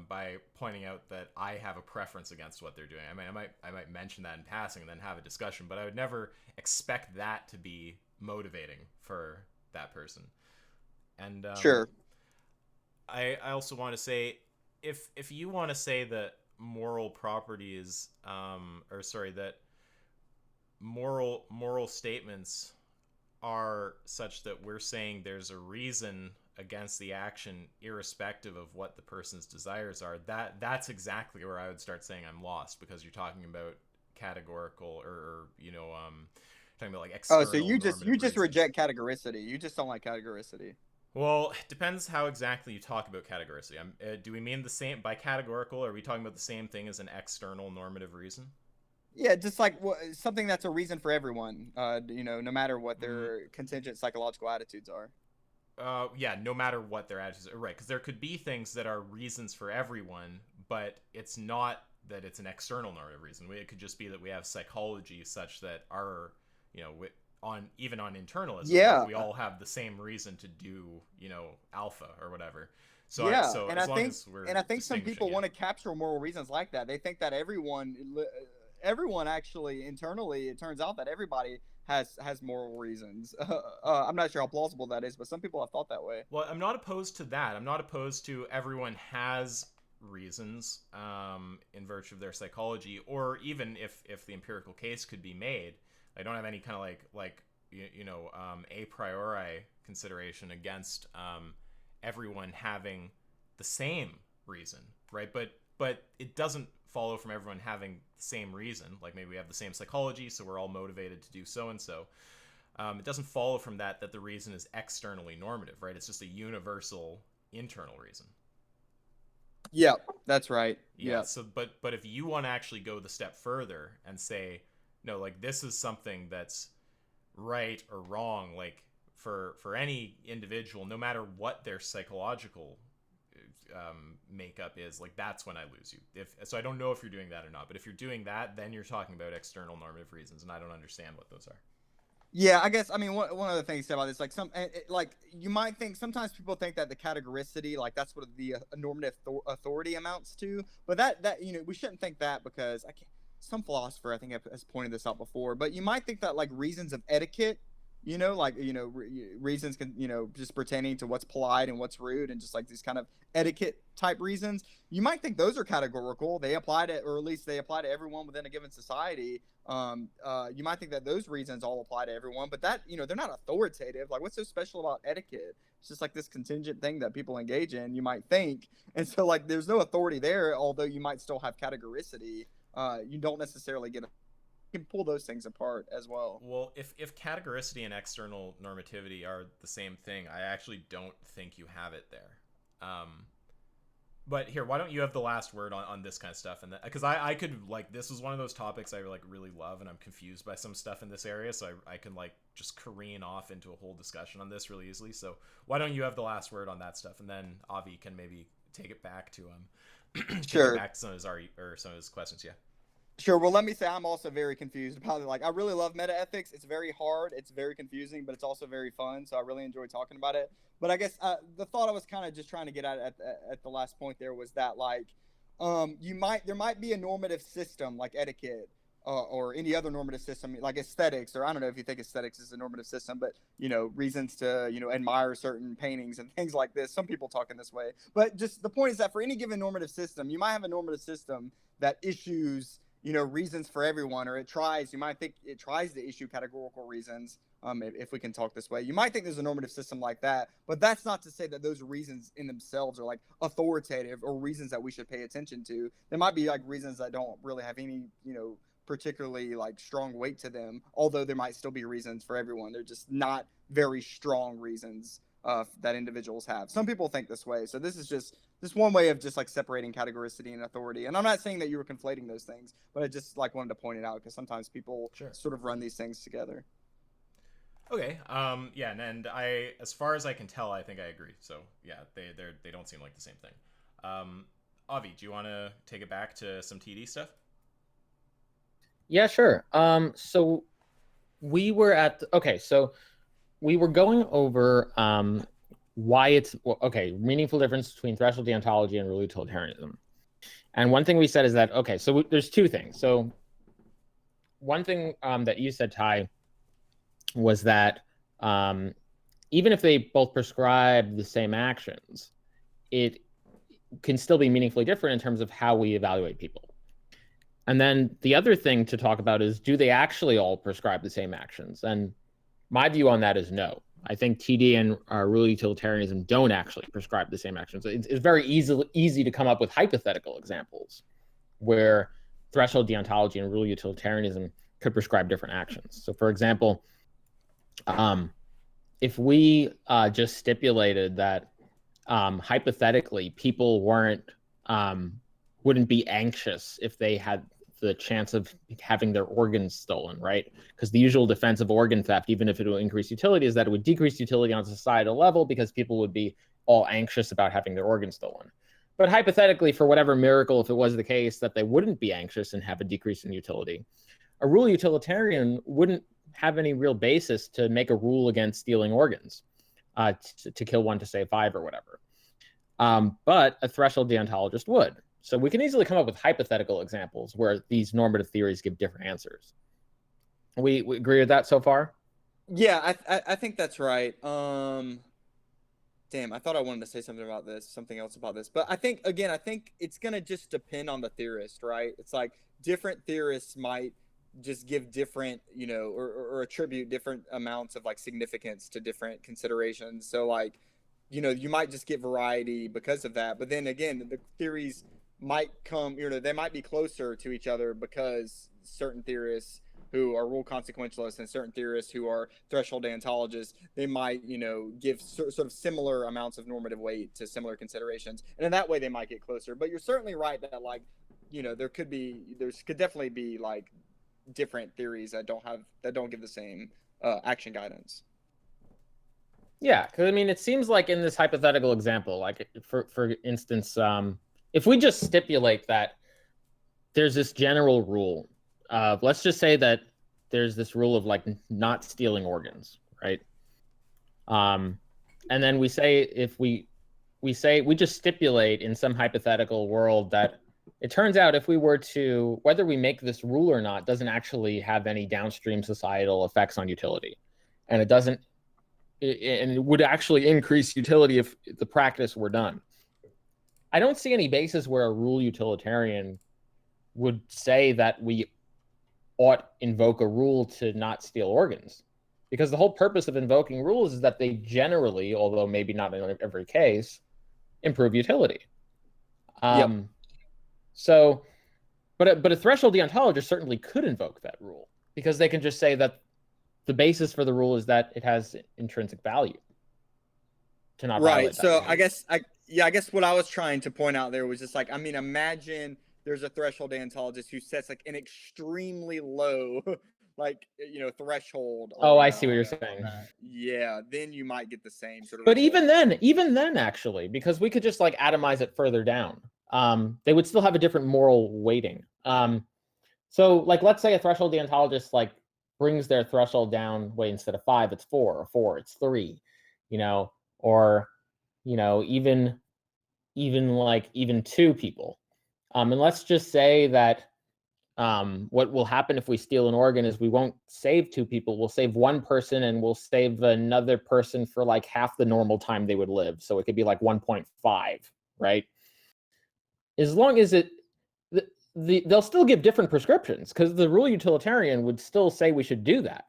by pointing out that I have a preference against what they're doing. I mean, I might mention that in passing and then have a discussion, but I would never expect that to be motivating for that person. And sure. I also want to say, if you want to say that moral properties, that moral statements are such that we're saying there's a reason against the action irrespective of what the person's desires are, that's exactly where I would start saying I'm lost, because you're talking about categorical or talking about like external. Oh, so you just reject categoricity. You just don't like categoricity. Well, it depends how exactly you talk about categoricity. Do we mean the same by categorical? Are we talking about the same thing as an external normative reason? Yeah, just like something that's a reason for everyone, no matter what their contingent psychological attitudes are. Yeah, no matter what their attitudes are, right? Because there could be things that are reasons for everyone, but it's not that it's an external normative reason. It could just be that we have psychology such that our, on internalism, yeah, we all have the same reason to do, alpha or whatever. So yeah, I think some people want to capture moral reasons like that. They think that everyone actually internally, it turns out that everybody has moral reasons. I'm not sure how plausible that is, but some people have thought that way. Well, I'm not opposed to that. I'm not opposed to everyone has reasons in virtue of their psychology, or even if the empirical case could be made. I don't have any kind of a priori consideration against everyone having the same reason, right? But it doesn't follow from everyone having the same reason. Like maybe we have the same psychology, so we're all motivated to do so and so. It doesn't follow from that the reason is externally normative, right? It's just a universal internal reason. Yeah, that's right. Yeah. So, but if you want to actually go the step further and say, no, like this is something that's right or wrong, like for any individual, no matter what their psychological makeup is, like that's when I lose you. So I don't know if you're doing that or not, but if you're doing that, then you're talking about external normative reasons, and I don't understand what those are. Yeah, I guess, I mean, one other thing to say about this, like you might think, sometimes people think that the categoricity, like that's what the normative authority amounts to, but that we shouldn't think that, because some philosopher, I think, has pointed this out before, but you might think that like reasons of etiquette, reasons can, just pertaining to what's polite and what's rude, and just like these kind of etiquette type reasons, you might think those are categorical. They apply to, or at least they apply to everyone within a given society. You might think that those reasons all apply to everyone, but that, they're not authoritative. Like, what's so special about etiquette? It's just like this contingent thing that people engage in, you might think. And so like, there's no authority there, although you might still have categoricity. You don't necessarily get can pull those things apart as well. Well, if categoricity and external normativity are the same thing, I actually don't think you have it there. But here, why don't you have the last word on this kind of stuff? And because I could, like, this was one of those topics I like really love, and I'm confused by some stuff in this area, so I can like just careen off into a whole discussion on this really easily. So why don't you have the last word on that stuff, and then Avi can maybe take it back to Sure. back to some of his questions. Yeah. Sure. Well, let me say I'm also very confused about it. Like, I really love meta ethics. It's very hard. It's very confusing, but it's also very fun. So I really enjoy talking about it. But I guess the thought I was kind of just trying to get at the last point there was that, like, there might be a normative system like etiquette or any other normative system like aesthetics, or I don't know if you think aesthetics is a normative system, but reasons to admire certain paintings and things like this. Some people talk in this way, but just the point is that for any given normative system, you might have a normative system that issues reasons for everyone, or you might think it tries to issue categorical reasons. If we can talk this way, you might think there's a normative system like that, but that's not to say that those reasons in themselves are like authoritative or reasons that we should pay attention to. There might be like reasons that don't really have any, particularly like strong weight to them, although there might still be reasons for everyone. They're just not very strong reasons that individuals have. Some people think this way. So this is just one way of just like separating categoricity and authority. And I'm not saying that you were conflating those things, but I just like wanted to point it out because sometimes people sort of run these things together. Okay. Yeah. And I, as far as I can tell, I think I agree. So yeah, they don't seem like the same thing. Avi, do you want to take it back to some TD stuff? Yeah, sure. So we were we were going over why it's meaningful difference between threshold deontology and real utilitarianism. And one thing we said is that there's two things. So one thing that you said, Ty, was that even if they both prescribe the same actions, it can still be meaningfully different in terms of how we evaluate people. And then the other thing to talk about is, do they actually all prescribe the same actions? And my view on that is no. I think TD and real utilitarianism don't actually prescribe the same actions. It's very easy to come up with hypothetical examples where threshold deontology and real utilitarianism could prescribe different actions. So for example, if we just stipulated that hypothetically people wouldn't be anxious if they had the chance of having their organs stolen, right? Because the usual defense of organ theft, even if it will increase utility, is that it would decrease utility on a societal level because people would be all anxious about having their organs stolen. But hypothetically, for whatever miracle, if it was the case that they wouldn't be anxious and have a decrease in utility, a rule utilitarian wouldn't have any real basis to make a rule against stealing organs, to kill one to save five or whatever. But a threshold deontologist would. So we can easily come up with hypothetical examples where these normative theories give different answers. We agree with that so far? Yeah, I think that's right. Damn, I thought I wanted to say something else about this. But I think it's going to just depend on the theorist, right? It's like different theorists might just give different, or attribute different amounts of like significance to different considerations. So like, you might just get variety because of that. But then again, the theories might they might be closer to each other because certain theorists who are rule consequentialists and certain theorists who are threshold deontologists, they might, give sort of similar amounts of normative weight to similar considerations. And in that way, they might get closer. But you're certainly right that, like, there could definitely be, like, different theories that don't give the same action guidance. Yeah, because, I mean, it seems like in this hypothetical example, like, for instance, if we just stipulate that there's this general rule, let's just say that there's this rule of like not stealing organs, right? And then we say we just stipulate in some hypothetical world that it turns out if we were to, whether we make this rule or not, doesn't actually have any downstream societal effects on utility, and it would actually increase utility if the practice were done. I don't see any basis where a rule utilitarian would say that we ought invoke a rule to not steal organs, because the whole purpose of invoking rules is that they generally, although maybe not in every case, improve utility. Yep. So But a threshold deontologist certainly could invoke that rule, because they can just say that the basis for the rule is that it has intrinsic value to not Right. violate that So rule. I guess what I was trying to point out there was just like, I mean, imagine there's a threshold deontologist who sets like an extremely low like threshold Oh, I on see what you're on saying. that. Yeah, then you might get the same sort of But result. even then, actually, because we could just like atomize it further down, they would still have a different moral weighting. So like, let's say a threshold deontologist like brings their threshold down, way instead of 5, it's 4, or 4, it's 3, or even like even 2 people. And let's just say that what will happen if we steal an organ is we won't save 2 people. We'll save 1 person, and we'll save another person for like half the normal time they would live. So it could be like 1.5, right? As long as they'll still give different prescriptions, because the rule utilitarian would still say we should do that,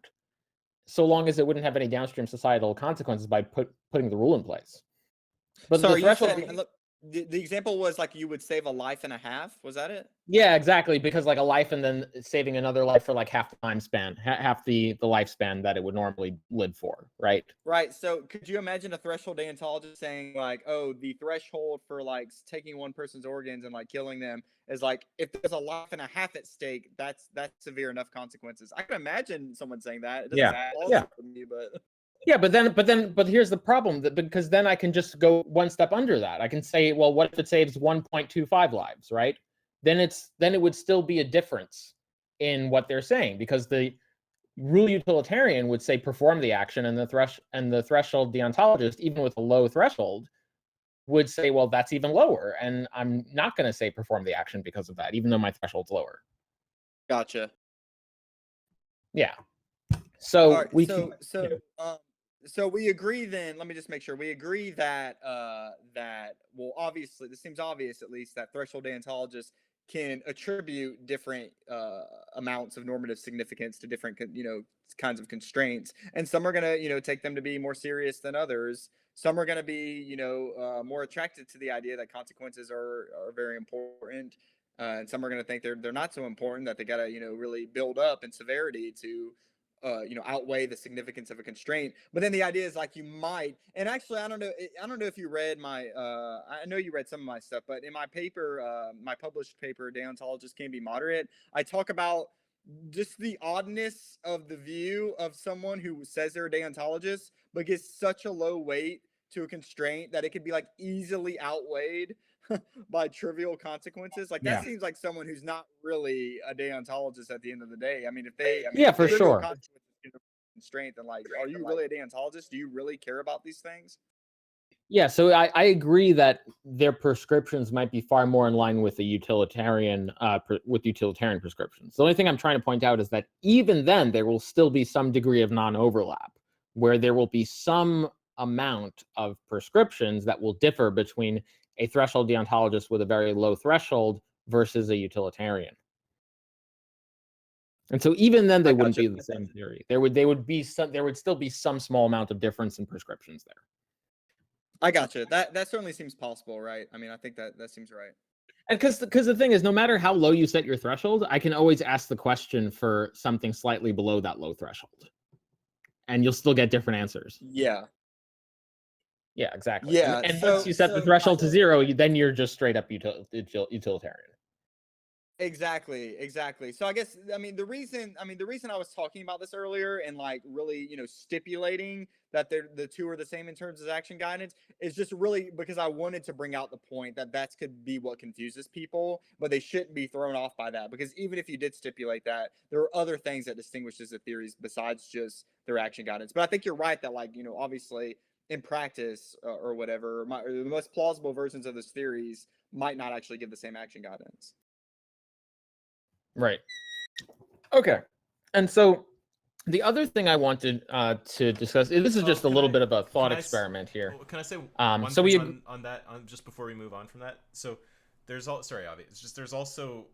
so long as it wouldn't have any downstream societal consequences by putting the rule in place. But So the you threshold, said, look, the example was like you would save a life and a half. Was that it? yeah, exactly, because like a life and then saving another life for like half the time span, half the lifespan that it would normally live for, right? Right. So could you imagine a threshold deontologist saying like, oh, the threshold for like taking one person's organs and like killing them is like, if there's a life and a half at stake, that's severe enough consequences. I can imagine someone saying that. It doesn't Yeah, sound yeah. plausible to me, but Yeah, but here's the problem, that because then I can just go one step under that. I can say, well, what if it saves 1.25 lives, right? Then it would still be a difference in what they're saying, because the rule utilitarian would say perform the action, and the threshold deontologist, even with a low threshold, would say, well, that's even lower, and I'm not going to say perform the action because of that, even though my threshold's lower. gotcha. Yeah. All So right. we So can. so we agree then. Let me just make sure we agree that well, obviously this seems obvious at least that threshold deontologists can attribute different amounts of normative significance to different kinds of constraints, and some are gonna take them to be more serious than others. Some are gonna be more attracted to the idea that consequences are very important. And some are going to think they're not so important, that they got to really build up in severity to outweigh the significance of a constraint. But then the idea is like, you might, and actually I don't know if you read my I know you read some of my stuff, but in my paper, my published paper, Deontologists Can Be Moderate, I talk about just the oddness of the view of someone who says they're a deontologist but gives such a low weight to a constraint that it could be like easily outweighed by trivial consequences. Like, that Yeah. seems like someone who's not really a deontologist at the end of the day. I mean, if Yeah, for trivial sure. consequences is a constraint, then like, are you really a deontologist? Do you really care about these things? Yeah, so I agree that their prescriptions might be far more in line with the utilitarian with utilitarian prescriptions. The only thing I'm trying to point out is that even then there will still be some degree of non-overlap, where there will be some amount of prescriptions that will differ between a threshold deontologist with a very low threshold versus a utilitarian. And so even then they wouldn't be the same theory. There would still be some small amount of difference in prescriptions there. I gotcha. That certainly seems possible, right? I mean, I think that seems right. And because the thing is, no matter how low you set your threshold, I can always ask the question for something slightly below that low threshold, and you'll still get different answers. Yeah. Yeah, exactly. Yeah. And once you set the threshold to 0, then you're just straight up utilitarian. Exactly. So I guess the reason I was talking about this earlier and like really stipulating that the two are the same in terms of action guidance is just really because I wanted to bring out the point that could be what confuses people, but they shouldn't be thrown off by that, because even if you did stipulate that, there are other things that distinguishes the theories besides just their action guidance. But I think you're right that like obviously in practice or whatever, the most plausible versions of those theories might not actually give the same action guidance. Right. Okay. And so the other thing I wanted to discuss, this is just a little bit of a thought experiment here. Can I say one thing on that, just before we move on from that? So there's there's also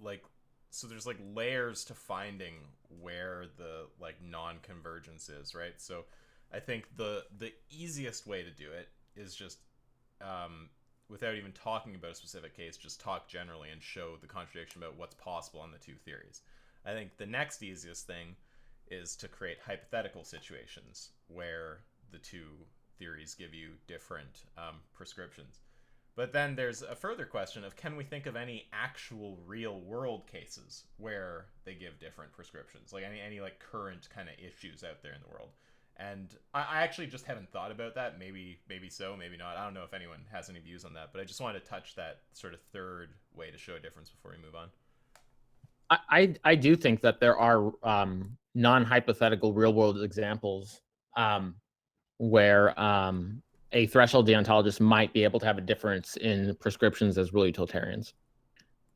like, so there's like layers to finding where the like non-convergence is, right? So I think the easiest way to do it is just without even talking about a specific case, just talk generally and show the contradiction about what's possible on the two theories. I think the next easiest thing is to create hypothetical situations where the two theories give you different prescriptions. But then there's a further question of, can we think of any actual real world cases where they give different prescriptions, like any like current kind of issues out there in the world? And I actually just haven't thought about that. Maybe so, maybe not. I don't know if anyone has any views on that, but I just wanted to touch that sort of third way to show a difference before we move on. I do think that there are non-hypothetical real-world examples where a threshold deontologist might be able to have a difference in prescriptions as real utilitarians.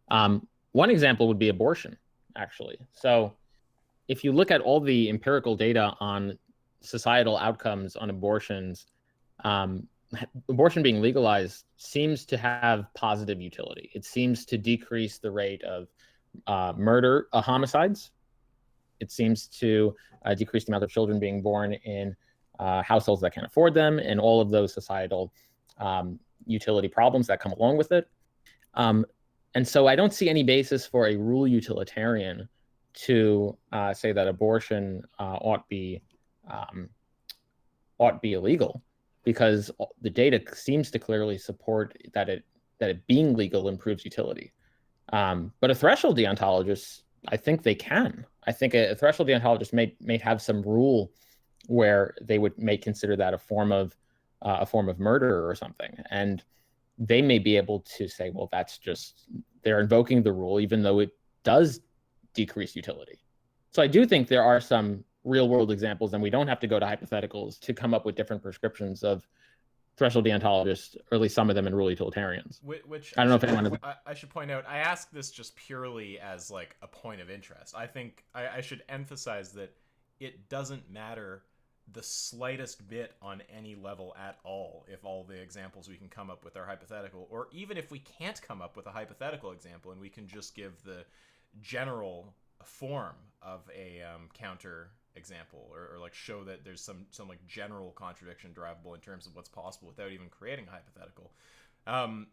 One example would be abortion, actually. So if you look at all the empirical data on societal outcomes on abortions, abortion being legalized seems to have positive utility. It seems to decrease the rate of homicides. It seems to decrease the amount of children being born in households that can't afford them, and all of those societal utility problems that come along with it. And so I don't see any basis for a rule utilitarian to say that abortion ought be illegal, because the data seems to clearly support that it being legal improves utility. But a threshold deontologist, I think they can. I think a threshold deontologist may have some rule where they may consider that a form of murder or something, and they may be able to say, well, that's just, they're invoking the rule even though it does decrease utility. So I do think there are some real world examples, and we don't have to go to hypotheticals to come up with different prescriptions of threshold deontologists, or at least some of them in rule utilitarians. Which I don't know if anyone. I should point out, I ask this just purely as like a point of interest. I think I should emphasize that it doesn't matter the slightest bit on any level at all if all the examples we can come up with are hypothetical, or even if we can't come up with a hypothetical example and we can just give the general form of a counter example, or like show that there's some like general contradiction derivable in terms of what's possible without even creating a hypothetical.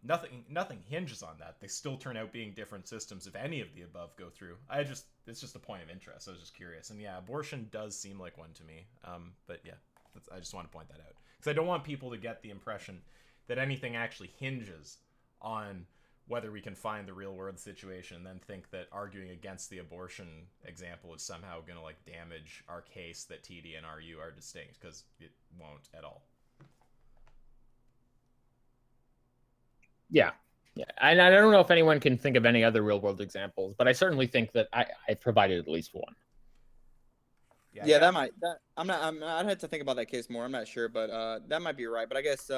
Nothing hinges on that. They still turn out being different systems if any of the above go through. It's just a point of interest. I was just curious. And yeah, abortion does seem like one to me. But yeah, I just want to point that out, because I don't want people to get the impression that anything actually hinges on whether we can find the real world situation, and then think that arguing against the abortion example is somehow going to like damage our case that TD and RU are distinct, because it won't at all. Yeah. And I don't know if anyone can think of any other real world examples, but I certainly think that I provided at least one. Yeah, I'd have to think about that case more. I'm not sure, but that might be right. But I guess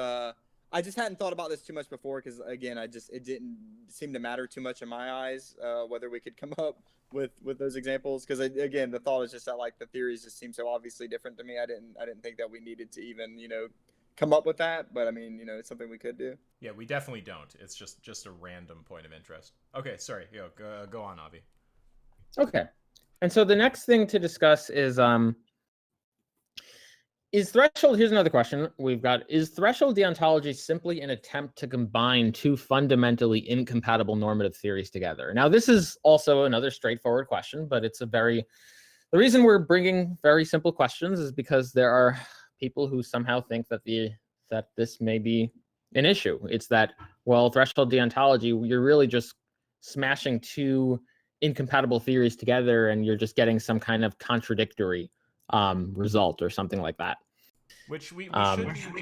I just hadn't thought about this too much before, because again, it didn't seem to matter too much in my eyes whether we could come up with those examples, because again, the thought is just that like the theories just seem so obviously different to me. I didn't think that we needed to even come up with that, but I mean, it's something we could do. Yeah, we definitely don't. It's just a random point of interest. Okay, sorry. Go on, Avi. Okay. And so the next thing to discuss is threshold, here's another question we've got. Is threshold deontology simply an attempt to combine two fundamentally incompatible normative theories together? Now, this is also another straightforward question, but the reason we're bringing very simple questions is because there are people who somehow think that this may be an issue. It's that, well, threshold deontology, you're really just smashing two incompatible theories together, and you're just getting some kind of contradictory result or something like that. Which we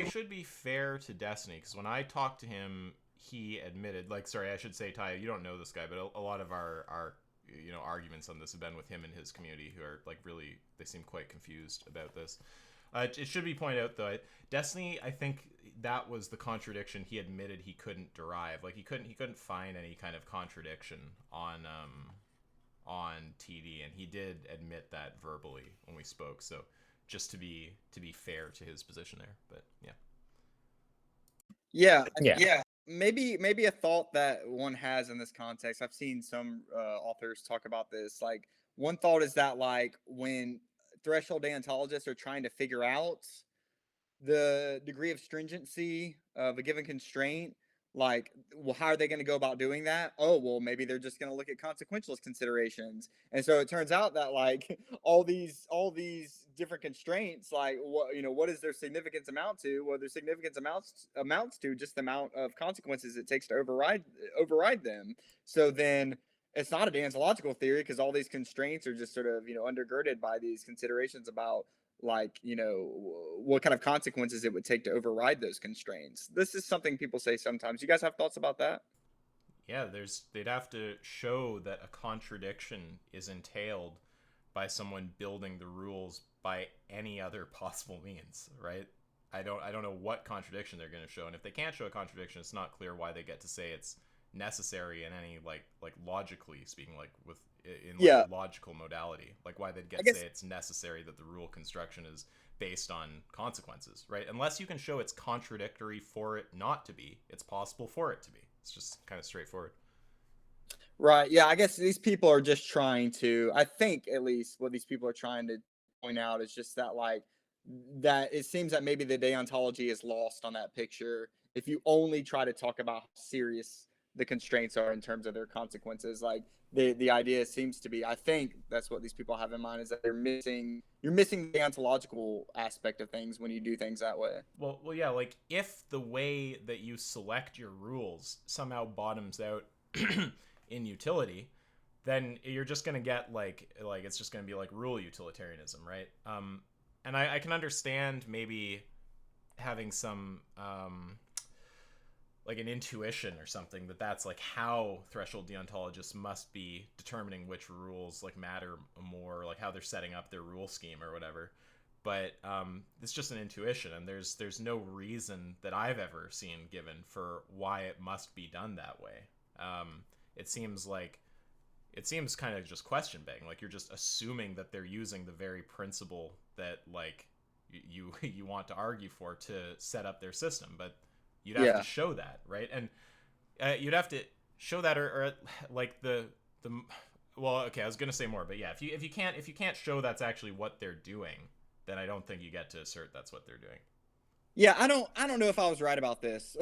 should be fair to Destiny, because when I talked to him, he admitted, like, sorry, I should say, Ty, you don't know this guy, but a lot of our arguments on this have been with him and his community, who are like really, they seem quite confused about this. It should be pointed out, though, Destiny, I think that was the contradiction he admitted he couldn't derive. Like, he couldn't find any kind of contradiction on TD, and he did admit that verbally when we spoke. So just to be fair to his position there, but yeah. Maybe a thought that one has in this context. I've seen some authors talk about this. Like, one thought is that like when threshold deontologists are trying to figure out the degree of stringency of a given constraint, Like, well, how are they going to go about doing that? Oh, well, maybe they're just going to look at consequentialist considerations. And so it turns out that like all these different constraints, like what does their significance amount to? Well, their significance amounts to just the amount of consequences it takes to override them. So then it's not a deontological theory because all these constraints are just sort of undergirded by these considerations about like what kind of consequences it would take to override those constraints. This is something people say sometimes. You guys have thoughts about that? Yeah, they'd have to show that a contradiction is entailed by someone building the rules by any other possible means, right? I don't know what contradiction they're going to show, and if they can't show a contradiction, it's not clear why they get to say it's necessary in any like logically speaking, like with in like logical modality, like why they'd get to say it's necessary that the rule construction is based on consequences, right? Unless you can show it's contradictory for it not to be, it's possible for it to be. It's just kind of straightforward. Right. Yeah, I guess these people are just trying to, I think at least what these people are trying to point out is just that like that it seems that maybe the deontology is lost on that picture if you only try to talk about how serious the constraints are in terms of their consequences. Like the idea seems to be, I think that's what these people have in mind, is that you're missing the ontological aspect of things when you do things that way. Well, yeah, like if the way that you select your rules somehow bottoms out in utility, then you're just going to get like it's just going to be like rule utilitarianism, right? And I can understand maybe having some like an intuition or something that's like how threshold deontologists must be determining which rules like matter more, like how they're setting up their rule scheme or whatever. But it's just an intuition, and there's no reason that I've ever seen given for why it must be done that way. It seems kind of just question begging, like you're just assuming that they're using the very principle that like you want to argue for to set up their system, but you'd have to show that, right? And you'd have to show that, or like the well, okay, I was gonna say more, but yeah, if you can't show that's actually what they're doing, then I don't think you get to assert that's what they're doing. Yeah, I don't know if I was right about this.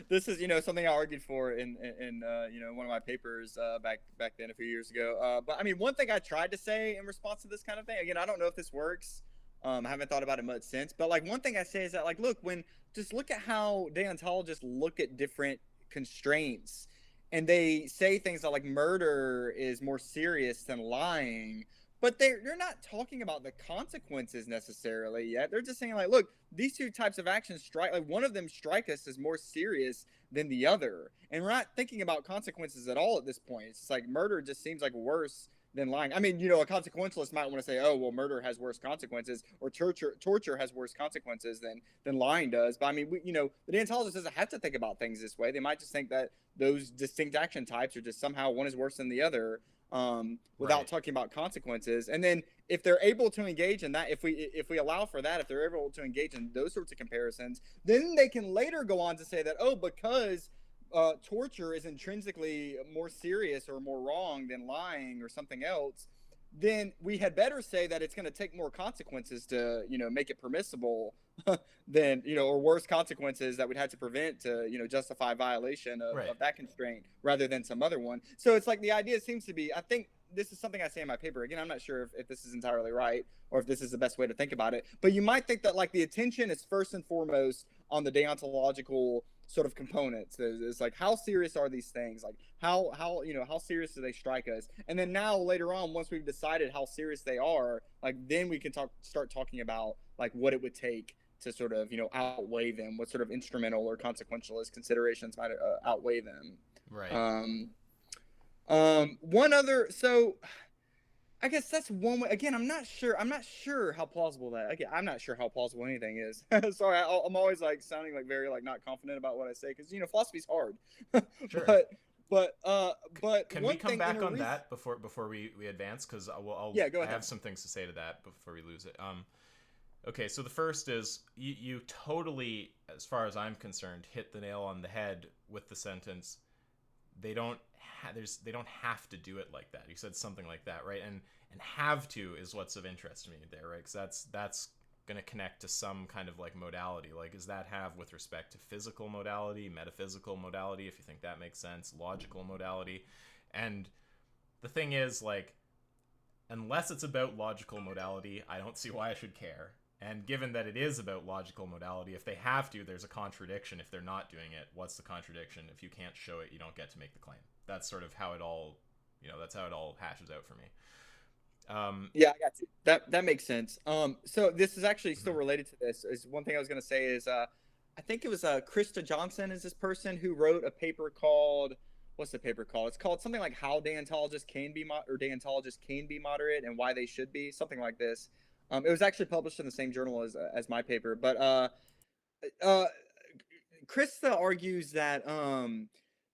This is something I argued for in one of my papers back then a few years ago. But I mean, one thing I tried to say in response to this kind of thing, again, I don't know if this works. I haven't thought about it much since. But like one thing I say is that like, look at how deontologists look at different constraints, and they say things like murder is more serious than lying. But they're not talking about the consequences necessarily yet. They're just saying like, look, these two types of actions strike, like one of them strike us as more serious than the other, and we're not thinking about consequences at all at this point. It's just like murder just seems like worse than lying. I mean, a consequentialist might want to say, oh, well, murder has worse consequences, or torture has worse consequences than lying does. But I mean, the deontologist doesn't have to think about things this way. They might just think that those distinct action types are just somehow one is worse than the other. Without talking about consequences. And then if they're able to engage in that, if we allow for that, if they're able to engage in those sorts of comparisons, then they can later go on to say that, oh, because torture is intrinsically more serious or more wrong than lying or something else, then we had better say that it's going to take more consequences to make it permissible than or worse consequences that we'd have to prevent to justify violation of that constraint rather than some other one. So it's like the idea seems to be, I think this is something I say in my paper, again, I'm not sure if this is entirely right or if this is the best way to think about it, but you might think that like the attention is first and foremost on the deontological sort of components. It's like, how serious are these things? Like how serious do they strike us? And then now later on, once we've decided how serious they are, like then we can start talking about like what it would take to sort of outweigh them, what sort of instrumental or consequentialist considerations might outweigh them. Right. One other, so I guess that's one way. Again, I'm not sure how plausible that. Again, I'm not sure how plausible anything is. Sorry, I'm always like sounding like very like not confident about what I say because philosophy's hard. Sure. But can we come back on that before we advance? Because I'll go ahead. I have some things to say to that before we lose it. Okay, so the first is you totally, as far as I'm concerned, hit the nail on the head with the sentence. They don't have to do it like that. You said something like that, right? And have to is what's of interest to me there, right? Because that's going to connect to some kind of like modality. Like, does that have with respect to physical modality, metaphysical modality, if you think that makes sense, logical modality? And the thing is, like, unless it's about logical modality, I don't see why I should care. And given that it is about logical modality, if they have to, there's a contradiction. If they're not doing it, what's the contradiction? If you can't show it, you don't get to make the claim. That's sort of how it all, that's how it all hashes out for me. Yeah, I got you. That makes sense. So this is actually still related to this. Is one thing I was going to say is, I think it was Krista Johnson is this person who wrote a paper called, what's the paper called? It's called something like How Deontologists Can Be Moderate and Why They Should Be, something like this. It was actually published in the same journal as my paper, but Krista argues that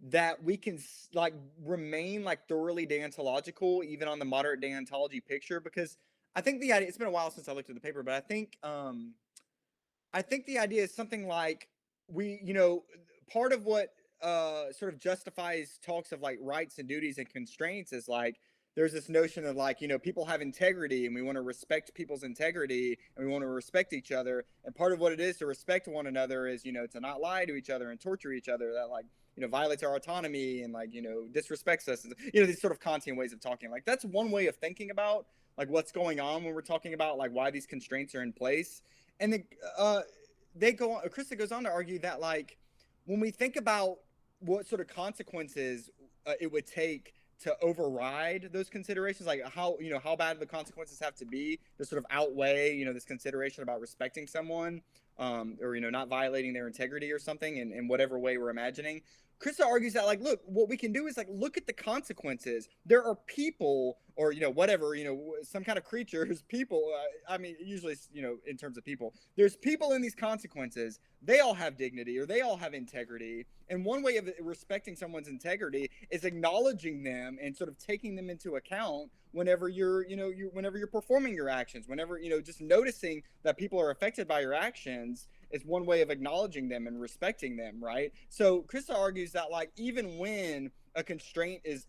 that we can like remain like thoroughly deontological even on the moderate deontology picture, because I think the idea, it's been a while since I looked at the paper, but I think the idea is something like we, part of what sort of justifies talks of like rights and duties and constraints is like there's this notion of like, people have integrity and we want to respect people's integrity and we want to respect each other. And part of what it is to respect one another is, to not lie to each other and torture each other. That like, violates our autonomy and like, disrespects us. These sort of Kantian ways of talking. Like that's one way of thinking about like what's going on when we're talking about like why these constraints are in place. And then Krista goes on to argue that like when we think about what sort of consequences it would take to override those considerations, like how bad the consequences have to be to sort of outweigh, this consideration about respecting someone, or, not violating their integrity or something in whatever way we're imagining. Krista argues that like, look, what we can do is like, look at the consequences. There are people or, whatever, some kind of creatures, people, I mean, usually, in terms of people, there's people in these consequences. They all have dignity or they all have integrity. And one way of respecting someone's integrity is acknowledging them and sort of taking them into account whenever whenever you're performing your actions, whenever, just noticing that people are affected by your actions is one way of acknowledging them and respecting them, right? So Krista argues that like even when a constraint is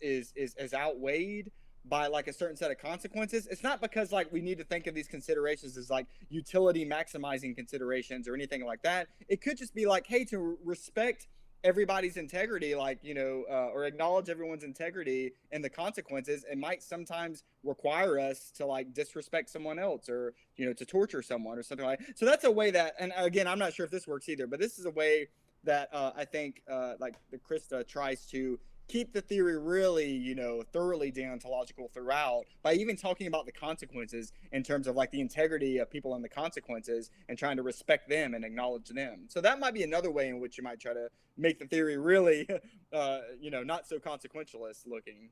outweighed by like a certain set of consequences, it's not because like we need to think of these considerations as like utility maximizing considerations or anything like that. It could just be like, hey, to respect everybody's integrity, like, or acknowledge everyone's integrity and the consequences, it might sometimes require us to like disrespect someone else or, to torture someone or something like that. So that's a way that, and again, I'm not sure if this works either, but this is a way that I think like the Krista tries to keep the theory really, thoroughly deontological throughout by even talking about the consequences in terms of like the integrity of people and the consequences and trying to respect them and acknowledge them. So that might be another way in which you might try to make the theory really, not so consequentialist looking.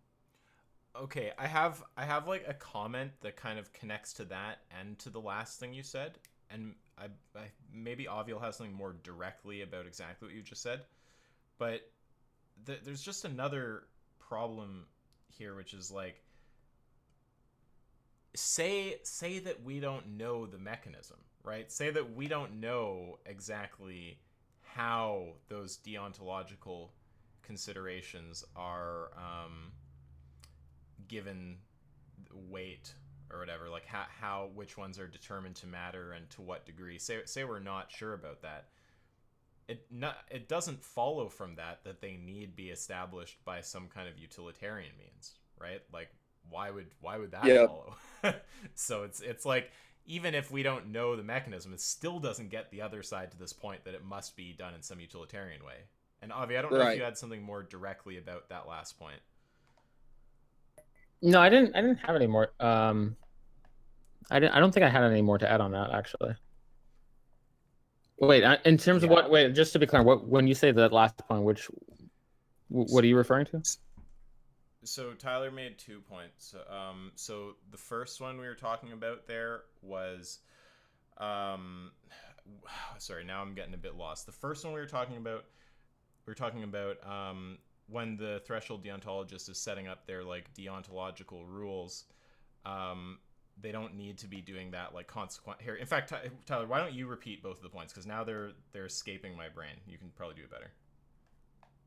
Okay, I have like a comment that kind of connects to that and to the last thing you said, and I maybe Avi will have something more directly about exactly what you just said, but there's just another problem here, which is like, say that we don't know the mechanism, right? Say that we don't know exactly how those deontological considerations are given weight or whatever, like how which ones are determined to matter and to what degree. Say we're not sure about that. It doesn't follow from that they need be established by some kind of utilitarian means, right? Like why would that follow? So it's like, even if we don't know the mechanism, it still doesn't get the other side to this point that it must be done in some utilitarian way. And Avi, I don't know if you had something more directly about that last point. No, I didn't have any more. I don't think I had any more to add on that, actually. Wait, in terms of what? Wait, just to be clear, when you say that last point, what are you referring to? So Tyler made 2 points. So the first one we were talking about there was, sorry, now I'm getting a bit lost. The first one we were talking about when the Threshold Deontologist is setting up their like deontological rules. They don't need to be doing that like consequent here. In fact, Tyler, why don't you repeat both of the points, because now they're escaping my brain. You can probably do it better.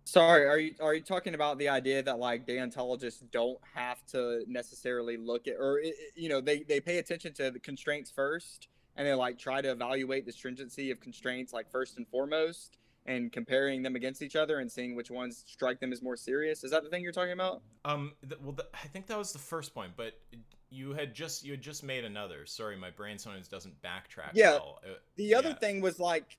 Sorry, are you talking about the idea that like deontologists don't have to necessarily look at, or they pay attention to the constraints first and they like try to evaluate the stringency of constraints like first and foremost, and comparing them against each other and seeing which ones strike them as more serious. Is that the thing you're talking about? I think that was the first point, but you had just made another. Sorry, my brain sometimes doesn't backtrack. Yeah. Well. The other thing was like,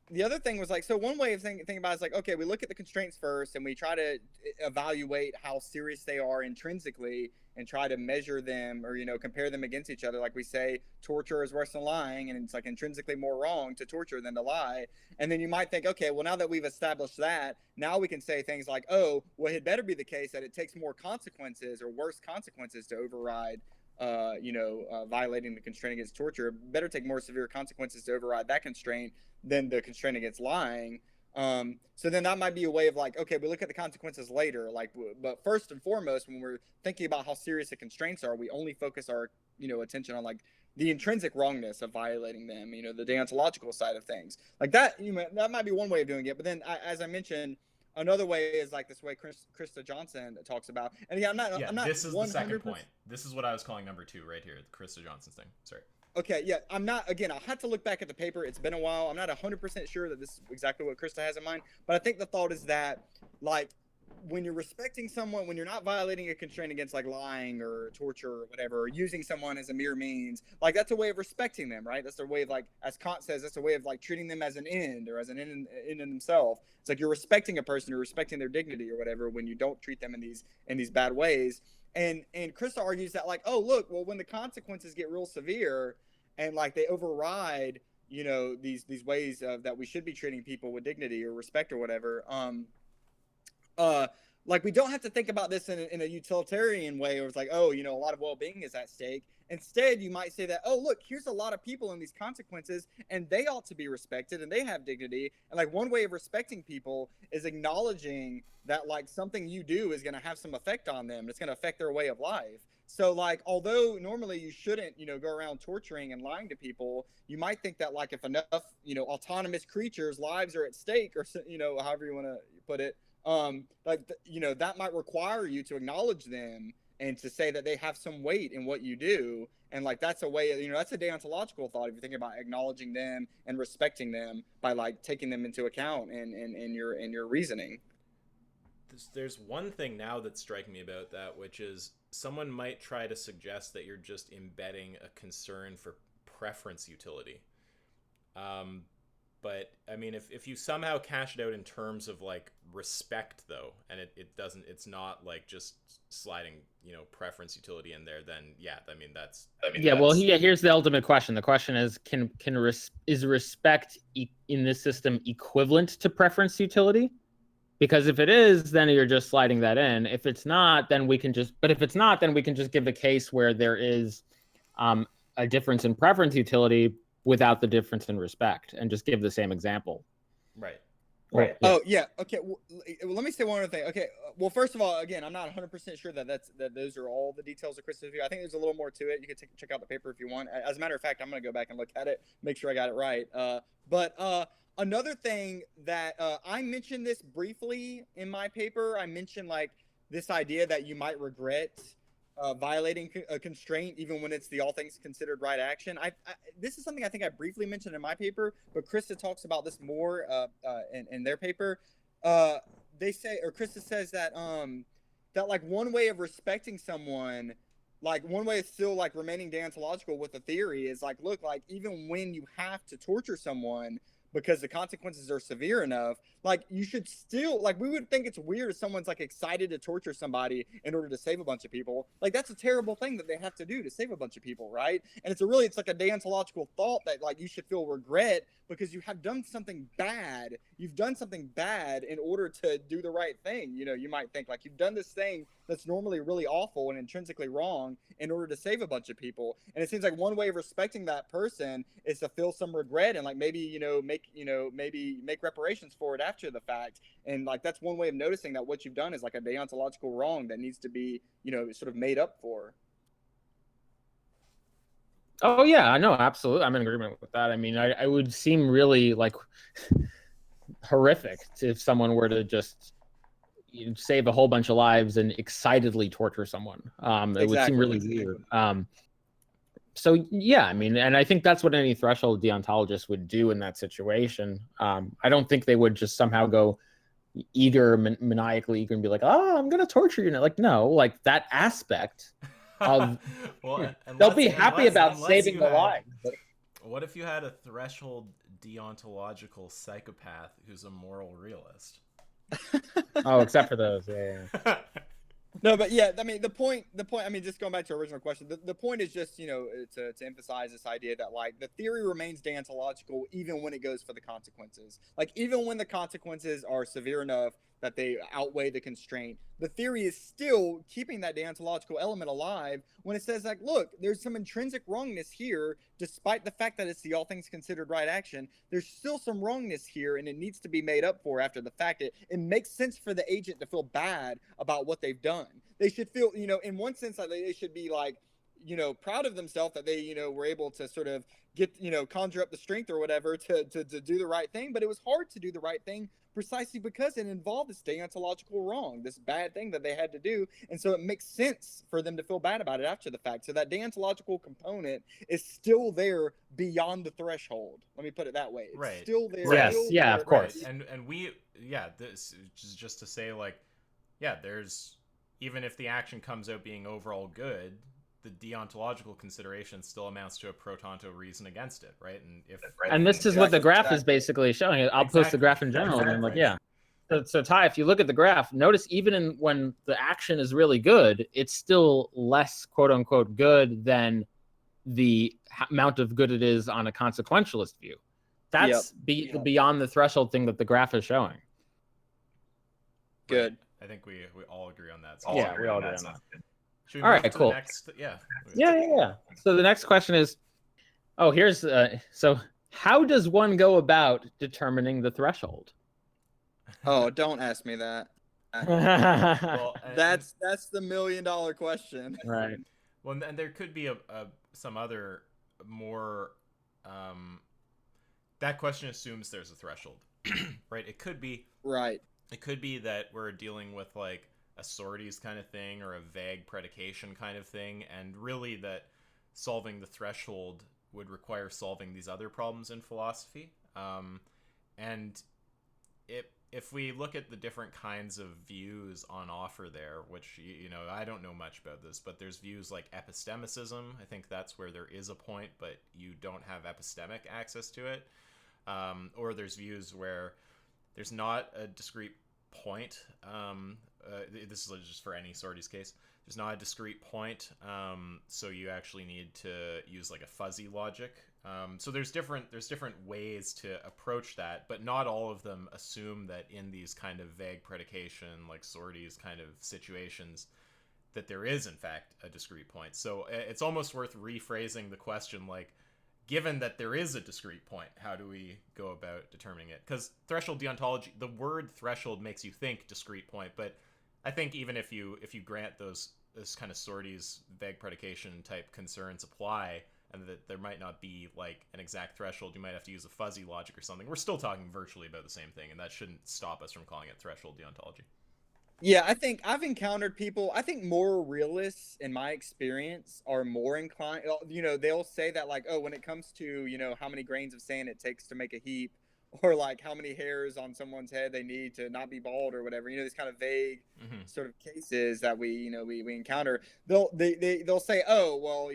so one way of thinking about it is like, okay, we look at the constraints first and we try to evaluate how serious they are intrinsically and try to measure them or, compare them against each other. Like we say, torture is worse than lying, and it's like intrinsically more wrong to torture than to lie. And then you might think, okay, well, now that we've established that, now we can say things like, oh, well, it better be the case that it takes more consequences or worse consequences to override violating the constraint against torture. It better take more severe consequences to override that constraint than the constraint against lying. So then that might be a way of like, okay, we look at the consequences later, like, but first and foremost, when we're thinking about how serious the constraints are, we only focus our, attention on like the intrinsic wrongness of violating them, the deontological side of things like that. That might be one way of doing it. But then as I mentioned, another way is like this way Krista Johnson talks about. And yeah, I'm not. This is 100%... the second point. This is what I was calling number 2 right here, the Krista Johnson thing. Sorry. Okay, yeah, I'm not, again, I'll have to look back at the paper. It's been a while. I'm not 100% sure that this is exactly what Krista has in mind, but I think the thought is that, like, when you're respecting someone, when you're not violating a constraint against, like, lying or torture or whatever, or using someone as a mere means, like, that's a way of respecting them, right? That's a way of, like, as Kant says, that's a way of, like, treating them as an end or as an end in themselves. It's like you're respecting a person, you're respecting their dignity or whatever when you don't treat them in these bad ways. And Krista argues that, like, oh, look, well, when the consequences get real severe and, like, they override, these ways of that we should be treating people with dignity or respect or whatever, like, we don't have to think about this in a utilitarian way where it's like, oh, a lot of well-being is at stake. Instead, you might say that, oh, look, here's a lot of people in these consequences and they ought to be respected and they have dignity. And like one way of respecting people is acknowledging that like something you do is going to have some effect on them. It's going to affect their way of life. So like, although normally you shouldn't, go around torturing and lying to people, you might think that like if enough, autonomous creatures' lives are at stake or, however you want to put it, that might require you to acknowledge them and to say that they have some weight in what you do. And like, that's a way, that's a deontological thought if you're thinking about acknowledging them and respecting them by like taking them into account in your reasoning. There's one thing now that's striking me about that, which is someone might try to suggest that you're just embedding a concern for preference utility. But I mean, if you somehow cash it out in terms of like respect though, and it's not like just sliding, preference utility in there, then here's the ultimate question. The question is, is respect in this system equivalent to preference utility? Because if it is, then you're just sliding that in. If it's not, then we can just give a case where there is a difference in preference utility without the difference in respect, and just give the same example. Right. Yeah. Oh yeah. Okay. Well, let me say one other thing. Okay. Well, first of all, again, I'm not 100% sure that those are all the details of Krista's view. I think there's a little more to it. You can check out the paper if you want. As a matter of fact, I'm going to go back and look at it, make sure I got it right. But another thing that I mentioned this briefly in my paper. I mentioned like this idea that you might regret violating a constraint even when it's the all things considered right action. This is something I think I briefly mentioned in my paper, but Krista talks about this more in their paper. They say, or Krista says that that like one way of respecting someone, like one way of still like remaining deontological with the theory is like, look, like even when you have to torture someone because the consequences are severe enough, like you should still, like we would think it's weird if someone's like excited to torture somebody in order to save a bunch of people. Like that's a terrible thing that they have to do to save a bunch of people, right? And it's like a deontological thought that like you should feel regret because you have done something bad. You've done something bad in order to do the right thing. You might think like you've done this thing that's normally really awful and intrinsically wrong in order to save a bunch of people. And it seems like one way of respecting that person is to feel some regret and like maybe, make reparations for it after the fact. And like, that's one way of noticing that what you've done is like a deontological wrong that needs to be, sort of made up for. Oh yeah, no, absolutely. I'm in agreement with that. I mean, I would seem really like horrific if someone were to just save a whole bunch of lives and excitedly torture someone. It would seem really weird. So yeah, I mean, and I think that's what any threshold deontologist would do in that situation. I don't think they would just somehow go eager, maniacally eager, and be like, "Oh, I'm gonna torture you." Like, no, like that aspect of Well, they'll be happy about saving the lives. But... What if you had a threshold deontological psychopath who's a moral realist? Oh, except for those, yeah. No, but yeah, I mean, the point, I mean, just going back to your original question, the point is just, to emphasize this idea that, like, the theory remains deontological even when it goes for the consequences. Like, even when the consequences are severe enough that they outweigh the constraint, the theory is still keeping that deontological element alive when it says, like, look, there's some intrinsic wrongness here, despite the fact that it's the all things considered right action. There's still some wrongness here, and it needs to be made up for after the fact. It makes sense for the agent to feel bad about what they've done. They should feel, in one sense, like they should be like, proud of themselves that they, were able to sort of get, conjure up the strength or whatever to do the right thing. But it was hard to do the right thing precisely because it involved this deontological wrong, this bad thing that they had to do. And so it makes sense for them to feel bad about it after the fact. So that deontological component is still there beyond the threshold. Let me put it that way. It's right. Still there. Yes. Still Yeah, there. of course. Right. And we, this is just to say, like, yeah, there's, even if the action comes out being overall good, the deontological consideration still amounts to a pro tanto reason against it, right? And this is what the graph is basically showing. I'll post the graph in general, and I'm like, yeah. So Ty, if you look at the graph, notice even when the action is really good, it's still less quote unquote good than the amount of good it is on a consequentialist view. That's beyond the threshold thing that the graph is showing. Good. I think we all agree on that. So we all agree on that. Should we all move right, to cool. The next, yeah. So the next question is, here's so how does one go about determining the threshold? Oh, don't ask me that. Well, that's the $1 million question. Right. Well, and there could be some other more. That question assumes there's a threshold, right? It could be right. It could be that we're dealing with like a sorties kind of thing or a vague predication kind of thing, and really that solving the threshold would require solving these other problems in philosophy. And if we look at the different kinds of views on offer there, which, I don't know much about this, but there's views like epistemicism. I think that's where there is a point, but you don't have epistemic access to it. Or there's views where there's not a discrete point. This is just for any sorties case. There's not a discrete point, so you actually need to use like a fuzzy logic. So there's different ways to approach that, but not all of them assume that in these kind of vague predication, like sorties kind of situations, that there is in fact a discrete point. So it's almost worth rephrasing the question, like, given that there is a discrete point, how do we go about determining it? Because threshold deontology, the word threshold makes you think discrete point, but I think even if you grant those kind of sorties vague predication type concerns apply, and that there might not be like an exact threshold, you might have to use a fuzzy logic or something. We're still talking virtually about the same thing, and that shouldn't stop us from calling it threshold deontology. Yeah, I think I've encountered people, I think moral realists in my experience are more inclined, they'll say that like, oh, when it comes to, how many grains of sand it takes to make a heap, or like how many hairs on someone's head they need to not be bald or whatever, these kind of vague sort of cases that we encounter, they'll say, oh, well,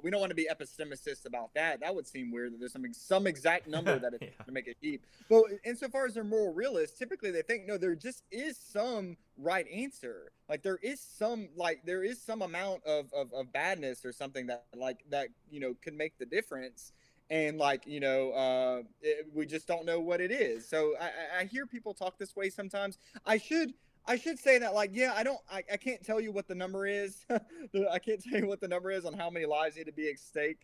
we don't want to be epistemicists about that. That would seem weird that there's some exact number that it's to make a heap. But insofar as they're moral realists, typically they think, no, there just is some right answer. Like there is some amount of badness or something that could make the difference. And we just don't know what it is. So I hear people talk this way sometimes. I should say that I can't tell you what the number is. I can't tell you what the number is on how many lives need to be at stake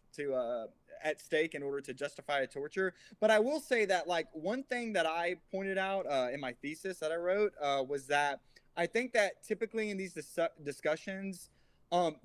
in order to justify a torture. But I will say that one thing that I pointed out in my thesis that I wrote was that I think that typically in these discussions,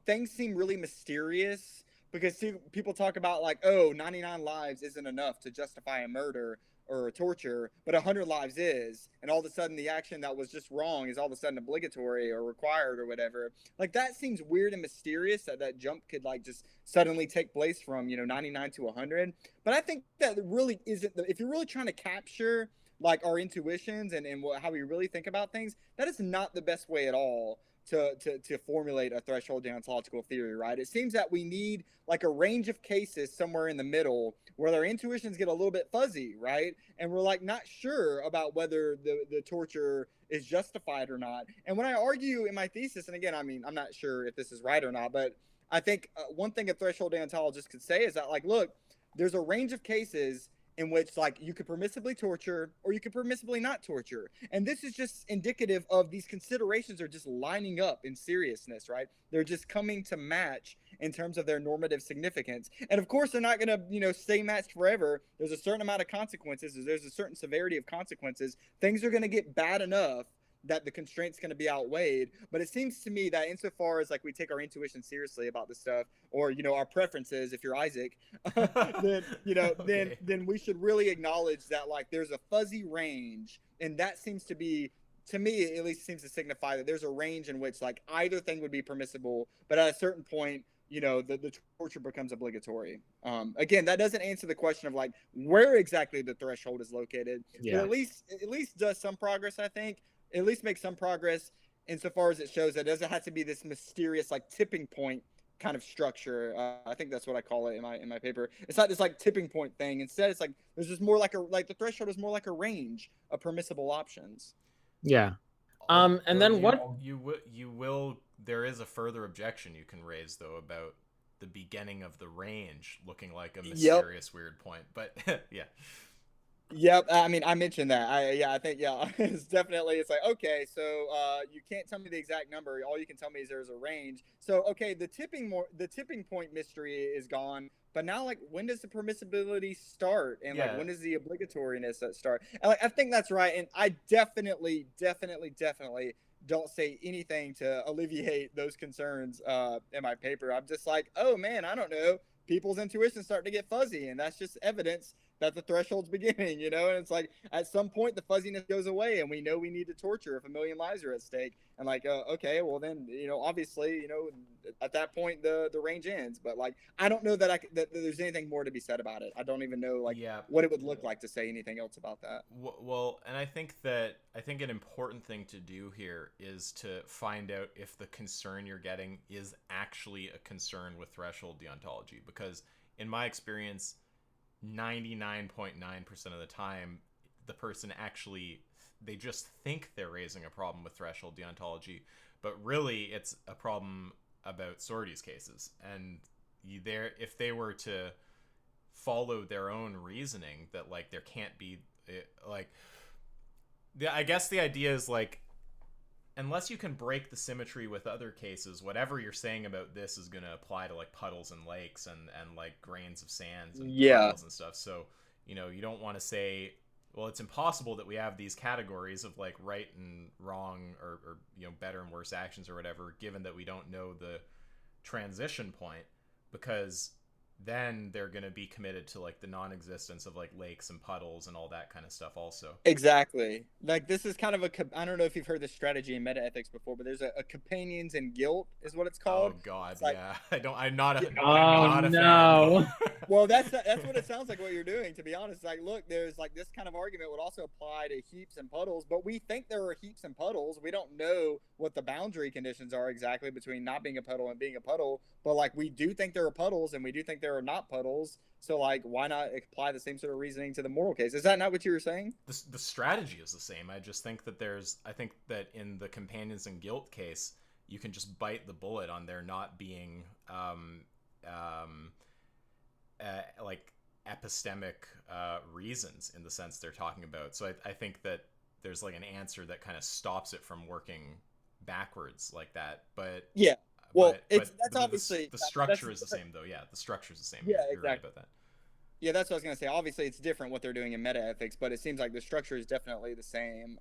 things seem really mysterious. Because people talk about 99 lives isn't enough to justify a murder. or torture, but 100 lives is, and all of a sudden the action that was just wrong is all of a sudden obligatory or required or whatever. Like, that seems weird and mysterious that jump could like just suddenly take place from 99 to 100. But I think that really isn't if you're really trying to capture like our intuitions and how we really think about things, that is not the best way at all to formulate a threshold deontological theory, right? It seems that we need like a range of cases somewhere in the middle where our intuitions get a little bit fuzzy, right? And we're like not sure about whether the torture is justified or not. And when I argue in my thesis, and again, I mean, I'm not sure if this is right or not, but I think one thing a threshold deontologist could say is that, like, look, there's a range of cases in which like you could permissibly torture or you could permissibly not torture. And this is just indicative of these considerations are just lining up in seriousness, right? They're just coming to match in terms of their normative significance. And of course, they're not going to, stay matched forever. There's a certain amount of consequences. There's a certain severity of consequences. Things are going to get bad enough that the constraint's going to be outweighed. But it seems to me that insofar as like we take our intuition seriously about this stuff, or our preferences, if you're Isaac, then Okay. then we should really acknowledge that like there's a fuzzy range, and that seems to be, to me at least, seems to signify that there's a range in which like either thing would be permissible, but at a certain point the torture becomes obligatory. Again, that doesn't answer the question of like where exactly the threshold is located, Yeah. but at least does some progress, I think. At least make some progress insofar as it shows that it doesn't have to be this mysterious like tipping point kind of structure. I think that's what I call it in my paper. It's not this like tipping point thing. Instead, it's like there's just more like the threshold is more like a range of permissible options. Yeah. And then you will there is a further objection you can raise though about the beginning of the range looking like a mysterious weird point. But yeah. Yep, I mean, I mentioned that. I think it's definitely, it's like, okay, so you can't tell me the exact number. All you can tell me is there's a range. So okay, the tipping point mystery is gone. But now, like, when does the permissibility start, and like when does the obligatoriness start? And like, I think that's right. And I definitely don't say anything to alleviate those concerns in my paper. I'm just like, oh man, I don't know. People's intuitions start to get fuzzy, and that's just evidence that the threshold's beginning, and it's like at some point the fuzziness goes away, and we know we need to torture if 1 million lives are at stake. And like, okay, well then, obviously, at that point the range ends. But like, I don't know that there's anything more to be said about it. I don't even know like what it would look like to say anything else about that. Well, and I think an important thing to do here is to find out if the concern you're getting is actually a concern with threshold deontology, because in my experience, 99.9% of the time the person actually, they just think they're raising a problem with threshold deontology, but really it's a problem about sorties cases. And if they were to follow their own reasoning that like there can't be like, I guess the idea is like, unless you can break the symmetry with other cases, whatever you're saying about this is going to apply to like puddles and lakes and like grains of sands and puddles and stuff. So, you don't want to say, well, it's impossible that we have these categories of like right and wrong or better and worse actions or whatever, given that we don't know the transition point, because then they're going to be committed to like the non-existence of like lakes and puddles and all that kind of stuff also. Exactly. Like, this is kind of I don't know if you've heard this strategy in metaethics before, but there's a companions in guilt is what it's called. Oh God, it's like, yeah. I'm not a no. fan. Well, that's what it sounds like what you're doing, to be honest. Like, look, there's like this kind of argument would also apply to heaps and puddles, but we think there are heaps and puddles. We don't know what the boundary conditions are exactly between not being a puddle and being a puddle, but like we do think there are puddles and we do think there are not puddles. So like, why not apply the same sort of reasoning to the moral case? Is that not what you were saying? The strategy is the same. I just think that I think that in the companions in guilt case, you can just bite the bullet on there not being like epistemic reasons in the sense they're talking about. So I think that there's like an answer that kind of stops it from working backwards like that. But yeah. Well, that's obviously the structure is the same though. Yeah, the structure is the same. Yeah, You're exactly. right about that. Yeah, that's what I was gonna say. Obviously, it's different what they're doing in metaethics, but it seems like the structure is definitely the same.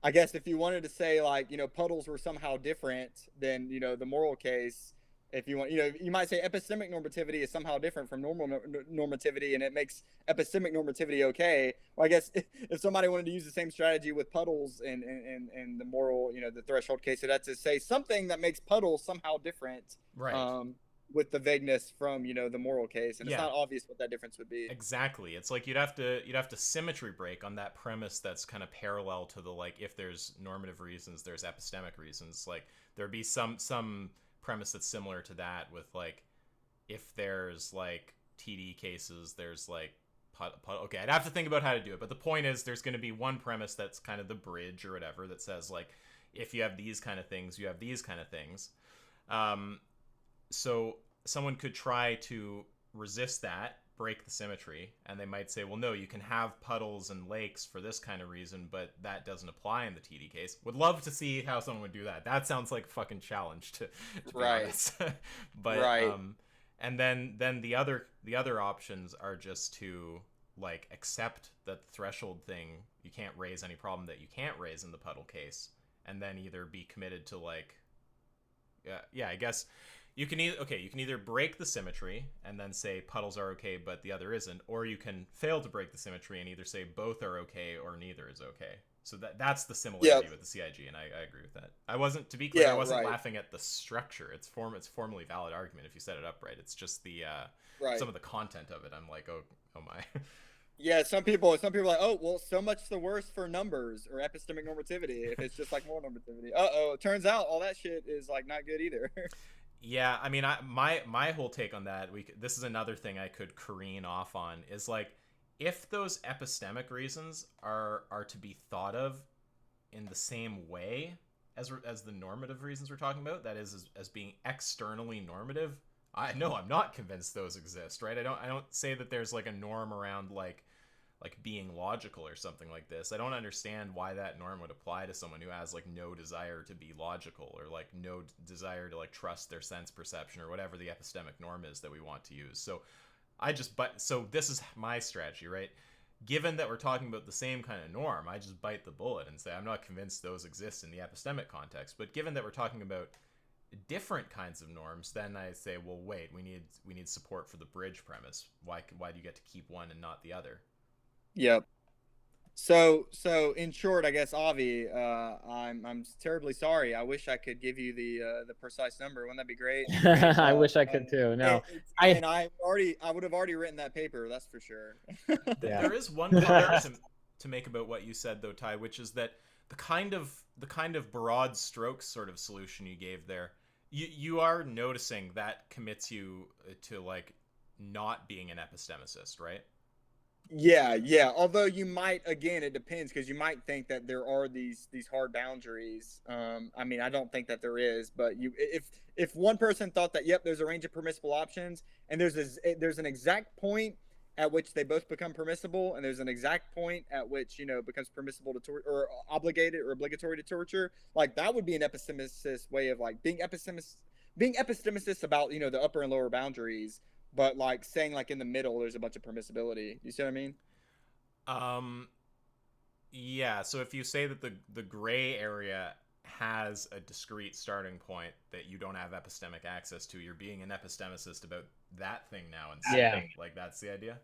I guess if you wanted to say like puddles were somehow different than the moral case, If you want, you might say epistemic normativity is somehow different from normal normativity, and it makes epistemic normativity okay. Well, I guess if somebody wanted to use the same strategy with puddles and the moral, the threshold case, so that's to say something that makes puddles somehow different, right? With the vagueness from the moral case, and it's not obvious what that difference would be. Exactly. It's like you'd have to symmetry break on that premise that's kind of parallel to the, like, if there's normative reasons, there's epistemic reasons. Like there'd be some premise that's similar to that with, like, if there's like TD cases, there's like okay, I'd have to think about how to do it, but the point is there's going to be one premise that's kind of the bridge or whatever that says, like, if you have these kind of things, you have these kind of things. So someone could try to resist that, break the symmetry, and they might say, well, no, you can have puddles and lakes for this kind of reason, but that doesn't apply in the TD case. Would love to see how someone would do that. That sounds like a fucking challenge to be honest. But and then the other options are just to, like, accept that the threshold thing, you can't raise any problem that you can't raise in the puddle case, and then either be committed to, like, I guess you can either break the symmetry and then say puddles are okay but the other isn't, or you can fail to break the symmetry and either say both are okay or neither is okay. So that's the similarity with the CIG, and I agree with that. I wasn't, to be clear, I wasn't laughing at the structure. It's formally valid argument if you set it up right. It's just the some of the content of it. I'm like, oh my. Yeah, some people are like, oh, well, so much the worse for numbers or epistemic normativity if it's just like moral normativity. It turns out all that shit is, like, not good either. Yeah, I mean, my whole take on that, this is another thing I could careen off on, is, like, if those epistemic reasons are to be thought of in the same way as the normative reasons we're talking about, that is as being externally normative, I'm not convinced those exist, right? I don't say that there's, like, a norm around, like being logical or something like this. I don't understand why that norm would apply to someone who has, like, no desire to be logical, or, like, no desire to, like, trust their sense perception, or whatever the epistemic norm is that we want to use. So so this is my strategy, right? Given that we're talking about the same kind of norm, I just bite the bullet and say I'm not convinced those exist in the epistemic context. But given that we're talking about different kinds of norms, then I say, well, wait, we need support for the bridge premise. Why do you get to keep one and not the other? Yep. So in short, I guess, Avi, I'm terribly sorry. I wish I could give you the precise number. Wouldn't that be great? I wish I could too. No, I would have already written that paper. That's for sure. There is one comment to make about what you said, though, Ty, which is that the kind of broad strokes sort of solution you gave there, you are noticing that commits you to, like, not being an epistemicist, right? Yeah. Although you might, again, it depends, because you might think that there are these hard boundaries. I mean, I don't think that there is, but if one person thought that, yep, there's a range of permissible options, and there's an exact point at which they both become permissible, and there's an exact point at which becomes permissible to or obligated or obligatory to torture, like, that would be an epistemicist way of, like, being epistemicist about the upper and lower boundaries. But, like, saying, like, in the middle, there's a bunch of permissibility. You see what I mean? Yeah. So if you say that the gray area has a discrete starting point that you don't have epistemic access to, you're being an epistemicist about that thing now instead. Yeah. Like, that's the idea?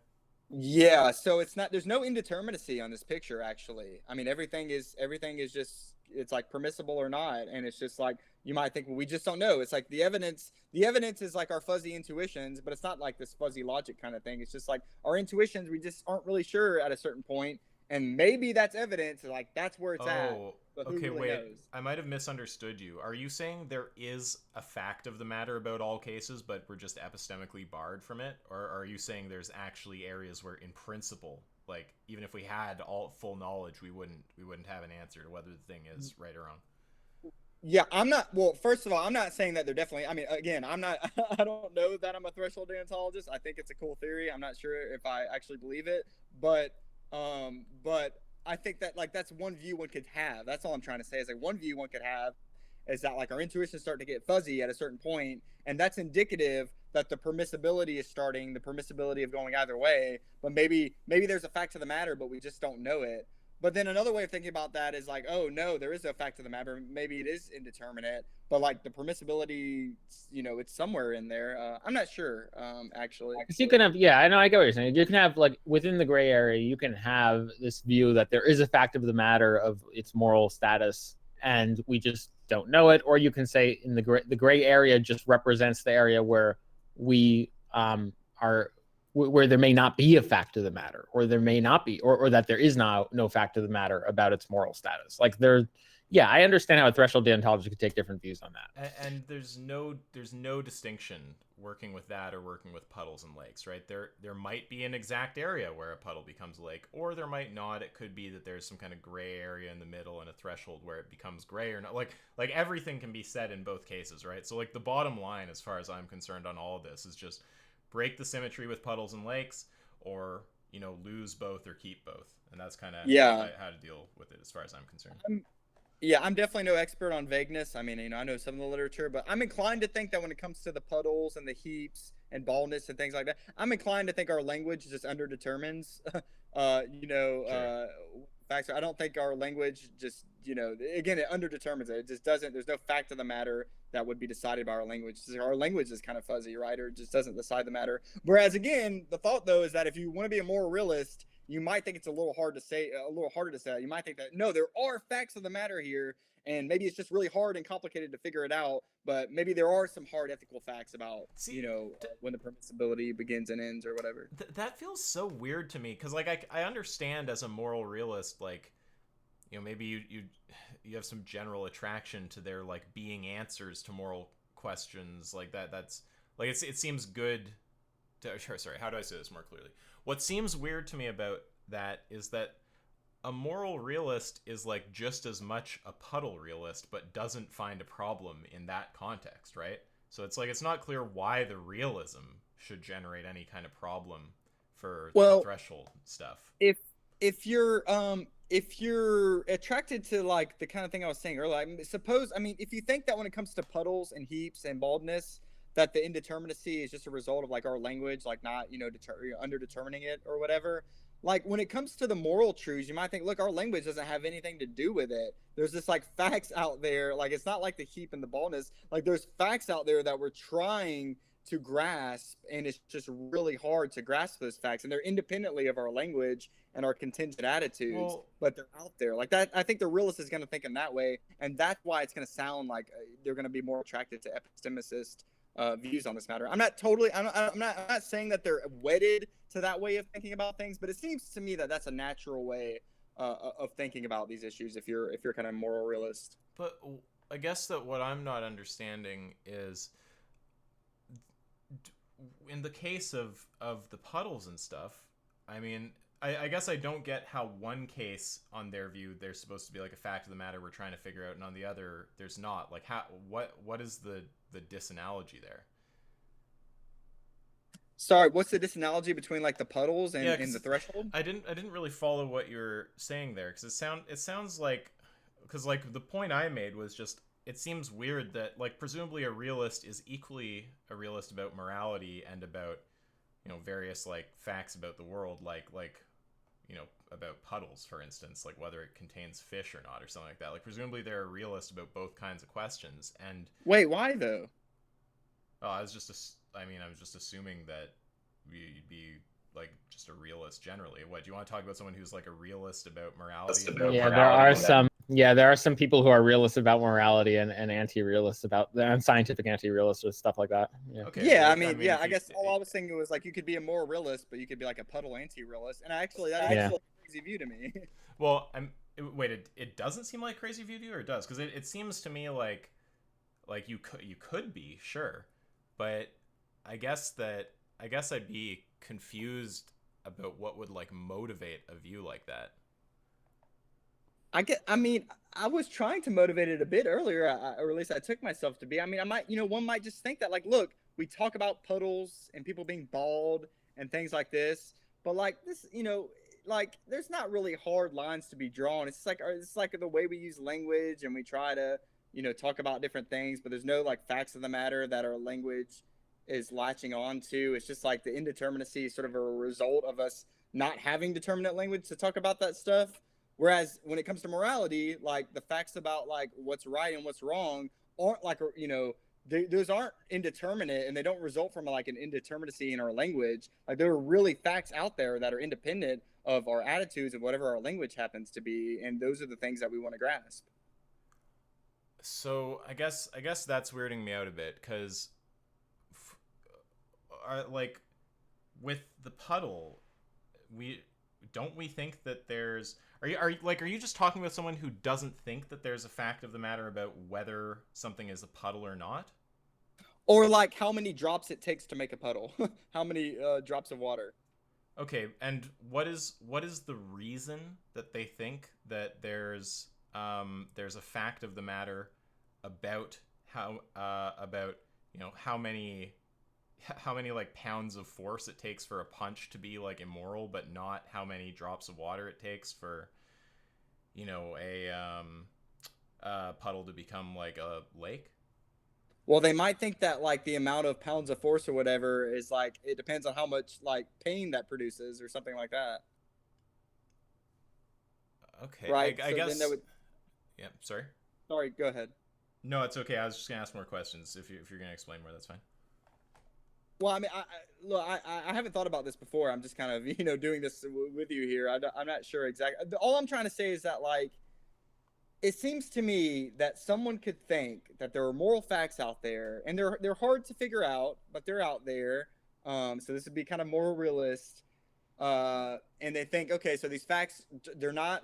Yeah. So there's no indeterminacy on this picture, actually. I mean, everything is just, it's like permissible or not, and it's just like, you might think, well, we just don't know. It's like the evidence is like our fuzzy intuitions, but it's not like this fuzzy logic kind of thing. It's just like our intuitions, we just aren't really sure at a certain point, and maybe that's evidence, like, that's where it's at. But who okay, really wait. knows? I might have misunderstood you. Are you saying there is a fact of the matter about all cases, but we're just epistemically barred from it? Or are you saying there's actually areas where, in principle, like, even if we had all full knowledge, we wouldn't have an answer to whether the thing is right or wrong? Yeah, I'm not. Well, first of all, I'm not saying that they're definitely. I mean, again, I'm not. I don't know that I'm a threshold deontologist. I think it's a cool theory. I'm not sure if I actually believe it, but I think that, like, that's one view one could have. That's all I'm trying to say. Is like one view one could have is that, like, our intuitions start to get fuzzy at a certain point, and that's indicative that the permissibility is starting, the permissibility of going either way. But maybe there's a fact of the matter, but we just don't know it. But then another way of thinking about that is like, oh no, there is no fact of the matter. Maybe it is indeterminate, but like the permissibility, it's somewhere in there. I'm not sure, actually. Because you can have, yeah, I know, I get what you're saying. You can have, like, within the gray area, you can have this view that there is a fact of the matter of its moral status, and we just don't know it. Or you can say in the gray area just represents the area where we are, where there may not be a fact of the matter, or there may not be, or that there is no fact of the matter about its moral status. Like yeah, I understand how a threshold deontology could take different views on that. And there's no distinction working with that or working with puddles and lakes, right? There might be an exact area where a puddle becomes a lake, or there might not. It could be that there's some kind of gray area in the middle and a threshold where it becomes gray or not. Like everything can be said in both cases, right? So like the bottom line, as far as I'm concerned on all of this, is just break the symmetry with puddles and lakes, or lose both or keep both. And that's kind of how to deal with it as far as I'm concerned. Yeah, I'm definitely no expert on vagueness. I mean, I know some of the literature, but I'm inclined to think that when it comes to the puddles and the heaps and baldness and things like that, I'm inclined to think our language just underdetermines, facts. I don't think our language just, again, it underdetermines it. It just doesn't, there's no fact of the matter that would be decided by our language. Our language is kind of fuzzy, right? Or it just doesn't decide the matter. Whereas, again, the thought, though, is that if you want to be a moral realist, you might think it's a little harder to say. You might think that, no, there are facts of the matter here, and maybe it's just really hard and complicated to figure it out, but maybe there are some hard ethical facts about, when the permissibility begins and ends or whatever. That feels so weird to me, because, like, I understand as a moral realist, like, maybe you have some general attraction to there, like, being answers to moral questions like that. That's, like, it seems good to, sorry, how do I say this more clearly? What seems weird to me about that is that a moral realist is like just as much a puddle realist, but doesn't find a problem in that context, right? So it's like, it's not clear why the realism should generate any kind of problem for the threshold stuff. If you're attracted to like the kind of thing I was saying earlier, if you think that when it comes to puddles and heaps and baldness, that the indeterminacy is just a result of like our language, like not, underdetermining it or whatever. Like when it comes to the moral truths, you might think, look, our language doesn't have anything to do with it. There's just like facts out there. Like it's not like the heap and the baldness. Like there's facts out there that we're trying to grasp, and it's just really hard to grasp those facts. And they're independently of our language and our contingent attitudes, but they're out there like that. I think the realist is going to think in that way. And that's why it's going to sound like they're going to be more attracted to epistemicist views on this matter. I'm not saying that they're wedded to that way of thinking about things, but it seems to me that that's a natural way of thinking about these issues if you're kind of a moral realist. But I guess that what I'm not understanding is, in the case of the puddles and stuff, I mean, I guess I don't get how one case, on their view, there's supposed to be like a fact of the matter we're trying to figure out, and on the other there's not. Like, what is the disanalogy there? Sorry, what's the disanalogy between like the puddles and the threshold? I didn't really follow what you're saying there, because it sounds like, because like the point I made was just, it seems weird that like presumably a realist is equally a realist about morality and about various like facts about the world, like about puddles, for instance, like whether it contains fish or not or something like that. Like presumably they're a realist about both kinds of questions. And wait, why though? Oh, I was just assuming that you'd be like just a realist generally. What, do you want to talk about someone who's like a realist about morality? There are some people who are realists about morality and anti-realists about scientific anti-realists or stuff like that. Yeah. Okay. Yeah, I guess all I was thinking was like you could be a moral realist, but you could be like a puddle anti-realist, and that's actually a crazy view to me. Well, it doesn't seem like a crazy view to you, or it does? Because it seems to me like you could be, sure, but I guess I'd be confused about what would like motivate a view like that. I was trying to motivate it a bit earlier, or at least I took myself to be. One might just think that, like, look, we talk about puddles and people being bald and things like this, but like this, like there's not really hard lines to be drawn. It's like the way we use language, and we try to, talk about different things, but there's no like facts of the matter that our language is latching on to. It's just like the indeterminacy is sort of a result of us not having determinate language to talk about that stuff. Whereas when it comes to morality, like the facts about like what's right and what's wrong aren't like, those aren't indeterminate, and they don't result from like an indeterminacy in our language. Like there are really facts out there that are independent of our attitudes and whatever our language happens to be, and those are the things that we want to grasp. So I guess that's weirding me out a bit, because like with the puddle, we think that there's are you just talking about someone who doesn't think that there's a fact of the matter about whether something is a puddle or not? Or like how many drops it takes to make a puddle. How many drops of water. Okay, and what is the reason that they think that there's a fact of the matter about how how many like pounds of force it takes for a punch to be like immoral, but not how many drops of water it takes for a puddle to become like a lake? Well, they might think that like the amount of pounds of force or whatever is like, it depends on how much like pain that produces or something like that. Okay, Right. I So guess. then they would... Yeah. Sorry. Sorry. Go ahead. No, it's okay. I was just gonna ask more questions. If you're gonna explain more, that's fine. Well, I mean, I haven't thought about this before. I'm just kind of doing this with you here. I'm not sure exactly. All I'm trying to say is that like, it seems to me that someone could think that there are moral facts out there, and they're hard to figure out, but they're out there. So this would be kind of more realist. And they think, okay, so these facts, they're not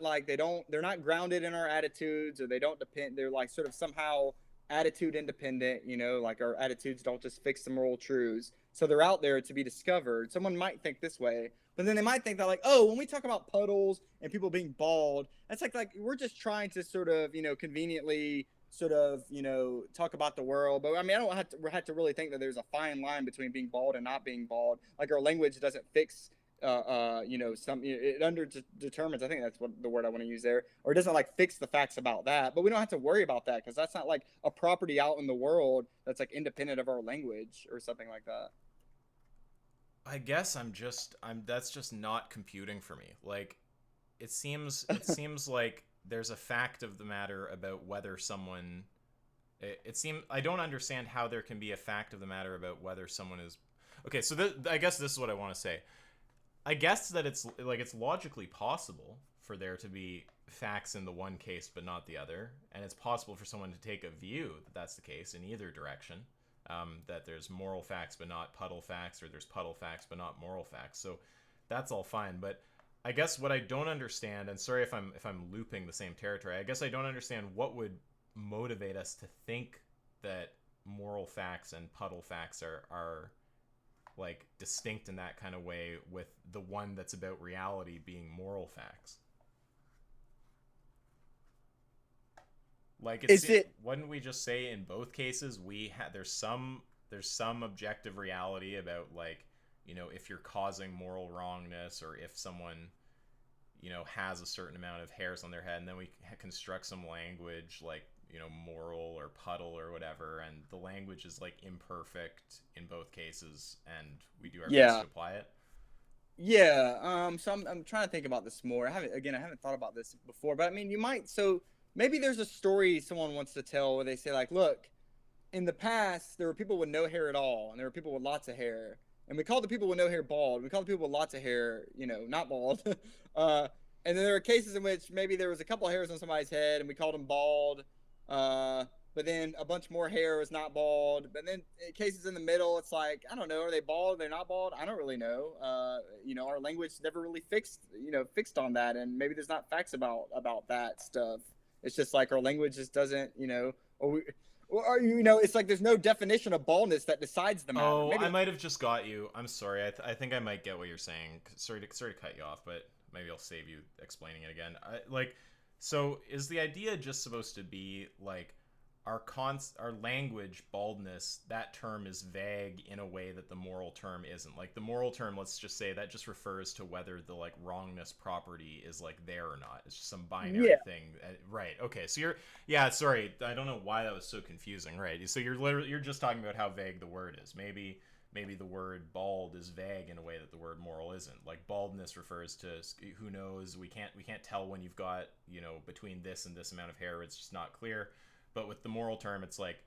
grounded in our attitudes, or they don't depend. They're like sort of somehow attitude independent. Like our attitudes don't just fix the moral truths. So they're out there to be discovered. Someone might think this way, but then they might think that like, oh, when we talk about puddles and people being bald, that's like we're just trying to sort of, conveniently sort of, talk about the world. But I mean, I don't have to really think that there's a fine line between being bald and not being bald. Like our language doesn't fix, it determines. I think that's what the word I want to use there, or it doesn't like fix the facts about that. But we don't have to worry about that, because that's not like a property out in the world that's like independent of our language or something like that. I guess that's just not computing for me. Like, it seems like there's a fact of the matter about whether someone. It seems I don't understand how there can be a fact of the matter about whether someone is. Okay, so I guess this is what I want to say. I guess that it's logically possible for there to be facts in the one case but not the other, and it's possible for someone to take a view that that's the case in either direction. That there's moral facts but not puddle facts, or there's puddle facts but not moral facts. So that's all fine. But I guess what I don't understand, and sorry if I'm looping the same territory, I guess I don't understand what would motivate us to think that moral facts and puddle facts are like distinct in that kind of way, with the one that's about reality being moral facts. Like, wouldn't we just say in both cases there's some objective reality about, like, if you're causing moral wrongness, or if someone has a certain amount of hairs on their head, and then we construct some language like moral or puddle or whatever, and the language is like imperfect in both cases, and we do our best to apply it. Yeah. So I'm trying to think about this more. I haven't thought about this before, but I mean, maybe there's a story someone wants to tell where they say like, look, in the past there were people with no hair at all, and there were people with lots of hair, and we called the people with no hair bald, and we called the people with lots of hair, not bald. And then there are cases in which maybe there was a couple of hairs on somebody's head, and we called them bald. But then a bunch more hair was not bald. But then cases in the middle, it's like, I don't know, are they bald? They're not bald? I don't really know. Our language never really fixed on that, and maybe there's not facts about that stuff. It's just like our language just doesn't, it's like there's no definition of baldness that decides the matter. Oh, I might have just got you. I'm sorry. I think I might get what you're saying. Sorry to cut you off, but maybe I'll save you explaining it again. So is the idea just supposed to be like our language baldness? That term is vague in a way that the moral term isn't. Like, the moral term, let's just say that just refers to whether the like wrongness property is like there or not. It's just some binary thing, right? Okay, so sorry, I don't know why that was so confusing, right? So you're just talking about how vague the word is. Maybe maybe the word bald is vague in a way that the word moral isn't. Like baldness refers to who knows, we can't tell when you've got, between this and this amount of hair, it's just not clear. But with the moral term, it's like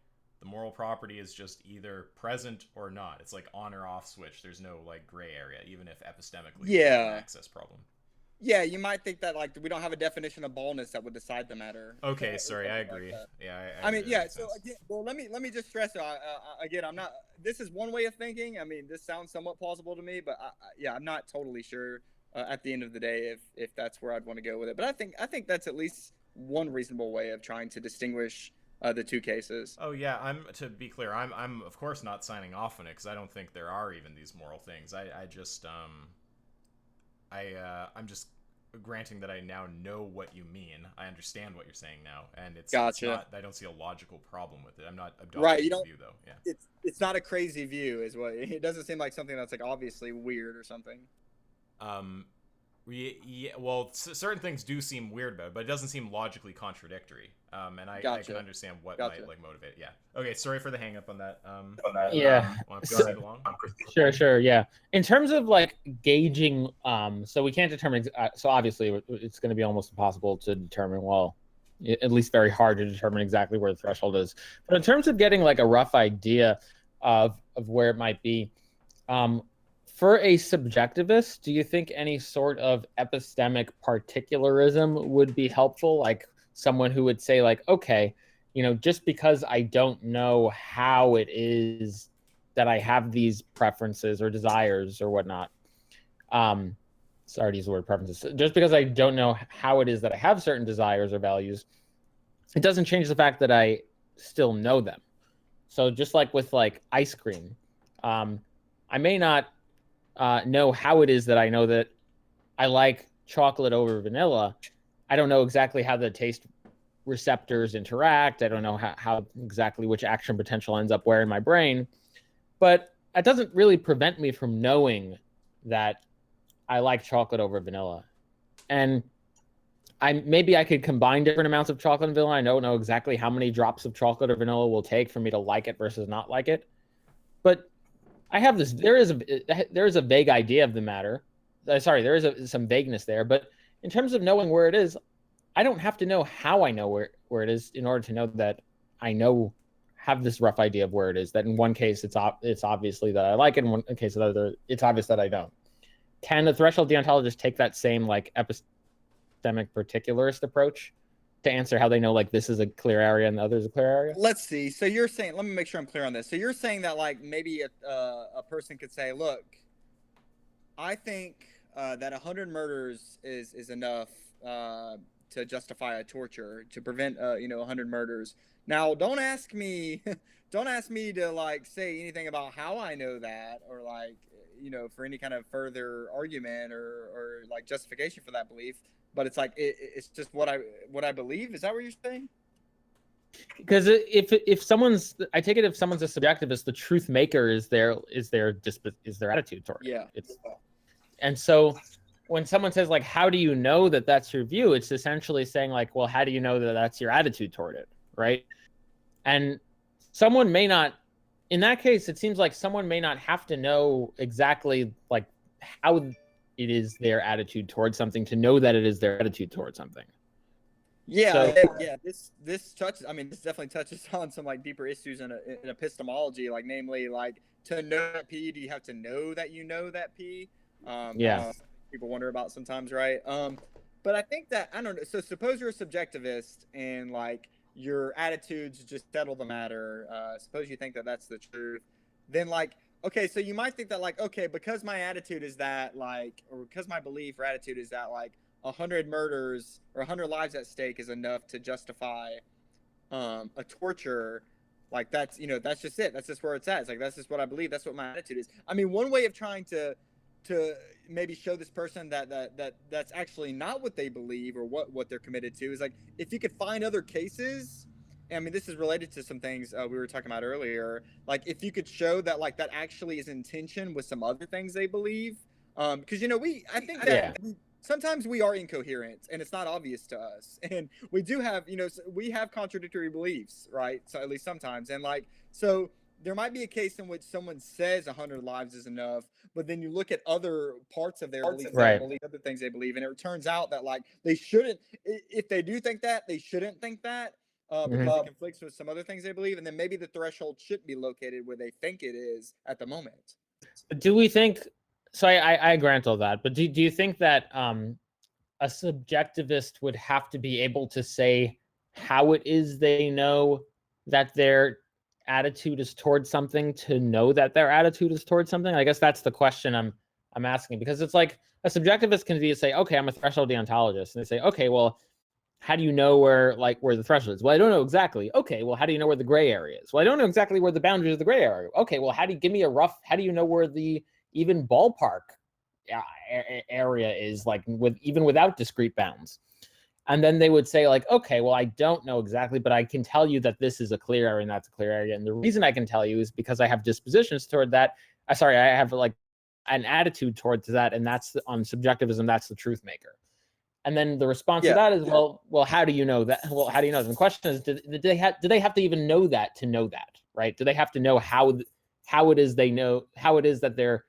the moral property is just either present or not. It's like on or off switch. There's no like gray area, even if epistemically it's an access problem. Yeah, you might think that like we don't have a definition of baldness that would decide the matter. Okay, sorry, I agree. Like yeah, I mean, yeah. So again, well, let me just stress. Again, I'm not. This is one way of thinking. I mean, this sounds somewhat plausible to me, but I'm not totally sure at the end of the day if that's where I'd want to go with it. But I think that's at least one reasonable way of trying to distinguish the two cases. Oh yeah, to be clear, I'm of course not signing off on it because I don't think there are even these moral things. I'm just granting that I now know what you mean. I understand what you're saying now, and it's not. I don't see a logical problem with it. I'm not adopting the view though. Yeah, it's not a crazy view, is what it doesn't seem like something that's like obviously weird or something. Well, certain things do seem weird about it, but it doesn't seem logically contradictory. And I can understand what might like motivate it. Yeah. Okay. Sorry for the hang up on that. Yeah. Want to proceed along? Sure. Yeah. In terms of like gauging, so we can't determine. So obviously, it's going to be almost impossible to determine. Well, at least very hard to determine exactly where the threshold is. But in terms of getting like a rough idea of where it might be, for a subjectivist, do you think any sort of epistemic particularism would be helpful? Like someone who would say like, okay, just because I don't know how it is that I have these preferences or desires or whatnot. Sorry to use the word preferences. Just because I don't know how it is that I have certain desires or values, it doesn't change the fact that I still know them. So just like with like ice cream, I may not know how it is that I know that I like chocolate over vanilla. I don't know exactly how the taste receptors interact. I don't know how exactly which action potential ends up where in my brain. But that doesn't really prevent me from knowing that I like chocolate over vanilla. And maybe I could combine different amounts of chocolate and vanilla. I don't know exactly how many drops of chocolate or vanilla will take for me to like it versus not like it. But I have this. There is a vague idea of the matter. There is some vagueness there. But in terms of knowing where it is, I don't have to know how I know where it is in order to know that I have this rough idea of where it is. That in one case it's obviously that I like it. In one case, it's obvious that I don't. Can the threshold deontologist take that same like epistemic particularist approach to answer how they know like this is a clear area and the other is a clear area? Let's see. So you're saying, let me make sure I'm clear on this. So you're saying that like maybe a person could say, look, I think that 100 murders is enough to justify a torture to prevent 100 murders. Now don't ask me to like say anything about how I know that, or like for any kind of further argument or like justification for that belief. But it's like it's just what I believe. Is that what you're saying? Because if someone's, I take it if someone's a subjectivist, the truth maker is their attitude toward it. And so when someone says like, how do you know that that's your view? It's essentially saying like, well, how do you know that that's your attitude toward it, right? And someone may not. In that case, it seems like someone may not have to know exactly like how it is their attitude towards something to know that it is their attitude towards something. Yeah. This touches. I mean, this definitely touches on some like deeper issues in epistemology, like namely, like to know that P, do you have to know that you know that P? People wonder about sometimes, right? But I think that I don't know. So suppose you're a subjectivist and like your attitudes just settle the matter. Suppose you think that that's the truth. Then like, okay, so you might think that like, okay, because my attitude is that like, or because my belief or attitude is that like 100 murders or 100 lives at stake is enough to justify a torture. Like that's, that's just it. That's just where it's at. It's like, that's just what I believe. That's what my attitude is. I mean, one way of trying to maybe show this person that's actually not what they believe or what they're committed to is like, if you could find other cases, I mean, this is related to some things we were talking about earlier. Like if you could show that like that actually is in tension with some other things they believe. Because, I think that sometimes we are incoherent and it's not obvious to us. And we do have, we have contradictory beliefs, right? So at least sometimes. And like, so there might be a case in which someone says 100 lives is enough, but then you look at other parts of their belief, Right. other things they believe, and it turns out that like they shouldn't. If they do think that, they shouldn't think that because it conflicts with some other things they believe, and then maybe the threshold should be located where they think it is at the moment. Do we think? So I grant all that, but do you think that a subjectivist would have to be able to say how it is they know that their attitude is towards something to know that their attitude is towards something? I guess that's the question I'm asking, because it's like a subjectivist can be say, okay, I'm a threshold deontologist, and they say, okay, well, how do you know where the threshold is? Well, I don't know exactly. Okay, well, how do you know where the gray area is? Well, I don't know exactly where the boundaries of the gray area are. Okay, well, how do you know where the even ballpark area is, like even without discrete bounds? And then they would say like, okay, well, I don't know exactly, but I can tell you that this is a clear area and that's a clear area. And the reason I can tell you is because I have dispositions toward that. I have like an attitude towards that, and that's on subjectivism. That's the truth maker. And then the response to that is, well, how do you know that? Well, how do you know? And the question is, do they have to even know that to know that, right? Do they have to know how it is that their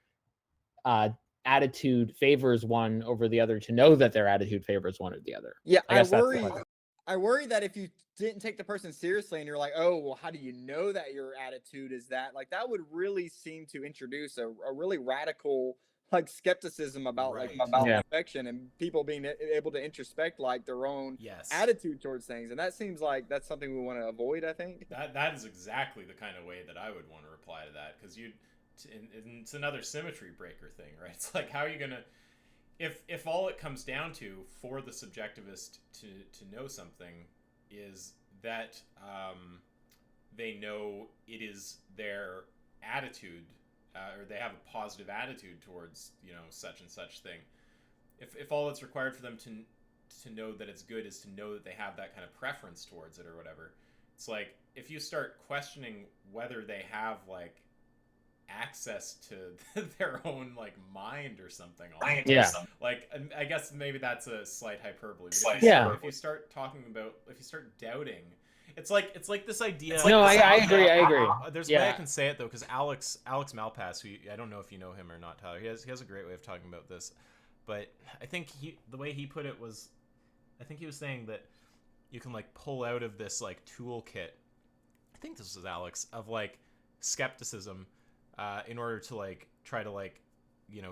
attitude favors one over the other to know that their attitude favors one or the other? Yeah, I worry that if you didn't take the person seriously and you're like, oh, well, how do you know that your attitude is that? Like, that would really seem to introduce a really radical like skepticism about perfection and people being able to introspect like their own attitude towards things. And that seems like that's something we want to avoid, I think. That is exactly the kind of way that I would want to reply to that, because it's another symmetry breaker thing, right? It's like, how are you gonna, if all it comes down to for the subjectivist to know something is that they know it is their attitude, or they have a positive attitude towards, such and such thing. If all that's required for them to know that it's good is to know that they have that kind of preference towards it or whatever, it's like, if you start questioning whether they have like access to their own like mind or something, like, I guess maybe that's a slight hyperbole, but if you start doubting, it's like this idea. I agree. There's a way I can say it though, because Alex Malpass, who I don't know if you know him or not, Tyler. He has a great way of talking about this, but I think the way he put it was, I think he was saying that you can like pull out of this like toolkit, I think this was Alex, of like skepticism, in order to like try to like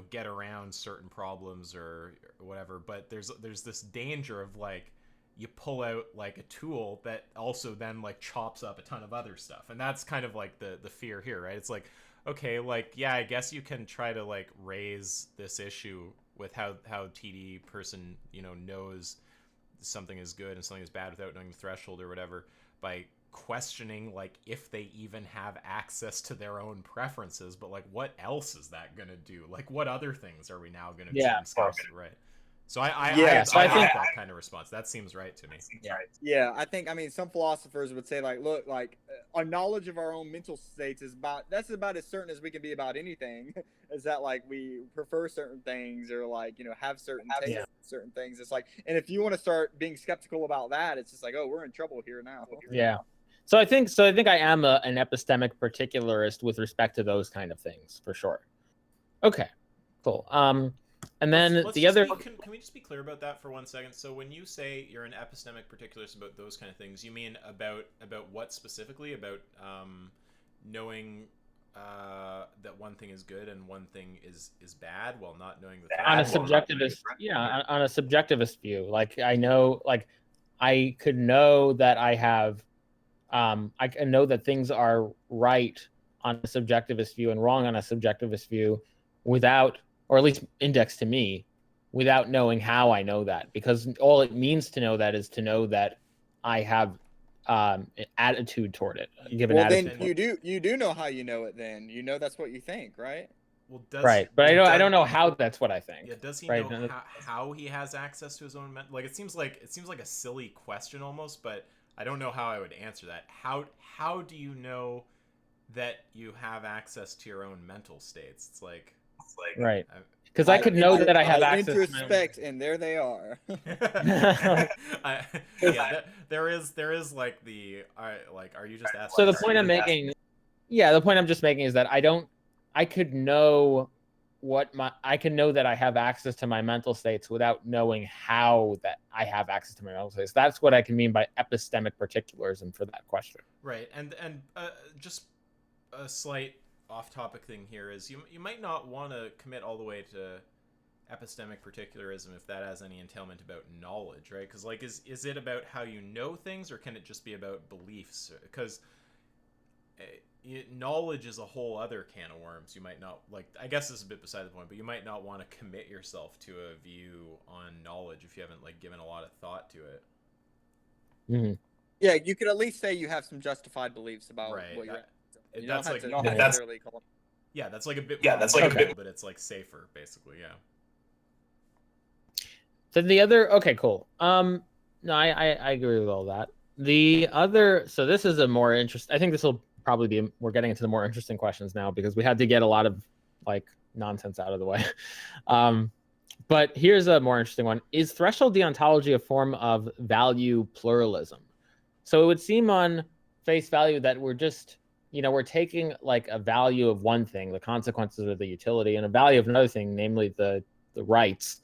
get around certain problems or whatever. But there's this danger of like, you pull out like a tool that also then like chops up a ton of other stuff, and that's kind of like the fear here, right? It's like, okay, like, yeah, I guess you can try to like raise this issue with how TD person knows something is good and something is bad without knowing the threshold or whatever, by questioning like if they even have access to their own preferences. But like, what else is that gonna do? Like, what other things are we now gonna discuss, right? So I think that kind of response, that seems right to me. Yeah, I think, some philosophers would say like, look, like our knowledge of our own mental states is about as certain as we can be about anything. Is that like we prefer certain things or like have certain tastes, certain things. It's like, and if you want to start being skeptical about that, it's just like, oh, we're in trouble here now. So I think I am an epistemic particularist with respect to those kind of things, for sure. Okay, cool. And then can we just be clear about that for 1 second? So when you say you're an epistemic particularist about those kind of things, you mean about what specifically? About knowing that one thing is good and one thing is bad, while not knowing the on a subjectivist view. Like, I know, like, I could know that I have I can know that things are right on a subjectivist view and wrong on a subjectivist view without, or at least indexed to me, without knowing how I know that. Because all it means to know that is to know that I have an attitude toward it. Then you do know how you know it. Then that's what you think, right? Well, but I don't know how that's what I think. Yeah, does he know how he has access to his own mental? Like, it seems like a silly question almost, but I don't know how I would answer that. How do you know that you have access to your own mental states? It's like right. Because I could know that I have access. Introspect, and there they are. There is like the like. Are you just asking? So the point I'm making, Yeah, the point I'm just making is that I could know I can know that I have access to my mental states without knowing how that I have access to my mental states. That's what I can mean by epistemic particularism for that question. Right, and just a slight off-topic thing here is you might not want to commit all the way to epistemic particularism if that has any entailment about knowledge, right? Because like, is it about how you know things, or can it just be about beliefs? Because knowledge is a whole other can of worms. You might not, like, I guess this is a bit beside the point, but you might not want to commit yourself to a view on knowledge if you haven't like given a lot of thought to it. Mm-hmm. Yeah, you could at least say you have some justified beliefs about what you're. You That's don't like, have to necessarily call them. Yeah, that's like a bit more but it's like safer, basically. Yeah. So the other, okay, cool. No, I agree with all that. The other, so this is a more interesting, I think this will probably be, we're getting into the more interesting questions now because we had to get a lot of like nonsense out of the way. But here's a more interesting one. Is threshold deontology a form of value pluralism? So it would seem on face value that we're just, we're taking like a value of one thing, the consequences of the utility, and a value of another thing, namely the rights.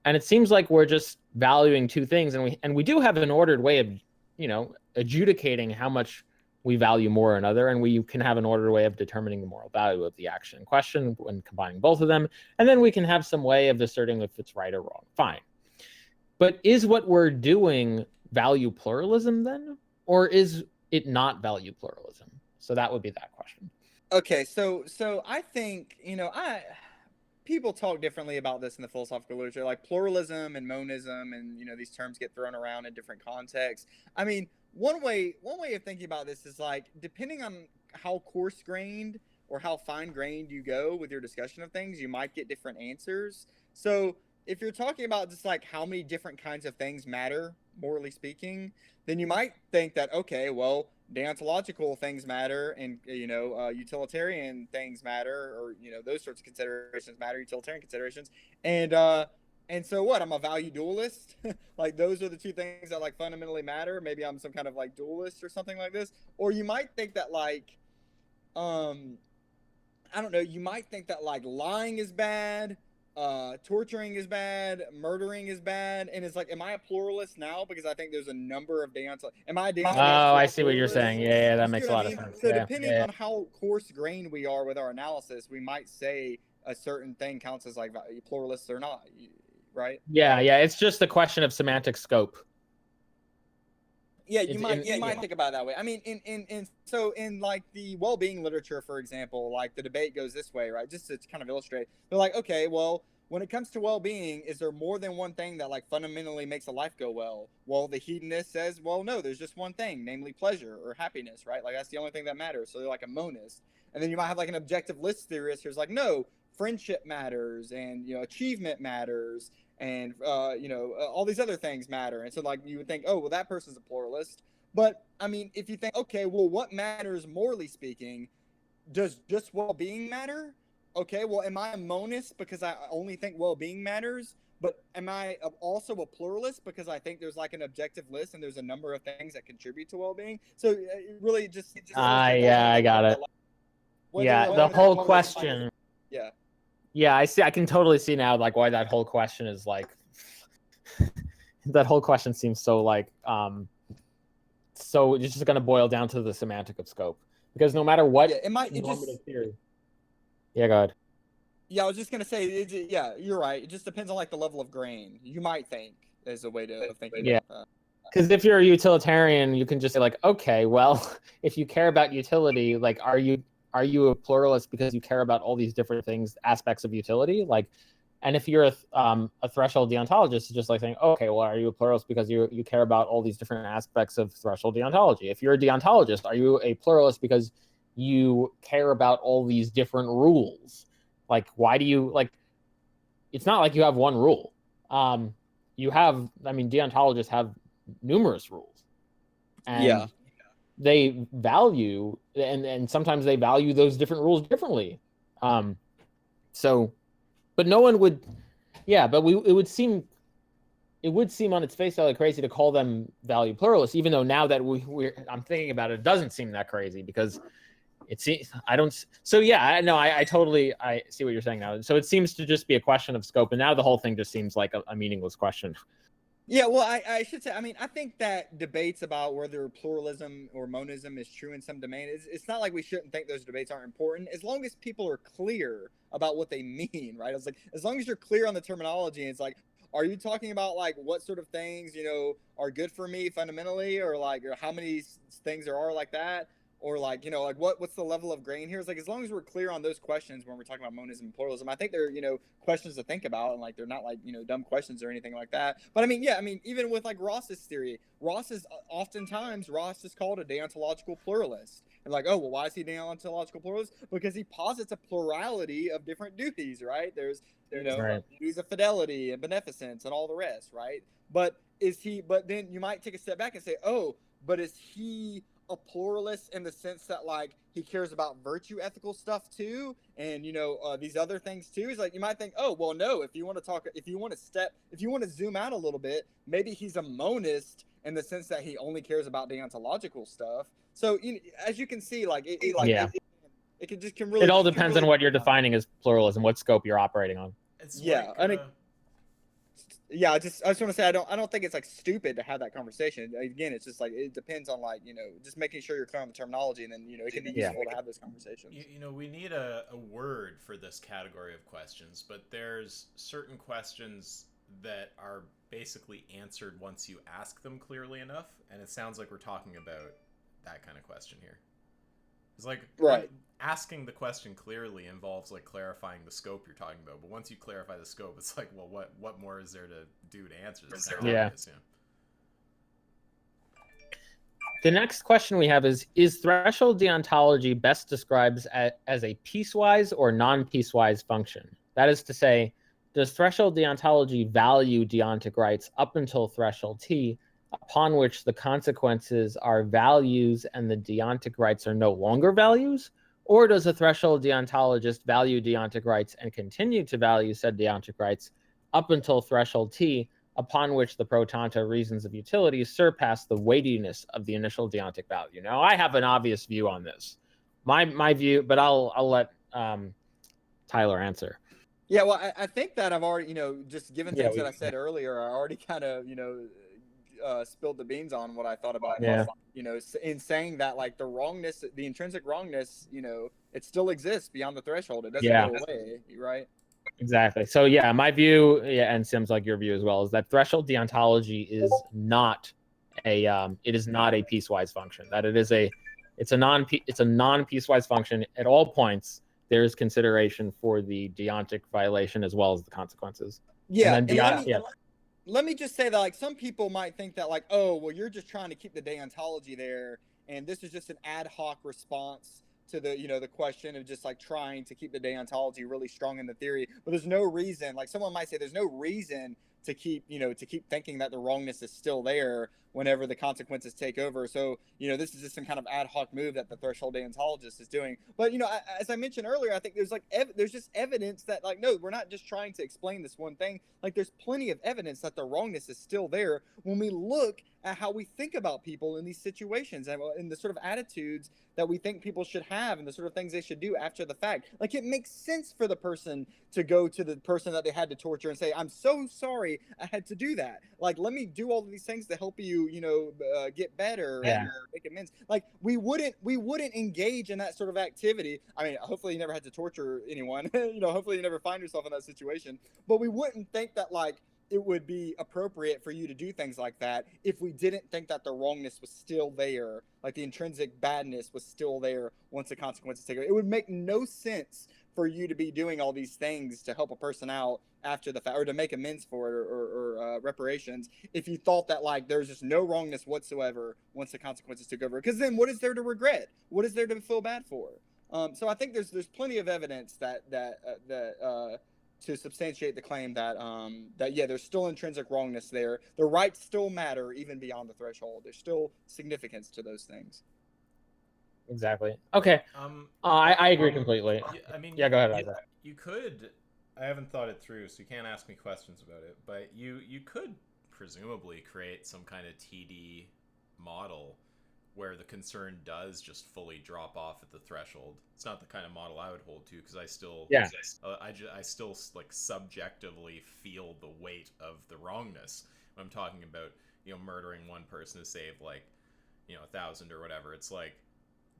And it seems like we're just valuing two things, and we do have an ordered way of, adjudicating how much we value more or another, and we can have an ordered way of determining the moral value of the action in question when combining both of them, and then we can have some way of asserting if it's right or wrong. Fine. But is what we're doing value pluralism then, or is it not value pluralism? So that would be that question. Okay, so I think people talk differently about this in the philosophical literature, like pluralism and monism, and these terms get thrown around in different contexts. I mean, one way of thinking about this is like, depending on how coarse-grained or how fine-grained you go with your discussion of things, you might get different answers. So if you're talking about just like how many different kinds of things matter, morally speaking, then you might think that, okay, well, deontological things matter, and utilitarian things matter, or those sorts of considerations matter, utilitarian considerations, and so what? I'm a value dualist. Like, those are the two things that like fundamentally matter. Maybe I'm some kind of like dualist or something like this. Or you might think that like, I don't know. You might think that like lying is bad. Torturing is bad, murdering is bad, and it's like, am I a pluralist now because I think there's a number of am I a deontological? Oh, I see what you're saying. Yeah, that makes a lot of sense. So depending on how coarse-grained we are with our analysis, we might say a certain thing counts as like pluralist or not, right? Yeah, it's just a question of semantic scope. Yeah, you might think about it that way. I mean, in like the well-being literature, for example, like the debate goes this way, right? Just to kind of illustrate, they're like, okay, well, when it comes to well-being, is there more than one thing that like fundamentally makes a life go well? Well, the hedonist says, well, no, there's just one thing, namely pleasure or happiness, right? Like, that's the only thing that matters. So they're like a monist. And then you might have like an objective list theorist who's like, no, friendship matters, and achievement matters, and all these other things matter. And so like, you would think, oh, well, that person's a pluralist. But I mean, if you think, okay, well, what matters morally speaking? Does just well-being matter? Okay, well, am I a monist because I only think well-being matters? But am I also a pluralist because I think there's like an objective list and there's a number of things that contribute to well-being? So it really just I got it. Yeah, the whole question. Yeah, I see. I can totally see now, like, why that whole question is like. That whole question seems so like, so it's just going to boil down to the semantic of scope, because no matter what normative theory. Yeah, go ahead. Yeah, I was just gonna say, yeah, you're right. It just depends on like the level of grain. You might think is a way to think. Yeah. Because if you're a utilitarian, you can just say like, okay, well, if you care about utility, like, are you a pluralist because you care about all these different things, aspects of utility? Like, and if you're a threshold deontologist, it's just like saying, okay, well, are you a pluralist because you care about all these different aspects of threshold deontology? If you're a deontologist, are you a pluralist because you care about all these different rules? Like, why do you, like, it's not like you have one rule. Deontologists have numerous rules. And they value, and sometimes they value those different rules differently. But no one would, but it would seem on its face value crazy to call them value pluralists, even though now that I'm thinking about it, it doesn't seem that crazy, because I don't. So yeah, I totally see what you're saying now. So it seems to just be a question of scope, and now the whole thing just seems like a meaningless question. Yeah, well, I should say, I mean, I think that debates about whether pluralism or monism is true in some domain, it's not like we shouldn't think those debates aren't important, as long as people are clear about what they mean, right? It's like, as long as you're clear on the terminology, it's like, are you talking about like what sort of things, are good for me fundamentally, or like, or how many things there are like that? Or like, like what's the level of grain here? It's like, as long as we're clear on those questions when we're talking about monism and pluralism, I think they're, questions to think about, and like they're not like, dumb questions or anything like that. But I mean, yeah, I mean, even with like Ross's theory, Ross is called a deontological pluralist. And like, oh, well, why is he deontological pluralist? Because he posits a plurality of different duties, right? There's right. duties of fidelity and beneficence and all the rest, right? But then you might take a step back and say, oh, but is he a pluralist in the sense that like he cares about virtue ethical stuff too, and these other things too? Is like, you might think, oh well, no, if you want to zoom out a little bit, maybe he's a monist in the sense that he only cares about deontological stuff. So as you can see, like it can really, it all depends on what you're defining as pluralism, what scope you're operating on. It's yeah, like, yeah, I just want to say I don't think it's like stupid to have that conversation. Again, it's just like it depends on like just making sure you're clear on the terminology, and then it can be useful to have this conversation. We need a word for this category of questions, but there's certain questions that are basically answered once you ask them clearly enough, and it sounds like we're talking about that kind of question here. It's like, right, asking the question clearly involves like clarifying the scope you're talking about, but once you clarify the scope, it's like, well, what more is there to do to answer this? Yeah. The next question we have is threshold deontology best described as a piecewise or non-piecewise function? That is to say, does threshold deontology value deontic rights up until threshold T, upon which the consequences are values and the deontic rights are no longer values? Or does a threshold deontologist value deontic rights and continue to value said deontic rights up until threshold T, upon which the pro tanto reasons of utility surpass the weightiness of the initial deontic value? Now, I have an obvious view on this. My view, but I'll let Tyler answer. Yeah, well, I think that I've already, just given things that I said earlier, I already kind of, spilled the beans on what I thought about, in saying that like the intrinsic wrongness, it still exists beyond the threshold. It doesn't go away, right? Exactly. So yeah, my view, and Sims, like your view as well, is that threshold deontology is not a piecewise function. That it's a non-piecewise function at all points. There is consideration for the deontic violation as well as the consequences. Yeah. And let me just say that like some people might think that like, oh, well, you're just trying to keep the deontology there, and this is just an ad hoc response to the the question of just like trying to keep the deontology really strong in the theory. But there's no reason, like someone might say, there's no reason to keep thinking that the wrongness is still there whenever the consequences take over. So this is just some kind of ad hoc move that the threshold deontologist is doing. But as I mentioned earlier, I think there's like there's just evidence that like, no, we're not just trying to explain this one thing. Like there's plenty of evidence that the wrongness is still there when we look at how we think about people in these situations and in the sort of attitudes that we think people should have and the sort of things they should do after the fact. Like it makes sense for the person to go to the person that they had to torture and say, I'm so sorry I had to do that. Like, let me do all of these things to help you, get better and make amends. Like we wouldn't engage in that sort of activity. I mean, hopefully you never had to torture anyone, hopefully you never find yourself in that situation, but we wouldn't think that like, it would be appropriate for you to do things like that if we didn't think that the wrongness was still there, like the intrinsic badness was still there once the consequences take over. It would make no sense for you to be doing all these things to help a person out after the fact or to make amends for it or reparations if you thought that like there's just no wrongness whatsoever once the consequences took over. Because then what is there to regret? What is there to feel bad for? So I think there's plenty of evidence that to substantiate the claim that there's still intrinsic wrongness there. The rights still matter even beyond the threshold. There's still significance to those things. Exactly. Okay. I agree completely. I mean, go ahead. You could. I haven't thought it through, so you can't ask me questions about it. But you could presumably create some kind of TD model where the concern does just fully drop off at the threshold. It's not the kind of model I would hold to, because I still, I still like subjectively feel the weight of the wrongness when I'm talking about, you know, murdering one person to save like, you know, 1,000 or whatever. It's like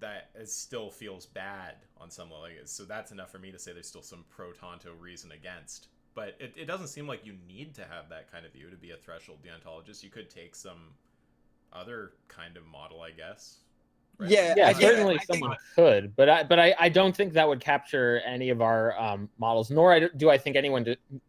that it still feels bad on some level. So that's enough for me to say there's still some pro tanto reason against. But it doesn't seem like you need to have that kind of view to be a threshold deontologist. You could take some other kind of model, I guess. Right? Yeah, certainly someone could, but I don't think that would capture any of our models. Nor do I think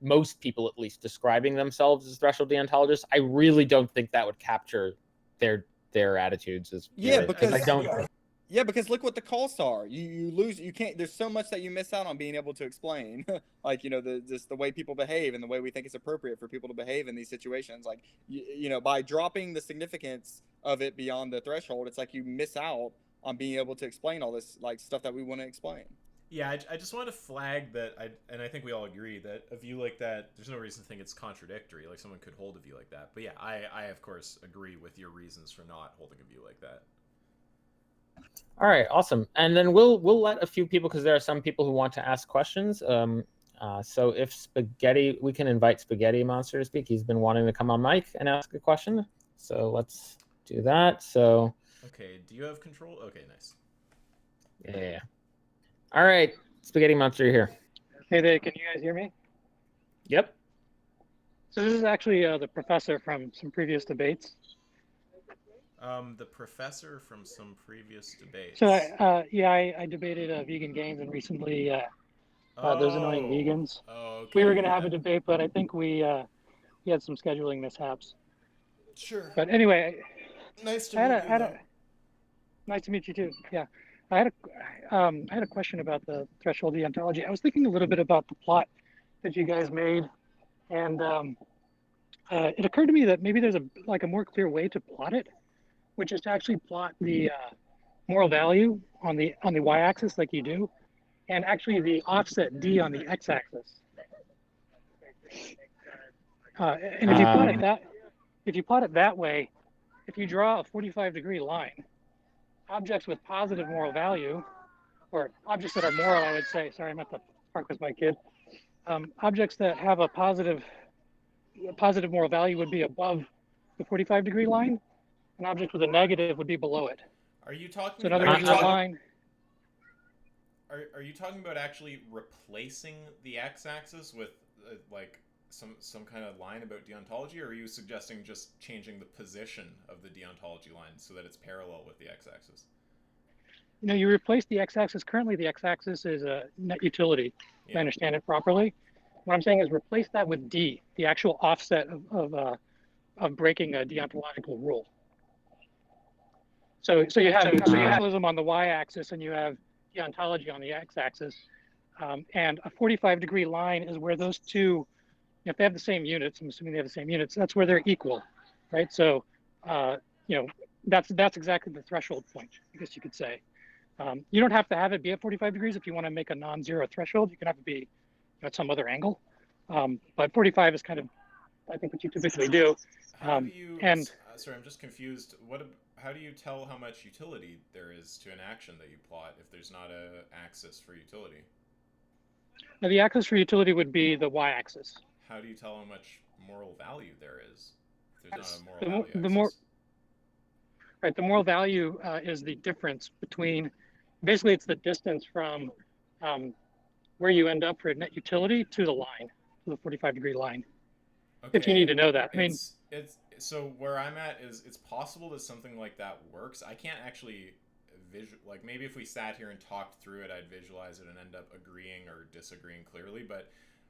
most people at least describing themselves as threshold deontologists. I really don't think that would capture their attitudes as because I don't. Yeah, because look what the costs are. You lose. You can't. There's so much that you miss out on being able to explain, like, you know, the way people behave and the way we think it's appropriate for people to behave in these situations. Like, you know, by dropping the significance of it beyond the threshold, it's like you miss out on being able to explain all this like stuff that we want to explain. Yeah, I just want to flag that, and I think we all agree that a view like that, there's no reason to think it's contradictory. Like, someone could hold a view like that. But yeah, I of course agree with your reasons for not holding a view like that. All right, awesome. And then we'll let a few people, because there are some people who want to ask questions. So if we can invite Spaghetti Monster to speak. He's been wanting to come on mic and ask a question. So let's do that. So. Okay. Do you have control? Okay, nice. Yeah. All right, Spaghetti Monster, you're here. Hey there, can you guys hear me? Yep. So this is actually the professor from some previous debates. The professor from some previous debates. So I debated vegan gains, and recently those annoying vegans. Oh, okay. We were going to have a debate, but I think we had some scheduling mishaps. Sure. But anyway, nice to meet you. Nice to meet you too. Yeah, I had a question about the threshold deontology. I was thinking a little bit about the plot that you guys made, and it occurred to me that maybe there's a more clear way to plot it, which is to actually plot the moral value on the y-axis like you do, and actually the offset d on the x-axis. And if you plot it that way, if you draw a 45-degree line, objects with positive moral value, or objects that are moral, I would say. Sorry, I'm at the park with my kid. Objects that have a positive moral value would be above the 45-degree line. An object with a negative would be below it. Are you talking? So in other words, the line. Are you talking about actually replacing the x-axis with like some kind of line about deontology, or are you suggesting just changing the position of the deontology line so that it's parallel with the x-axis? You know, you replace the x-axis. Currently, the x-axis is a net utility. If I understand it properly. What I'm saying is replace that with d, the actual offset of breaking a deontological rule. So you have deontologism on the y-axis, and you have deontology on the x-axis, and a 45-degree line is where those two, if they have the same units, I'm assuming they have the same units, that's where they're equal, right? So, you know, that's exactly the threshold point, I guess you could say. You don't have to have it be at 45 degrees if you want to make a non-zero threshold. You can have it be at some other angle, but 45 is kind of, I think, what you typically do. Sorry, I'm just confused. How do you tell how much utility there is to an action that you plot if there's not an axis for utility? Now, the axis for utility would be the y-axis. How do you tell how much moral value there is if there's not a moral value axis? The moral value is the difference between, basically it's the distance from where you end up for net utility to the line, to the 45-degree line. Okay. If you need to know that. So where I'm at is it's possible that something like that works. I can't actually like maybe if we sat here and talked through it, I'd visualize it and end up agreeing or disagreeing clearly. But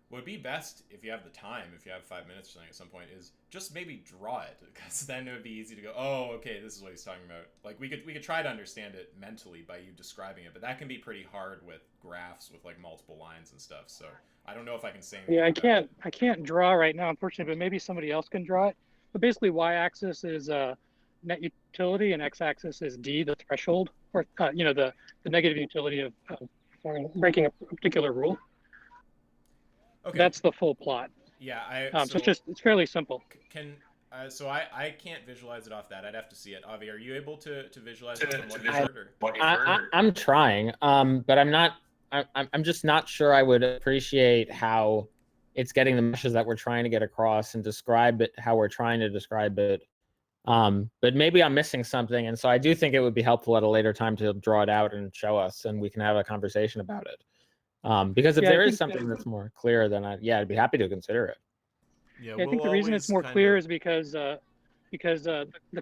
what would be best, if you have the time, if you have 5 minutes or something at some point, is just maybe draw it, because then it would be easy to go, oh, okay, this is what he's talking about. Like we could try to understand it mentally by you describing it, but that can be pretty hard with graphs with like multiple lines and stuff. So I don't know if I can say anything. Yeah, I can't draw right now, unfortunately, but maybe somebody else can draw it. But basically, y-axis is net utility, and x-axis is d, the threshold, or you know, the negative utility of breaking a particular rule. Okay. That's the full plot. Yeah, so it's fairly simple. So I can't visualize it off that. I'd have to see it. Avi, are you able to visualize it from what you've heard? I'm trying, but I'm just not sure I would appreciate how it's getting the messages that we're trying to get across and describe it how we're trying to describe it. But maybe I'm missing something, and so I do think it would be helpful at a later time to draw it out and show us, and we can have a conversation about it. Because if there is something that's more clear, then I'd be happy to consider it. Yeah, I think the reason it's more clear is because the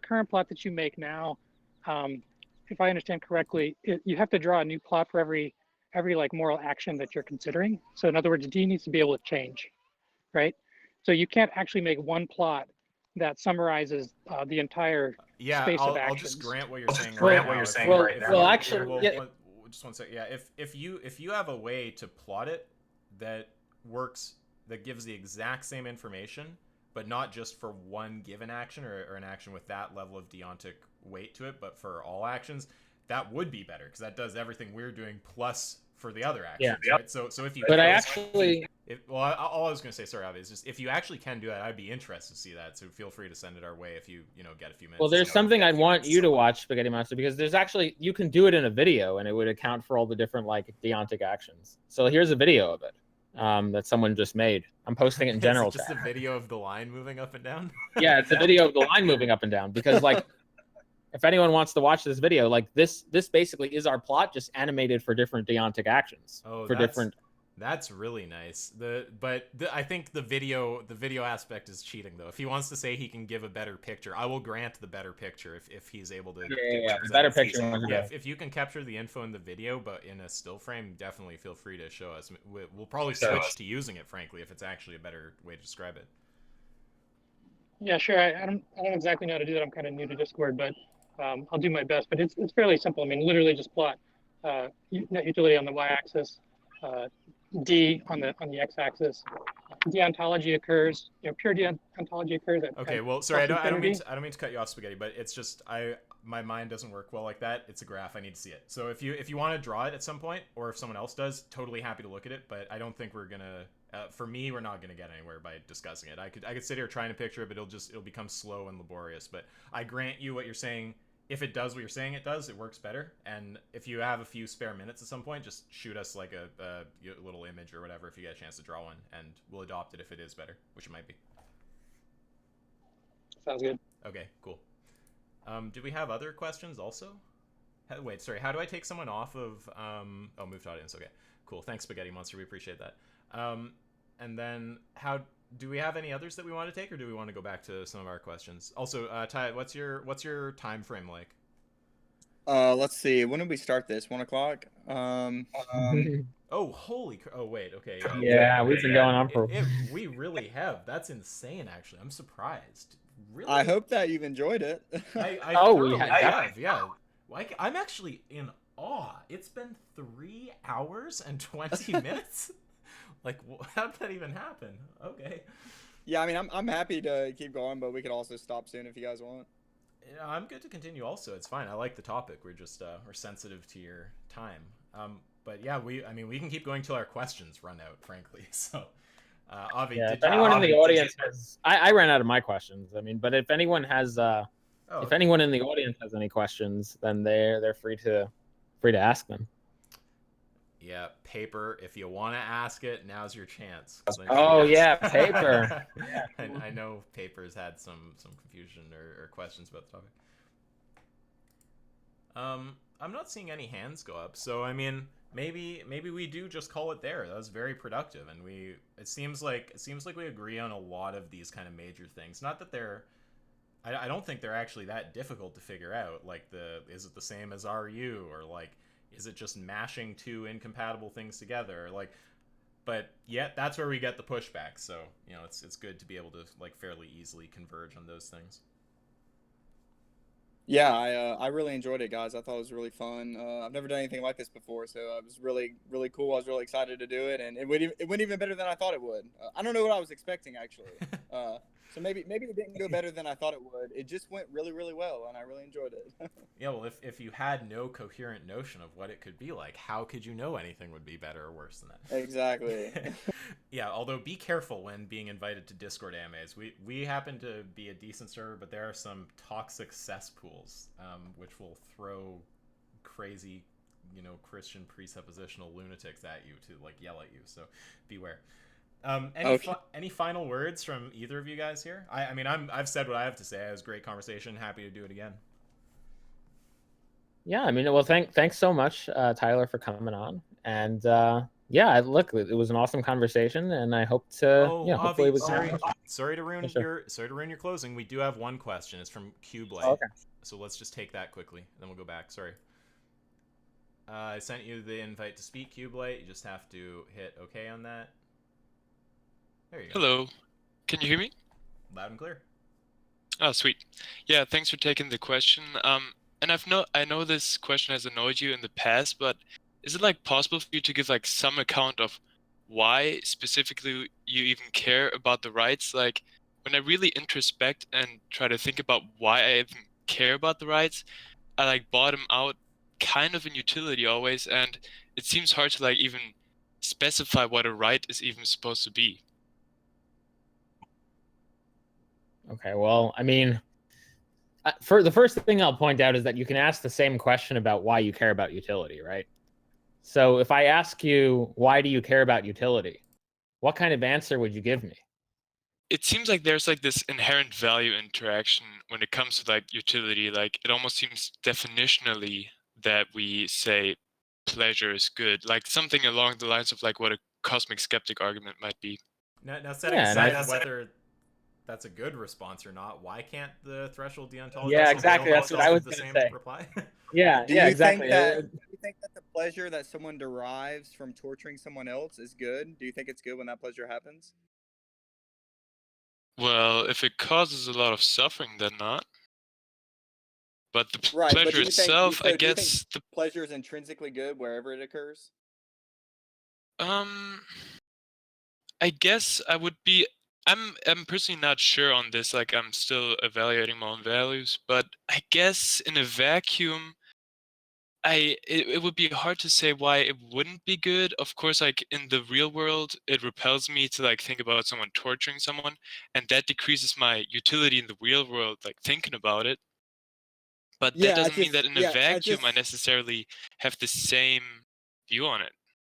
current plot that you make now, if I understand correctly, you have to draw a new plot for every like moral action that you're considering. So in other words, D needs to be able to change, right? So you can't actually make one plot that summarizes the entire space of actions. I'll just grant what you're saying. Just one second. Yeah, if you have a way to plot it that works, that gives the exact same information, but not just for one given action or an action with that level of deontic weight to it, but for all actions, that would be better because that does everything we're doing plus for the other actions. Yeah. Right? So if you. But all I was going to say, sorry, Avi, is just if you actually can do that, I'd be interested to see that. So feel free to send it our way if you get a few minutes. Well, there's something I'd want you to watch, Spaghetti Monster, because there's actually you can do it in a video and it would account for all the different like deontic actions. So here's a video of it. That someone just made. I'm posting it in general chat. Is it just a video of the line moving up and down? Yeah, it's a video of the line moving up and down because like if anyone wants to watch this video, like this basically is our plot just animated for different deontic actions. That's really nice. I think the video aspect is cheating though. If he wants to say he can give a better picture, I will grant the better picture if he's able to. Yeah, better picture. Yeah, if you can capture the info in the video, but in a still frame, definitely feel free to show us. We'll probably switch to using it, frankly, if it's actually a better way to describe it. Yeah, sure. I don't exactly know how to do that. I'm kind of new to Discord, but I'll do my best. But it's fairly simple. I mean, literally just plot net utility on the y-axis. D on the x-axis. Deontology occurs. Pure deontology occurs. Okay. Well, sorry. I don't mean to cut you off, Spaghetti, but it's just my mind doesn't work well like that. It's a graph. I need to see it. So if you want to draw it at some point, or if someone else does, totally happy to look at it. But I don't think we're gonna. For me, we're not gonna get anywhere by discussing it. I could sit here trying to picture it, but it'll become slow and laborious. But I grant you what you're saying. If it does what you're saying it does, it works better. And if you have a few spare minutes at some point, just shoot us like a little image or whatever if you get a chance to draw one, and we'll adopt it if it is better, which it might be. Sounds good. Okay, cool. Do we have other questions also? Wait, sorry. How do I take someone off of... move to audience. Okay, cool. Thanks, Spaghetti Monster. We appreciate that. And then do we have any others that we want to take, or do we want to go back to some of our questions? Also, Ty, what's your time frame like? Let's see. When did we start this? 1 o'clock. Oh, holy! Oh, wait. Okay. Yeah, we've been going on for. We really have. That's insane. Actually, I'm surprised. Really. I hope that you've enjoyed it. We have. Yeah. Like, I'm actually in awe. It's been 3 hours and 20 minutes. Like, how did that even happen? Okay. Yeah, I mean, I'm happy to keep going, but we could also stop soon if you guys want. Yeah, I'm good to continue also. It's fine. I like the topic. We're just we're sensitive to your time. But yeah, we can keep going till our questions run out, frankly. So, Avi, yeah, if anyone in the audience has... I ran out of my questions. I mean, but if anyone has if anyone in the audience has any questions, then they're free to ask them. Yeah, Paper, if you want to ask it, now's your chance. Oh, yeah, Paper. I know Paper's had some confusion or questions about the topic. I'm not seeing any hands go up, so I mean, maybe we do just call it there. That was very productive, and it seems like we agree on a lot of these kind of major things. Not that I don't think they're actually that difficult to figure out. Like is it the same as RU, or like, is it just mashing two incompatible things together? Like, but yet that's where we get the pushback. So, it's good to be able to like fairly easily converge on those things. Yeah, I really enjoyed it, guys. I thought it was really fun. I've never done anything like this before, so it was really, really cool. I was really excited to do it, and it went even better than I thought it would. I don't know what I was expecting, actually. So maybe it didn't go better than I thought it would. It just went really, really well, and I really enjoyed it. Yeah, well, if you had no coherent notion of what it could be like, how could you know anything would be better or worse than that? Exactly. Yeah, although be careful when being invited to Discord AMAs. We happen to be a decent server, but there are some toxic cesspools, which will throw crazy, Christian presuppositional lunatics at you to like yell at you. So beware. Any final words from either of you guys here? I mean, I've said what I have to say. It was a great conversation. Happy to do it again. Yeah, I mean, well, thanks so much, Tyler, for coming on. And yeah, look, it was an awesome conversation, and I hope to, hopefully we can. Sorry to ruin your closing. We do have one question. It's from Qblade. Oh, okay. So let's just take that quickly, then we'll go back. Sorry. I sent you the invite to speak, Qblade. You just have to hit OK on that. There you go. Hello. Can you hear me? Loud and clear. Oh, sweet. Yeah, thanks for taking the question. And I know this question has annoyed you in the past, but is it like possible for you to give like some account of why specifically you even care about the rights? Like when I really introspect and try to think about why I even care about the rights, I like bottom out kind of in utility always, and it seems hard to like even specify what a right is even supposed to be. Okay, well, I mean, for the first thing I'll point out is that you can ask the same question about why you care about utility, right? So if I ask you, why do you care about utility? What kind of answer would you give me? It seems like there's like this inherent value interaction when it comes to like utility. Like it almost seems definitionally that we say pleasure is good, like something along the lines of like what a cosmic skeptic argument might be. Now setting aside whether that's a good response or not, why can't the threshold deontology? Yeah, exactly. That's what I was going to say. Reply? Yeah, exactly. Do you think that the pleasure that someone derives from torturing someone else is good? Do you think it's good when that pleasure happens? Well, if it causes a lot of suffering, then not. But the Right, pleasure itself, I guess, do you think pleasure is intrinsically good wherever it occurs? I guess I would be. I'm personally not sure on this. Like I'm still evaluating my own values, but I guess in a vacuum, it would be hard to say why it wouldn't be good. Of course, like in the real world, it repels me to like think about someone torturing someone, and that decreases my utility in the real world, like thinking about it. But that doesn't mean that in a vacuum I necessarily have the same view on it.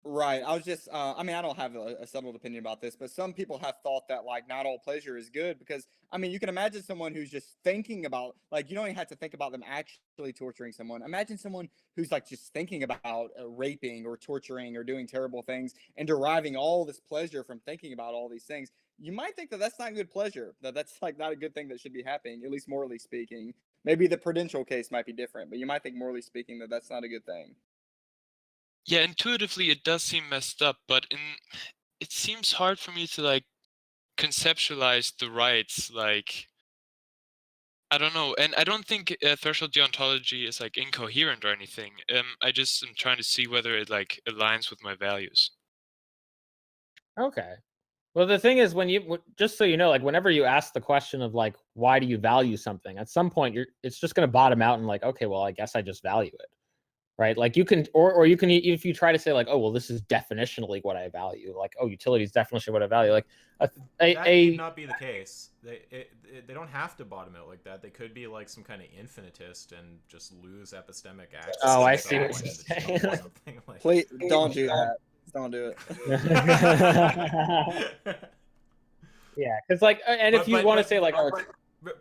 Right. I was just, I mean, I don't have a settled opinion about this, but some people have thought that like not all pleasure is good because, I mean, you can imagine someone who's just thinking about, like, you don't even have to think about them actually torturing someone. Imagine someone who's like just thinking about raping or torturing or doing terrible things and deriving all this pleasure from thinking about all these things. You might think that that's not good pleasure, that that's like not a good thing that should be happening, at least morally speaking. Maybe the prudential case might be different, but you might think morally speaking that that's not a good thing. Yeah, intuitively it does seem messed up, but it seems hard for me to like conceptualize the rights. Like I don't know, and I don't think threshold deontology is like incoherent or anything. I just am trying to see whether it like aligns with my values. Okay. Well, the thing is, just so you know, like whenever you ask the question of like, why do you value something? At some point, it's just going to bottom out and like, okay, well, I guess I just value it. Right, like you can, or you can, if you try to say like, oh well, this is definitionally what I value, like, oh, utility is definitionally what I value, like that need not be the case. They don't have to bottom out like that. They could be like some kind of infinitist and just lose epistemic access. Oh, I see what you're saying. Like, please don't do that. Don't do it. Yeah, because like, and if you want to say like, oh.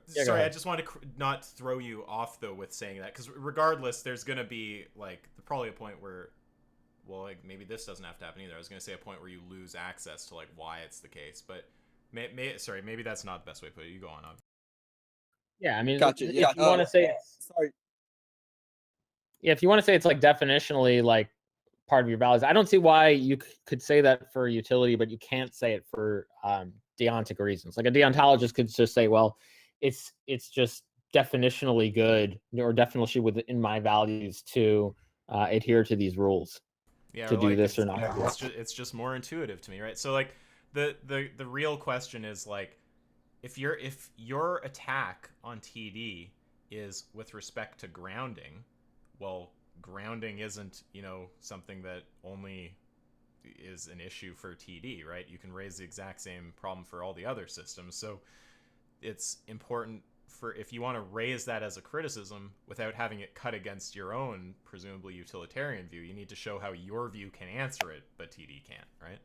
Sorry, I just want to not throw you off though with saying that, because regardless, there's gonna be like probably a point where, well, like maybe this doesn't have to happen either. I was gonna say a point where you lose access to like why it's the case, but maybe that's not the best way to put it. You go on. Yeah, I mean, gotcha. If you want to say, sorry. Yeah, if you want to say it's like definitionally like part of your values, I don't see why you could say that for utility, but you can't say it for deontic reasons. Like a deontologist could just say, well, it's just definitionally good or definitionally within my values to adhere to these rules, to do this or not. It's just more intuitive to me, right? So like the real question is like, if your attack on TD is with respect to grounding, well, grounding isn't, something that only is an issue for TD, right? You can raise the exact same problem for all the other systems. So it's important for, if you want to raise that as a criticism without having it cut against your own presumably utilitarian view, you need to show how your view can answer it, but TD can't, right?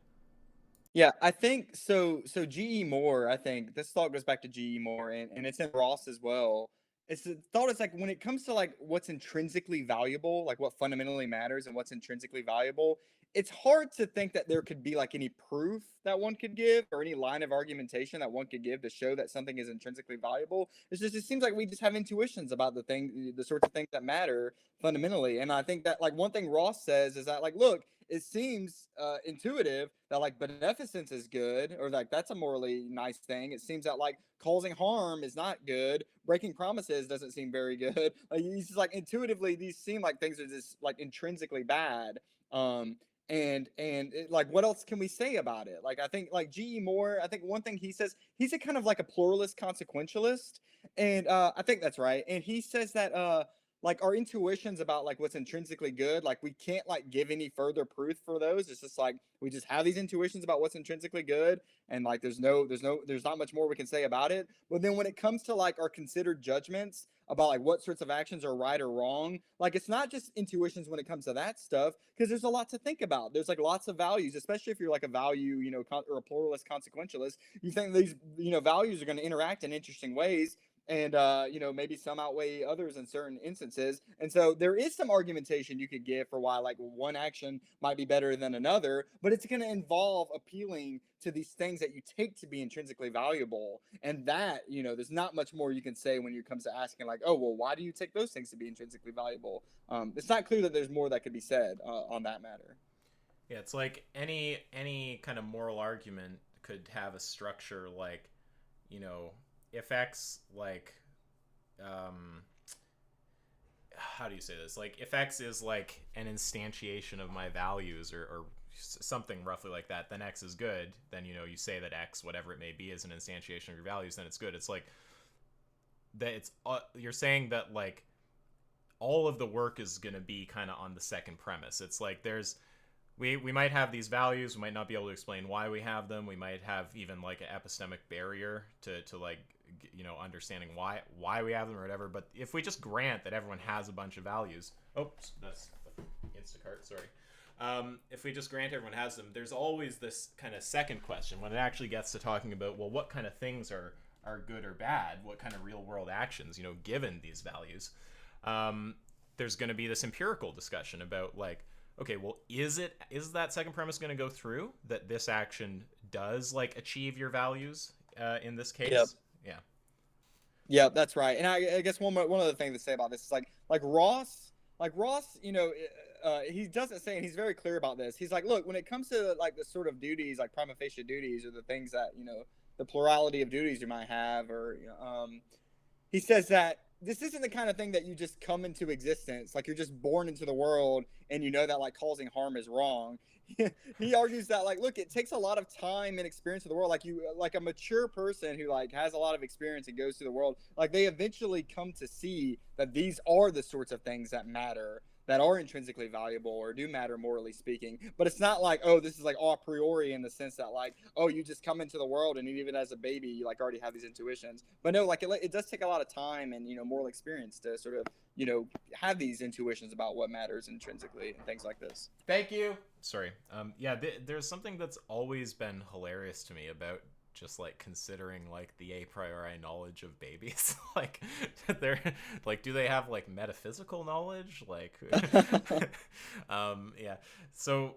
Yeah, I think so. So G.E. Moore, I think this thought goes back to G.E. Moore, and it's in Ross as well. It's the thought is like when it comes to like what's intrinsically valuable, like what fundamentally matters and what's intrinsically valuable, it's hard to think that there could be like any proof that one could give or any line of argumentation that one could give to show that something is intrinsically valuable. It's just, it seems like we just have intuitions about the sorts of things that matter fundamentally. And I think that like one thing Ross says is that like, look, it seems intuitive that like beneficence is good, or like that's a morally nice thing. It seems that like causing harm is not good. Breaking promises doesn't seem very good. Like he's just like intuitively these seem like things are just like intrinsically bad. Like what else can we say about it? Like I think like G.E. Moore, I think one thing he says, he's a kind of like a pluralist consequentialist, and I think that's right. And he says that like our intuitions about like what's intrinsically good, like we can't like give any further proof for those. It's just like we just have these intuitions about what's intrinsically good, and like there's not much more we can say about it. But then when it comes to like our considered judgments about like what sorts of actions are right or wrong, like it's not just intuitions when it comes to that stuff, because there's a lot to think about. There's like lots of values, especially if you're like a value, or a pluralist consequentialist. You think these, values are going to interact in interesting ways, and maybe some outweigh others in certain instances. And so there is some argumentation you could give for why like one action might be better than another, but it's going to involve appealing to these things that you take to be intrinsically valuable. And that, there's not much more you can say when it comes to asking like, oh well, why do you take those things to be intrinsically valuable? It's not clear that there's more that could be said on that matter. Yeah, it's like any kind of moral argument could have a structure like, if X, like, how do you say this? Like, if X is like an instantiation of my values, or something roughly like that, then X is good. Then, you say that X, whatever it may be, is an instantiation of your values, then it's good. It's like that. It's you're saying that like all of the work is going to be kind of on the second premise. It's like we might have these values, we might not be able to explain why we have them, we might have even like an epistemic barrier to like, understanding why we have them or whatever. But if we just grant that everyone has a bunch of values, oops, that's Instacart, sorry. If we just grant everyone has them, there's always this kind of second question when it actually gets to talking about, well, what kind of things are good or bad, what kind of real world actions, given these values. There's going to be this empirical discussion about like, okay, well, is that second premise going to go through, that this action does like achieve your values in this case? Yep. Yeah. Yeah, that's right. And I guess one other thing to say about this is like Ross, he doesn't say, and he's very clear about this. He's like, look, when it comes to like the sort of duties, like prima facie duties, or the things that the plurality of duties you might have, or he says that this isn't the kind of thing that you just come into existence, like you're just born into the world and that like causing harm is wrong. He argues that like, look, it takes a lot of time and experience of the world. Like a mature person who like has a lot of experience and goes through the world, like they eventually come to see that these are the sorts of things that matter, that are intrinsically valuable or do matter morally speaking. But it's not like, oh, this is like a priori, in the sense that like, oh, you just come into the world and even as a baby you like already have these intuitions. But no, like it does take a lot of time and moral experience to sort of have these intuitions about what matters intrinsically and things like this. Thank you. Sorry. There's something that's always been hilarious to me about just like considering like the a priori knowledge of babies. Like they're like, do they have like metaphysical knowledge? Like yeah. So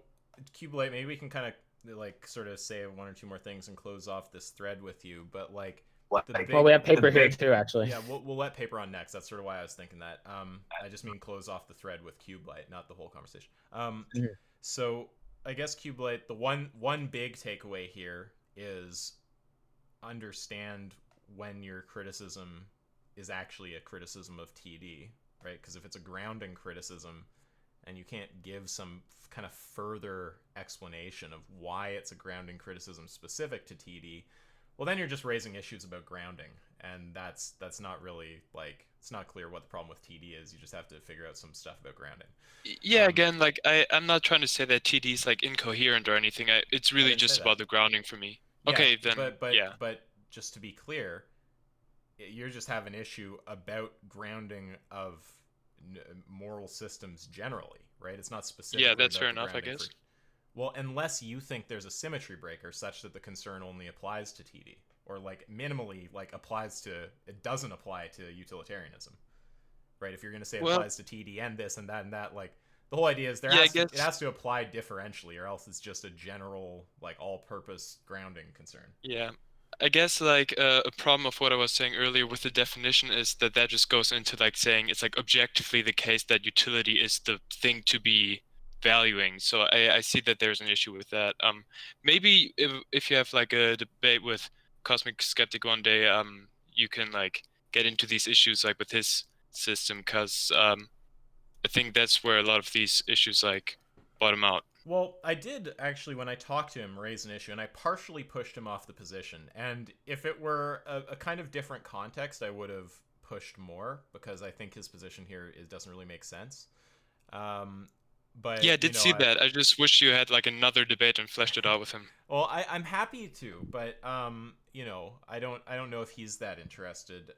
Cubelite, maybe we can kind of like sort of say one or two more things and close off this thread with you. But like well, we have paper here too, actually. Yeah, we'll let paper on next. That's sort of why I was thinking that. I just mean close off the thread with Cubelite, not the whole conversation. So I guess Cubelite, the one big takeaway here is understand when your criticism is actually a criticism of TD, right? Because if it's a grounding criticism and you can't give some kind of further explanation of why it's a grounding criticism specific to TD, Well, then you're just raising issues about grounding, and that's not really like, it's not clear what the problem with TD is. You just have to figure out some stuff about grounding. Yeah, again, like I'm not trying to say that TD is like incoherent or anything. It's really didn't say just that. about the grounding for me. Yeah, Okay, then but just to be clear, you're just have an issue about grounding of moral systems generally, right? It's not specific. Yeah, that's fair enough, I guess. Well, unless you think there's a symmetry breaker such that the concern only applies to TD, or like minimally like applies to, it doesn't apply to utilitarianism, right? If you're going to say it applies to TD and this and that, like the whole idea is it has to apply differentially, or else it's just a general like all-purpose grounding concern. Yeah. I guess like a problem of what I was saying earlier with the definition is that just goes into like saying it's like objectively the case that utility is the thing to be valuing. So I see that there's an issue with that. Maybe if you have like a debate with Cosmic Skeptic one day, you can like get into these issues like with his system, because I think that's where a lot of these issues like bottom out. Well, I did actually, when I talked to him, raise an issue, and I partially pushed him off the position. And if it were a kind of different context, I would have pushed more, because I think his position here doesn't really make sense. But yeah, I did see that. I just wish you had like another debate and fleshed it out with him. Well, I'm happy to, but you know, I don't know if he's that interested.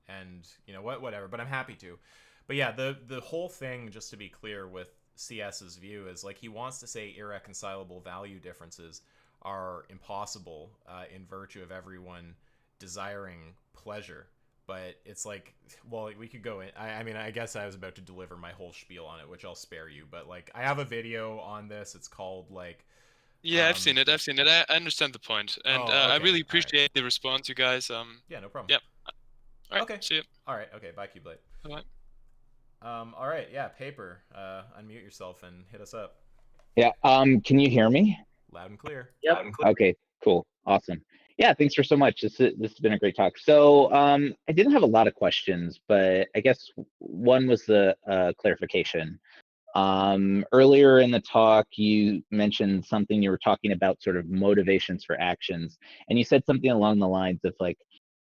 And you know whatever. But I'm happy to. But yeah, the whole thing, just to be clear with CS's view, is like he wants to say irreconcilable value differences are impossible in virtue of everyone desiring pleasure. But it's like, well, we could go in. I mean, I guess I was about to deliver my whole spiel on it, which I'll spare you. But like, I have a video on this. It's called like. Yeah, I've seen it. I understand the point, and okay. I really appreciate the response, you guys. Yeah, no problem. Yep. All right. Okay. See you. All right. Okay. Bye, Cubelite. Bye. All right. Yeah. Paper. Unmute yourself and hit us up. Yeah. Can you hear me? Loud and clear. Yep. Okay. Cool. Awesome. Yeah. Thanks for so much. This has been a great talk. So I didn't have a lot of questions, but I guess one was the clarification. Earlier in the talk, you mentioned something, you were talking about sort of motivations for actions, and you said something along the lines of like,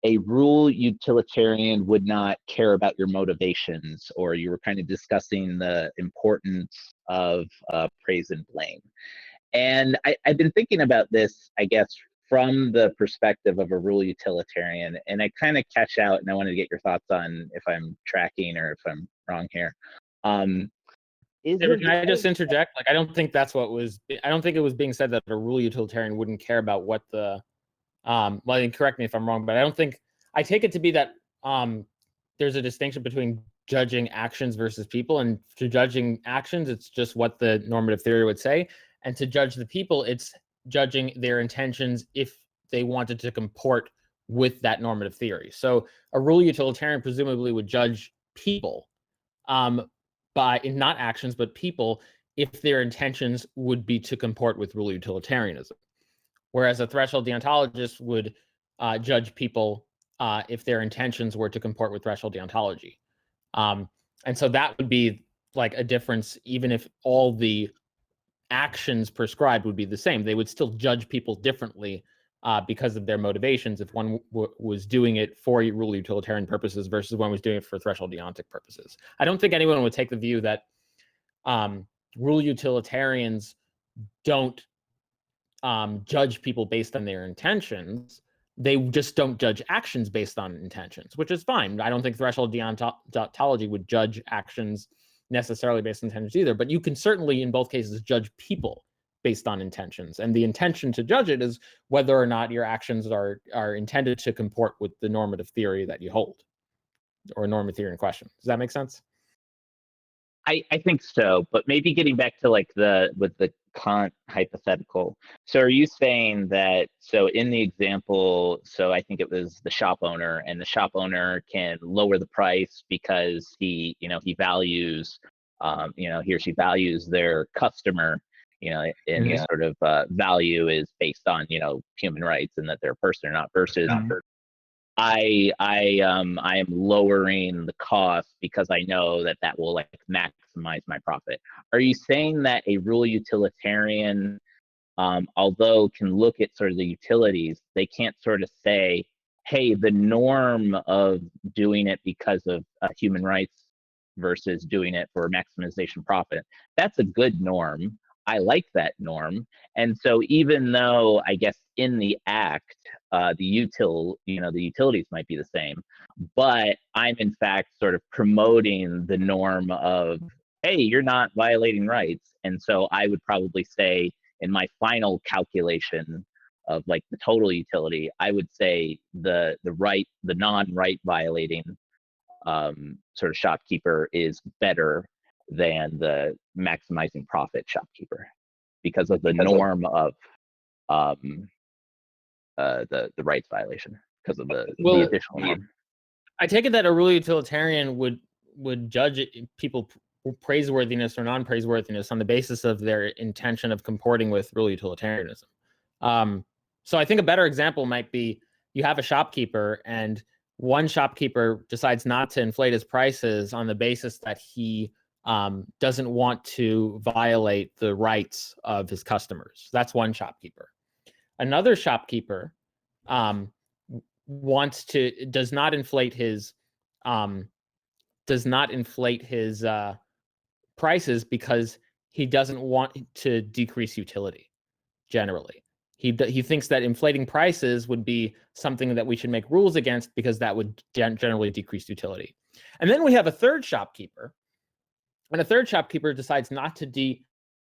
a rule utilitarian would not care about your motivations, or you were kind of discussing the importance of praise and blame. And I've been thinking about this, I guess, from the perspective of a rule utilitarian, and I kind of catch out, and I wanted to get your thoughts on if I'm tracking or if I'm wrong here. Can I just interject? Like, I don't think that's what was. I don't think it was being said that a rule utilitarian wouldn't care about what the. Well, correct me if I'm wrong, but I don't think. I take it to be that there's a distinction between judging actions versus people, and to judging actions, it's just what the normative theory would say, and to judge the people, it's judging their intentions if they wanted to comport with that normative theory. So a rule utilitarian presumably would judge people. By not actions, but people, if their intentions would be to comport with rule utilitarianism. Whereas a threshold deontologist would judge people if their intentions were to comport with threshold deontology. And so that would be like a difference, even if all the actions prescribed would be the same. They would still judge people differently because of their motivations if one was doing it for rule utilitarian purposes versus one was doing it for threshold deontic purposes. I don't think anyone would take the view that rule utilitarians don't judge people based on their intentions. They just don't judge actions based on intentions, which is fine. I don't think threshold deontology would judge actions necessarily based on intentions either, but you can certainly in both cases judge people based on intentions, and the intention to judge it is whether or not your actions are intended to comport with the normative theory that you hold, or normative theory in question. Does that make sense? I think so, but maybe getting back to like with the Kant hypothetical. So are you saying that, so in the example, so I think it was the shop owner, and the shop owner can lower the price because he values, he or she values their customer, and the sort of value is based on, human rights and that they're a person or not, versus I am lowering the cost because I know that will like maximize my profit. Are you saying that a rule utilitarian although can look at sort of the utilities, they can't sort of say, hey, the norm of doing it because of human rights versus doing it for maximization profit, that's a good norm. I like that norm. And so even though I guess in the act, the utilities might be the same, but I'm in fact sort of promoting the norm of, hey, you're not violating rights. And so I would probably say in my final calculation of like the total utility, I would say the non-right violating sort of shopkeeper is better than the maximizing profit shopkeeper because of the norm of the rights violation, because of the additional norm. I take it that a rule utilitarian would judge people praiseworthiness or non-praiseworthiness on the basis of their intention of comporting with rule utilitarianism. So I think a better example might be you have a shopkeeper and one shopkeeper decides not to inflate his prices on the basis that he doesn't want to violate the rights of his customers. That's one shopkeeper. Another shopkeeper does not inflate his prices because he doesn't want to decrease utility. Generally, he thinks that inflating prices would be something that we should make rules against because that would generally decrease utility. And then we have a third shopkeeper, and a third shopkeeper decides not to decrease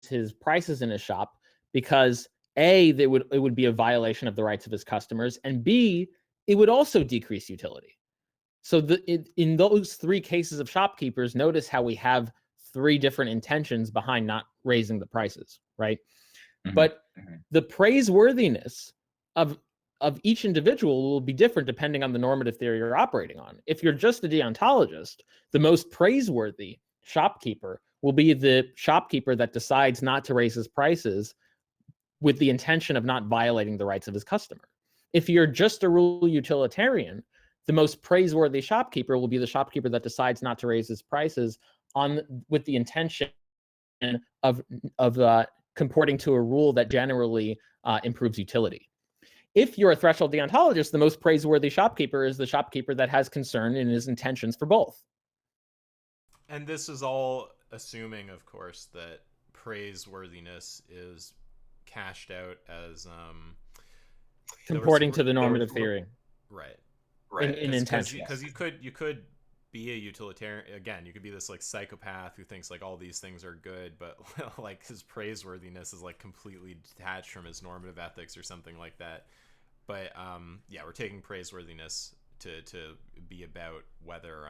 his prices in his shop because A, it would be a violation of the rights of his customers, and B, it would also decrease utility. So in those three cases of shopkeepers, notice how we have three different intentions behind not raising the prices, right? Mm-hmm. But the praiseworthiness of each individual will be different depending on the normative theory you're operating on. If you're just a deontologist, the most praiseworthy shopkeeper will be the shopkeeper that decides not to raise his prices with the intention of not violating the rights of his customer. If you're just a rule utilitarian, the most praiseworthy shopkeeper will be the shopkeeper that decides not to raise his prices with the intention of comporting to a rule that generally improves utility. If you're a threshold deontologist, the most praiseworthy shopkeeper is the shopkeeper that has concern in his intentions for both. And this is all assuming, of course, that praiseworthiness is cashed out as comporting to the normative theory. Right. In intention. Because you could be a utilitarian. Again, you could be this like psychopath who thinks like all these things are good, but like his praiseworthiness is like completely detached from his normative ethics or something like that. But yeah, we're taking praiseworthiness to be about whether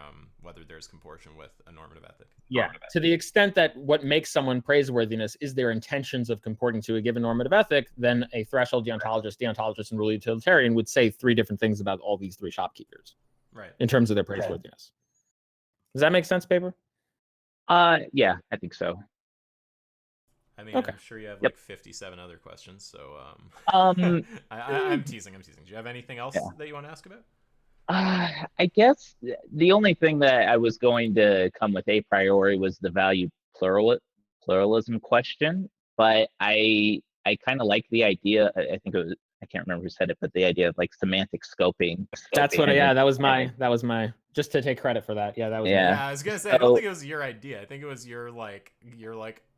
there's comportion with a normative ethic. Yeah, to the extent that what makes someone praiseworthiness is their intentions of comporting to a given normative ethic, then a threshold deontologist, and rule utilitarian would say three different things about all these three shopkeepers, right? In terms of their praiseworthiness. Does that make sense, Paper? Yeah, I think so. I mean, okay. I'm sure you have like 57 other questions, so I'm teasing. Do you have anything else that you want to ask about? I guess the only thing that I was going to come with a priori was the value pluralism question, but I kind of like the idea. I think it was, I can't remember who said it, but the idea of like semantic scoping. That's what. Yeah, that was my. Just to take credit for that. Yeah, that was. Yeah, I was gonna say I don't think it was your idea. I think it was you're like,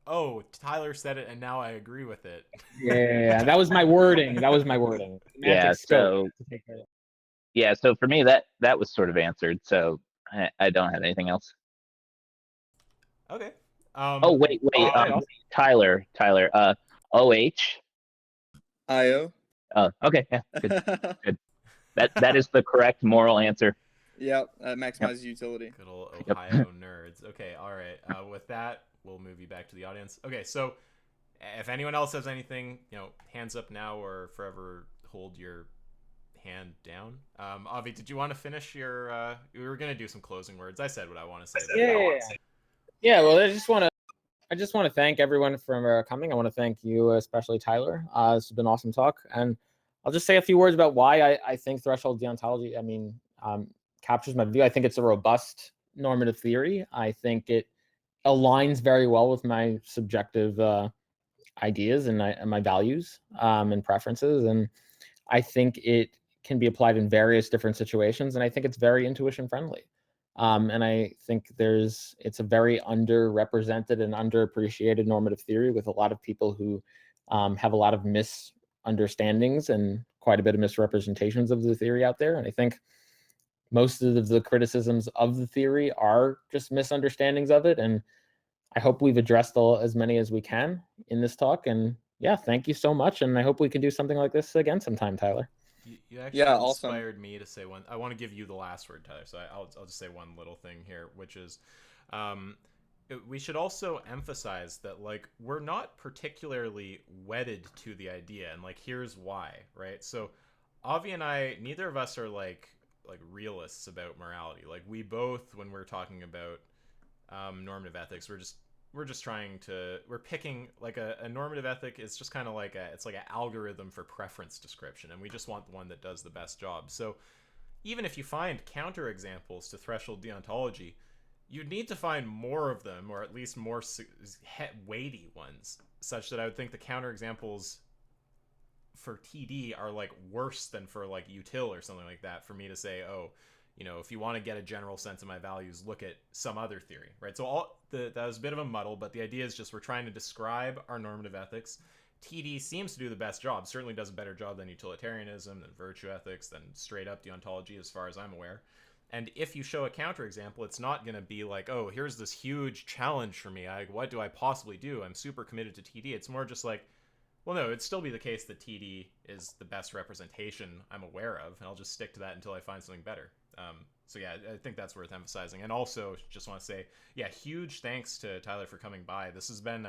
oh, Tyler said it, and now I agree with it. Yeah, that was my wording. Semantic scope. Yeah, so for me that was sort of answered. So I don't have anything else. Okay. Wait. Tyler. OH. IO. Oh, okay. Yeah, good. That is the correct moral answer. Yep. Maximizes utility. Good old Ohio nerds. Okay. All right. With that, we'll move you back to the audience. Okay. So, if anyone else has anything, hands up now or forever hold your hand down. Avi, did you want to finish your? We were gonna do some closing words. I said what I want to say. Yeah. Well, I just want to thank everyone for coming. I want to thank you, especially Tyler. This has been an awesome talk, and I'll just say a few words about why I think threshold deontology, captures my view. I think it's a robust normative theory. I think it aligns very well with my subjective ideas and my values and preferences, and I think it can be applied in various different situations, and I think it's very intuition friendly. And I think it's a very underrepresented and underappreciated normative theory with a lot of people who have a lot of misunderstandings and quite a bit of misrepresentations of the theory out there. And I think most of the criticisms of the theory are just misunderstandings of it. And I hope we've addressed as many as we can in this talk. And yeah, thank you so much. And I hope we can do something like this again sometime, Tyler. You actually awesome. inspired me to say one. I want to give you the last word, Tyler. So I'll just say one little thing here, which is, we should also emphasize that like we're not particularly wedded to the idea, and like here's why, right? So Avi and I, neither of us are like realists about morality. Like we both, when we're talking about normative ethics, we're just trying to, we're picking like a normative ethic is just kind of like it's like an algorithm for preference description, and we just want the one that does the best job. So even if you find counterexamples to threshold deontology, you need to find more of them, or at least more weighty ones, such that I would think the counterexamples for TD are like worse than for like util or something like that, for me to say, oh, you know, if you want to get a general sense of my values, look at some other theory, right? So that was a bit of a muddle, but the idea is just we're trying to describe our normative ethics. TD seems to do the best job, certainly does a better job than utilitarianism, than virtue ethics, than straight up deontology, as far as I'm aware. And if you show a counterexample, it's not going to be like, oh, here's this huge challenge for me. What do I possibly do? I'm super committed to TD. It's more just like, well, no, it'd still be the case that TD is the best representation I'm aware of, and I'll just stick to that until I find something better. So yeah, I think that's worth emphasizing. And also, just want to say, yeah, huge thanks to Tyler for coming by. This has been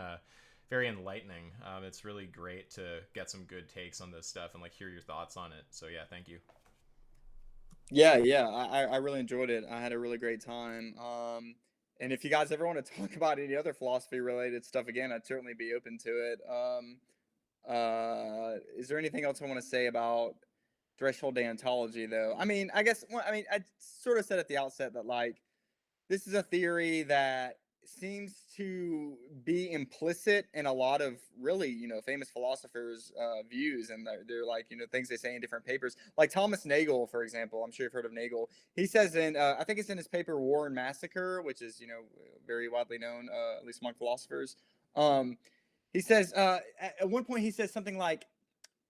very enlightening. It's really great to get some good takes on this stuff and like hear your thoughts on it. So yeah, thank you. Yeah, I really enjoyed it. I had a really great time. And if you guys ever want to talk about any other philosophy related stuff again, I'd certainly be open to it. Is there anything else I want to say about threshold deontology, though? I mean, I sort of said at the outset that like this is a theory that seems to be implicit in a lot of really, famous philosophers' views, and they're like, things they say in different papers. Like Thomas Nagel, for example. I'm sure you've heard of Nagel. He says in, I think it's in his paper War and Massacre, which is, very widely known, at least among philosophers. He says, at one point, he says something like,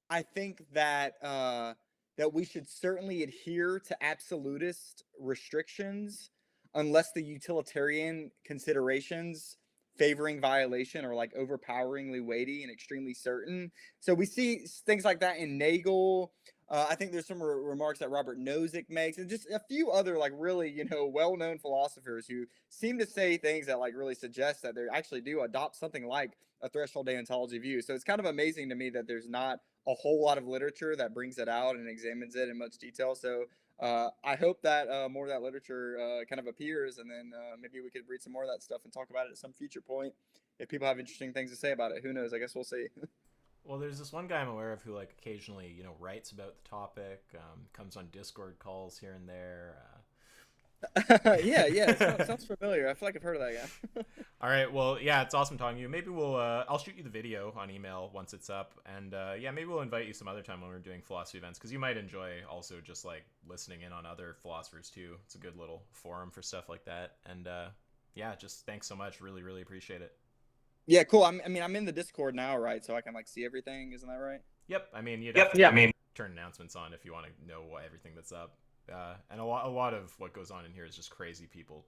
I think that that we should certainly adhere to absolutist restrictions unless the utilitarian considerations favoring violation are like overpoweringly weighty and extremely certain. So we see things like that in Nagel. I think there's some remarks that Robert Nozick makes, and just a few other like really, well-known philosophers who seem to say things that like really suggest that they actually do adopt something like a threshold deontology view. So it's kind of amazing to me that there's not a whole lot of literature that brings it out and examines it in much detail. So I hope that more of that literature kind of appears, and then maybe we could read some more of that stuff and talk about it at some future point. If people have interesting things to say about it, who knows? I guess we'll see. Well, there's this one guy I'm aware of who like occasionally, writes about the topic, comes on Discord calls here and there. Yeah, sounds familiar. I feel like I've heard of that guy. All right, well, yeah, it's awesome talking to you. Maybe I'll shoot you the video on email once it's up, and yeah, maybe we'll invite you some other time when we're doing philosophy events, because you might enjoy also just like listening in on other philosophers too. It's a good little forum for stuff like that, and yeah, just thanks so much. Really, really appreciate it. Yeah, cool. I'm in the Discord now, right? So I can like see everything. Isn't that right? Yep. I mean, you definitely turn announcements on if you want to know everything that's up. And a lot of what goes on in here is just crazy people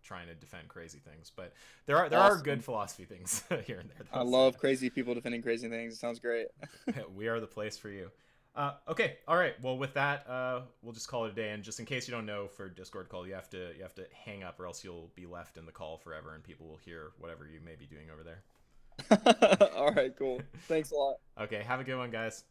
trying to defend crazy things. But there are good philosophy things here and there. I love crazy people defending crazy things. It sounds great. We are the place for you. Okay, all right. Well, with that, we'll just call it a day. And just in case you don't know, for Discord call, you have to hang up, or else you'll be left in the call forever, and people will hear whatever you may be doing over there. All right, cool. Thanks a lot. Okay, have a good one, guys.